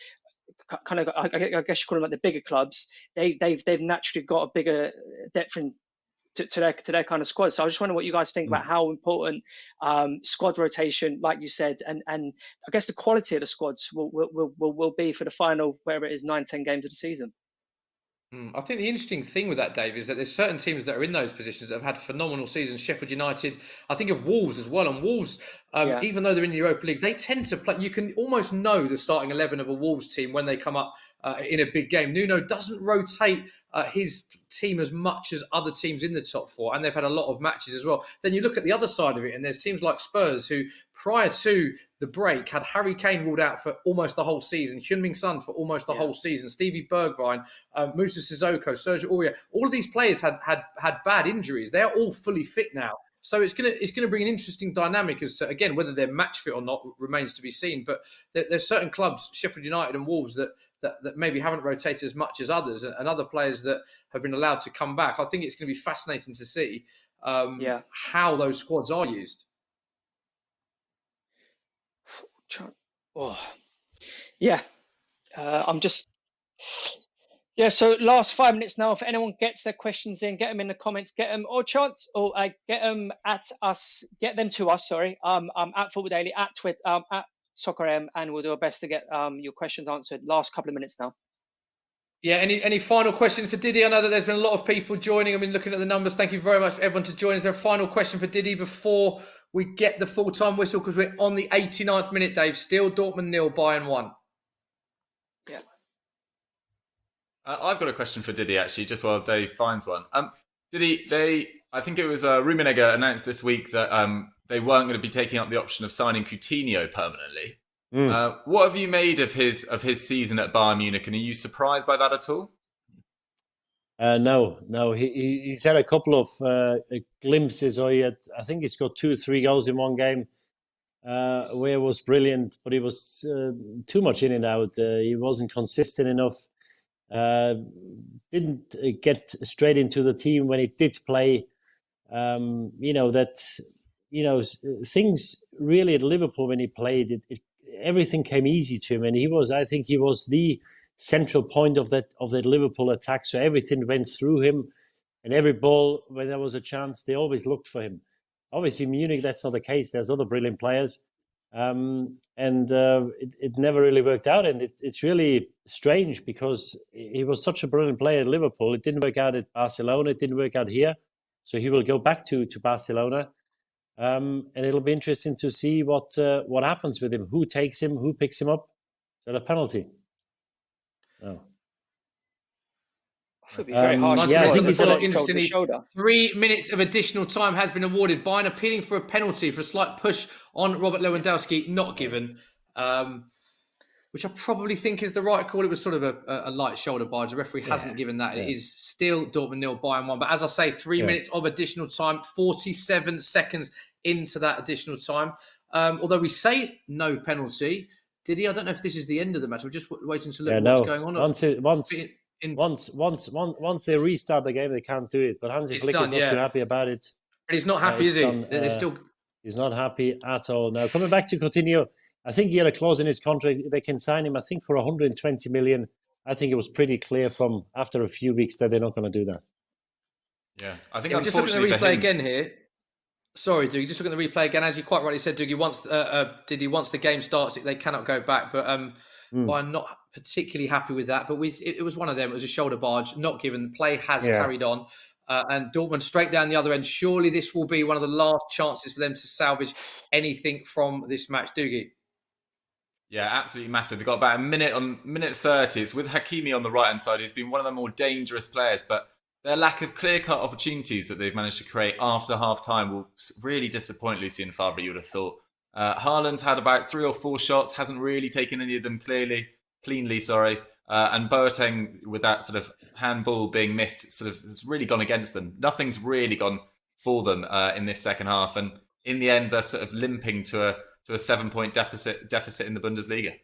kind of, I guess you call them like the bigger clubs, they've naturally got a bigger depth to their kind of squad. So I just wonder what you guys think about how important squad rotation, like you said, and I guess the quality of the squads will be for the final, wherever it is, 9-10 games of the season. I think the interesting thing with that, Dave, is that there's certain teams that are in those positions that have had phenomenal seasons. Sheffield United, I think of Wolves as well. And Wolves, even though they're in the Europa League, they tend to play. You can almost know the starting 11 of a Wolves team when they come up in a big game. Nuno doesn't rotate his team as much as other teams in the top 4, and they've had a lot of matches as well. Then you look at the other side of it, and there's teams like Spurs who, prior to the break, had Harry Kane ruled out for almost the whole season, Heung-min Son for almost the whole season, Stevie Bergwijn, Moussa Sissoko, Sergio Aurier. All of these players had bad injuries. They're all fully fit now. So it's gonna bring an interesting dynamic as to, again, whether they're match fit or not remains to be seen. But there's certain clubs, Sheffield United and Wolves, that maybe haven't rotated as much as others, and other players that have been allowed to come back. I think it's going to be fascinating to see how those squads are used. So last 5 minutes now. If anyone gets their questions in, get them in the comments, get them get them to us. Sorry, at Football Daily, at Twitter, at SoccerM, and we'll do our best to get your questions answered. Last couple of minutes now. Yeah, any final question for Diddy? I know that there's been a lot of people joining. I've been looking at the numbers. Thank you very much for everyone to join. Is there a final question for Diddy before we get the full-time whistle? Because we're on the 89th minute, Dave. Still Dortmund 0, Bayern 1. Yeah. I've got a question for Diddy, actually, just while Dave finds one. Diddy, I think it was Rummenigge announced this week that they weren't going to be taking up the option of signing Coutinho permanently. What have you made of his season at Bayern Munich, and are you surprised by that at all? No. He's had a couple of glimpses. I think he's got 2 or 3 goals in one game where it was brilliant, but he was too much in and out. He wasn't consistent enough. Didn't get straight into the team when he did play. Things really at Liverpool when he played, everything came easy to him, and I think he was the central point of that Liverpool attack. So everything went through him, and every ball when there was a chance, they always looked for him. Obviously, Munich, that's not the case. There's other brilliant players. It never really worked out, and it's really strange because he was such a brilliant player at Liverpool. It didn't work out at Barcelona. It didn't work out here, so he will go back to Barcelona, and it'll be interesting to see what happens with him. Who takes him? Who picks him up? Is that a penalty? No. It would be very hard. I think he's interesting. 3 minutes of additional time has been awarded. Bayern appealing for a penalty for a slight push on Robert Lewandowski, not given. which I probably think is the right call. It was sort of a light shoulder barge. The referee hasn't given that. It is still Dortmund 0, Bayern 1. But as I say, 3 minutes of additional time, 47 seconds into that additional time. Although we say no penalty, did he? I don't know if this is the end of the match. We're just waiting to look what's going on. Once they restart the game, they can't do it. But Hansi Flick is not too happy about it. But he's not happy, is he? He's not happy at all. Now, coming back to Coutinho, I think he had a clause in his contract. They can sign him, I think, for 120 million. I think it was pretty clear from after a few weeks that they're not going to do that. Yeah, I think just looking at the replay again here. Sorry, Dougie, just looking at the replay again. As you quite rightly said, Dougie, once the game starts, they cannot go back. But I'm not particularly happy with that. But it was one of them. It was a shoulder barge, not given. The play has carried on. And Dortmund straight down the other end. Surely this will be one of the last chances for them to salvage anything from this match, Dougie. Yeah, absolutely massive. They've got about a minute 30. It's with Hakimi on the right-hand side, who's been one of the more dangerous players. But their lack of clear-cut opportunities that they've managed to create after half-time will really disappoint Lucien Favre, you would have thought. Haaland's had about 3 or 4 shots, hasn't really taken any of them cleanly. And Boateng, with that sort of handball being missed, has really gone against them. Nothing's really gone for them in this second half. And in the end, they're sort of limping to a 7-point deficit in the Bundesliga.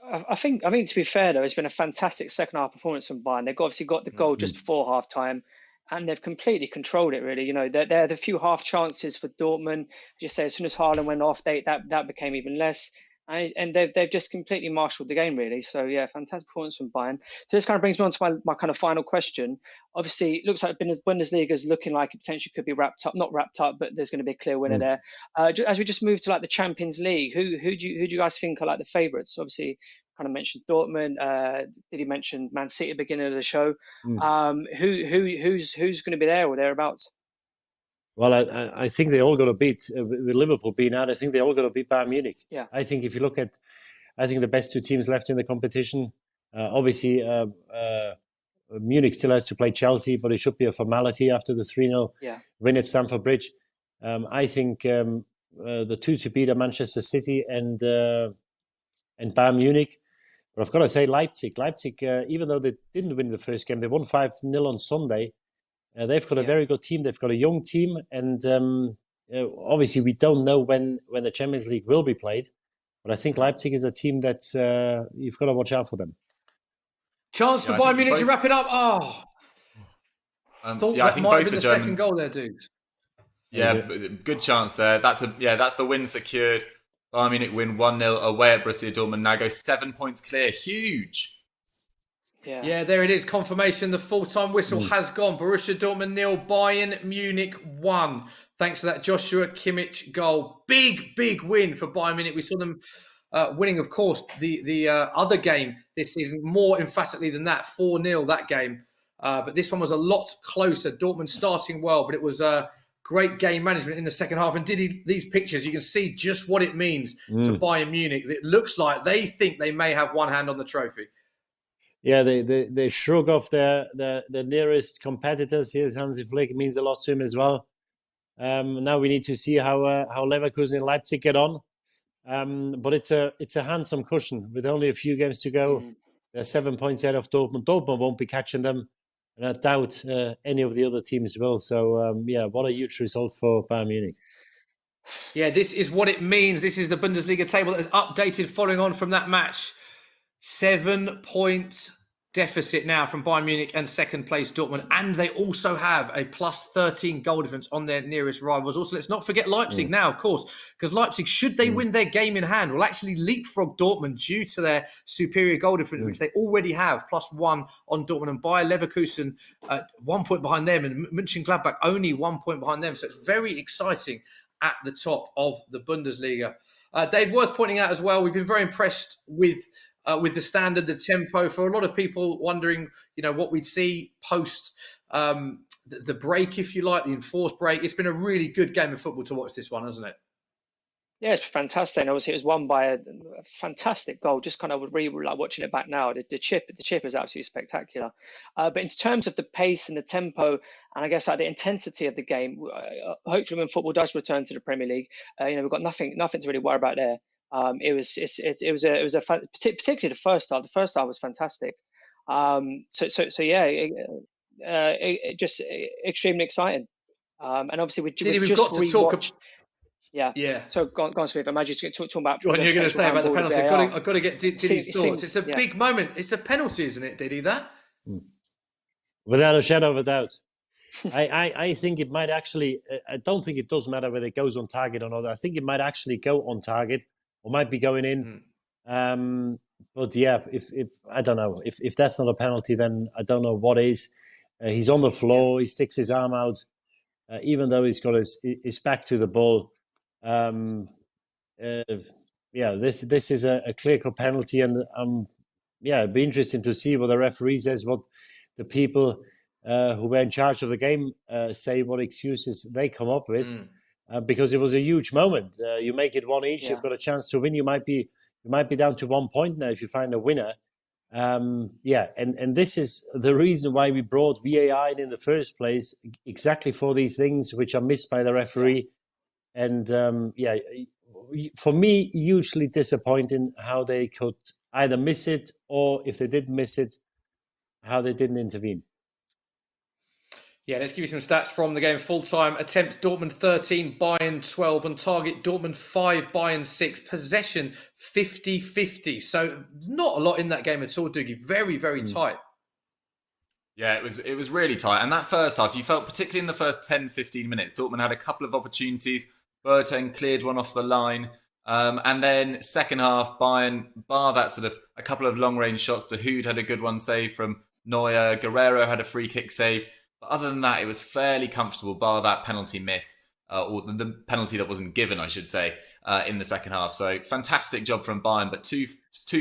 I think to be fair though, it's been a fantastic second half performance from Bayern. They've obviously got the goal just before half time, and they've completely controlled it. Really, they're the few half chances for Dortmund. As you say, as soon as Haaland went off, that became even less. And they've just completely marshalled the game, really. So, yeah, fantastic performance from Bayern. So this kind of brings me on to my kind of final question. Obviously, it looks like Bundesliga is looking like it potentially could be not wrapped up, but there's going to be a clear winner there. As we just move to like the Champions League, who do you guys think are like the favourites? Obviously, kind of mentioned Dortmund. Did he mention Man City at the beginning of the show? Who's going to be there or thereabouts? Well, I think they all got to beat, with Liverpool being out, I think they all got to beat Bayern Munich. Yeah. I think if you look at, I think the best 2 teams left in the competition, obviously Munich still has to play Chelsea, but it should be a formality after the 3-0 win at Stamford Bridge. I think the 2 to beat are Manchester City and Bayern Munich. But I've got to say Leipzig, even though they didn't win the first game, they won 5-0 on Sunday. They've got a very good team. They've got a young team. And obviously, we don't know when the Champions League will be played. But I think Leipzig is a team that's you've got to watch out for them. Chance for Bayern Munich to wrap it up. I think might have been the second goal there, dudes. Yeah, good chance there. That's the win secured. Bayern Munich win 1-0 away at Borussia Dortmund. Now go 7 points clear. Huge. Yeah, there it is. Confirmation. The full-time whistle has gone. Borussia Dortmund 0, Bayern Munich 1. Thanks to that Joshua Kimmich goal. Big win for Bayern Munich. We saw them winning, of course, the other game this season more emphatically than that. 4-0 that game. But this one was a lot closer. Dortmund starting well, but it was great game management in the second half. And these pictures, you can see just what it means to Bayern Munich. It looks like they think they may have one hand on the trophy. Yeah, they shrug off their nearest competitors. Here's Hansi Flick. It means a lot to him as well. Now we need to see how Leverkusen and Leipzig get on. But it's a handsome cushion with only a few games to go. They're 7 points out of Dortmund. Dortmund won't be catching them, and I doubt any of the other teams will. So what a huge result for Bayern Munich. Yeah, this is what it means. This is the Bundesliga table that is updated following on from that match. 7-point deficit now from Bayern Munich and second place Dortmund. And they also have a plus 13 goal difference on their nearest rivals. Also, let's not forget Leipzig now, of course, because Leipzig, should they win their game in hand, will actually leapfrog Dortmund due to their superior goal difference, which they already have, +1 on Dortmund. And Bayer Leverkusen, 1 point behind them, and Mönchengladbach only 1 point behind them. So it's very exciting at the top of the Bundesliga. Dave, worth pointing out as well, we've been very impressed with the standard, the tempo. For a lot of people wondering, what we'd see post the break, if you like, the enforced break. It's been a really good game of football to watch this one, hasn't it? Yeah, it's fantastic. And obviously, it was won by a fantastic goal. Just kind of like watching it back now. The chip is absolutely spectacular. But in terms of the pace and the tempo, and I guess like the intensity of the game, hopefully when football does return to the Premier League, we've got nothing to really worry about there. Particularly the first half. The first half was fantastic. So yeah, just extremely exciting. And obviously we've just got to rewatched. talk. Yeah. Yeah. So go on, Smith. Imagine talking about What you're going to say about the penalty. I've got to get Diddy's thoughts. It's a yeah. big moment. It's a penalty, isn't it, Diddy? That. Without a shadow of a doubt. I think it might actually. I don't think it does matter whether it goes on target or not. I think it might actually go on target or might be going in. But yeah, if I don't know if that's not a penalty, then I don't know what is. He's on the floor. He sticks his arm out, even though he's got his back to the ball. This is a clear-cut penalty, and it'd be interesting to see what the referee says, what the people who were in charge of the game say, what excuses they come up with, because it was a huge moment. You make it one each, you've got a chance to win. You might be down to 1 point now if you find a winner. And this is the reason why we brought VAR in the first place, exactly for these things which are missed by the referee. And for me, hugely disappointing how they could either miss it, or if they did miss it, how they didn't intervene. Yeah, let's give you some stats from the game. Full-time attempts, Dortmund 13, Bayern 12. On target, Dortmund 5, Bayern 6. Possession 50-50. So not a lot in that game at all, Dougie. Very, very tight. Yeah, it was really tight. And that first half, you felt, particularly in the first 10, 15 minutes, Dortmund had a couple of opportunities. Boateng cleared one off the line. And then second half, Bayern, bar that sort of a couple of long-range shots, De Hood had a good one saved from Neuer. Guerrero had a free kick saved. But other than that, it was fairly comfortable, bar that penalty miss, or the penalty that wasn't given, I should say, in the second half. So fantastic job from Bayern, but two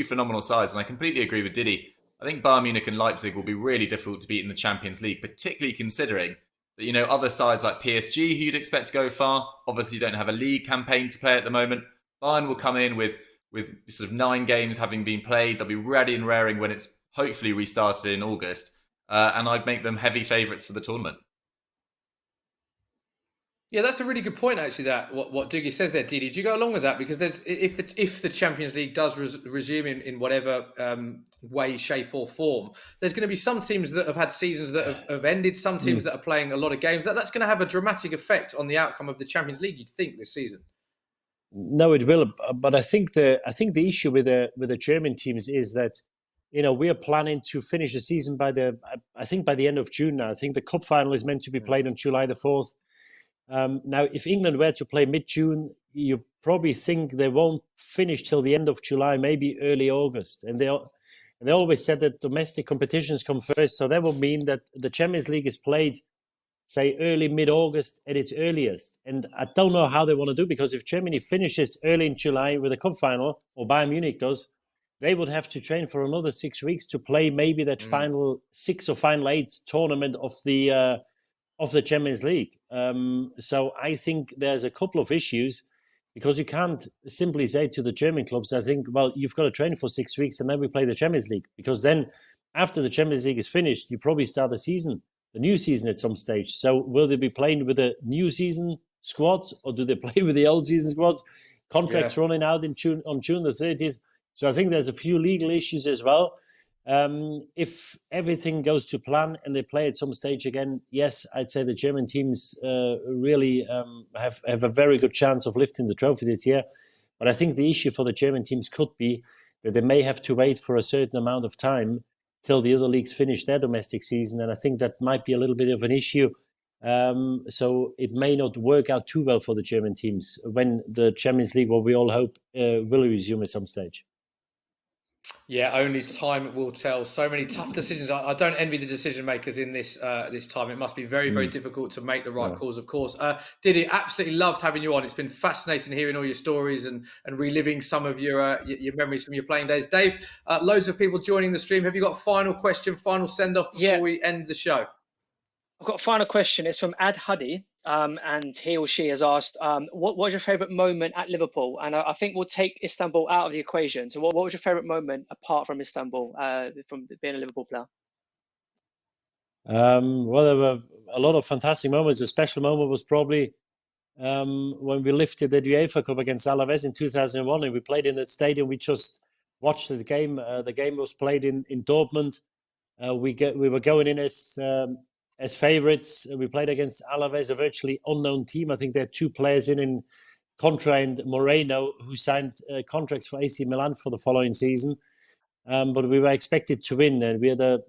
phenomenal sides. And I completely agree with Diddy. I think Bayern Munich and Leipzig will be really difficult to beat in the Champions League, particularly considering that, other sides like PSG, who you'd expect to go far, obviously don't have a league campaign to play at the moment. Bayern will come in with sort of 9 games having been played. They'll be ready and raring when it's hopefully restarted in August. And I'd make them heavy favourites for the tournament. Yeah, that's a really good point, actually, that what Dougie says there, Didi. Do you go along with that? Because if the Champions League does resume in whatever way, shape or form, there's going to be some teams that have had seasons that have ended, some teams that are playing a lot of games. That's going to have a dramatic effect on the outcome of the Champions League, you'd think, this season. No, it will. But I think the issue with the German teams is that, we are planning to finish the season by the end of June now. I think the cup final is meant to be played on July the 4th. Now, if England were to play mid-June, you probably think they won't finish till the end of July, maybe early August. And they always said that domestic competitions come first. So that would mean that the Champions League is played, say, early, mid-August at its earliest. And I don't know how they want to do, because if Germany finishes early in July with a cup final, or Bayern Munich does, they would have to train for another 6 weeks to play maybe that final 6 or final 8 tournament of the Champions League. So I think there's a couple of issues, because you can't simply say to the German clubs, I think, well, you've got to train for 6 weeks and then we play the Champions League. Because then after the Champions League is finished, you probably start the new season at some stage. So will they be playing with the new season squads, or do they play with the old season squads? Contracts running out on June the 30th. So I think there's a few legal issues as well. If everything goes to plan and they play at some stage again, yes, I'd say the German teams really have a very good chance of lifting the trophy this year. But I think the issue for the German teams could be that they may have to wait for a certain amount of time till the other leagues finish their domestic season. And I think that might be a little bit of an issue. So it may not work out too well for the German teams when the Champions League, what we all hope, will resume at some stage. Yeah, only time will tell. So many tough decisions. I don't envy the decision makers in this time. It must be very, very difficult to make the right calls, of course. Diddy, absolutely loved having you on. It's been fascinating hearing all your stories and reliving some of your memories from your playing days. Dave, loads of people joining the stream. Have you got a final question, final send-off before we end the show? I've got a final question. It's from Ad Huddy, and he or she has asked, what was your favourite moment at Liverpool? And I think we'll take Istanbul out of the equation. So what was your favourite moment apart from Istanbul, from being a Liverpool player? Well, there were a lot of fantastic moments. A special moment was probably when we lifted the UEFA Cup against Alaves in 2001, and we played in that stadium. We just watched the game. The game was played in Dortmund. We were going in as favourites. We played against Alaves, a virtually unknown team. I think there are 2 players in Contra and Moreno, who signed contracts for AC Milan for the following season. But we were expected to win, and we had a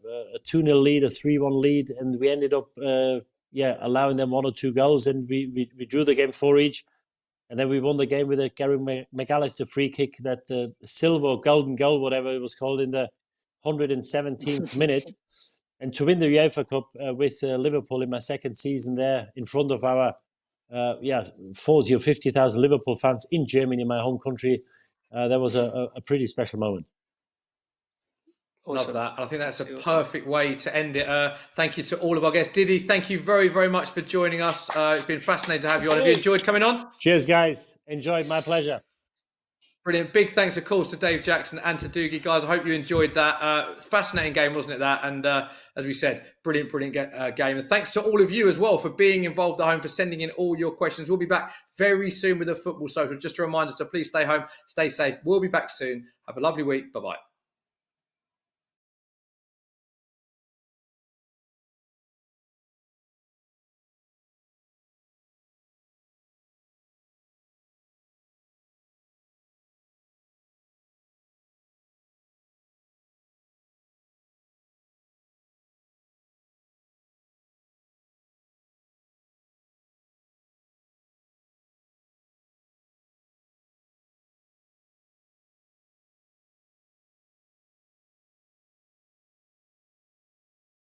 2-0 lead, a 3-1 lead, and we ended up allowing them 1 or 2 goals, and we drew the game 4 each. And then we won the game with a Gary McAllister free kick, that silver golden goal, whatever it was called, in the 117th minute. And to win the UEFA Cup with Liverpool in my second season there, in front of our 40 or 50,000 Liverpool fans in Germany, my home country, that was a pretty special moment. Love that. I think that's a perfect way to end it. Thank you to all of our guests. Didi, thank you very, very much for joining us. It's been fascinating to have you on. Have you enjoyed coming on? Cheers, guys. Enjoyed. My pleasure. Brilliant. Big thanks, of course, to Dave Jackson and to Doogie. Guys, I hope you enjoyed that. Fascinating game, wasn't it, that? And as we said, brilliant game. And thanks to all of you as well for being involved at home, for sending in all your questions. We'll be back very soon with a Football Social. Just a reminder, so please stay home, stay safe. We'll be back soon. Have a lovely week. Bye-bye.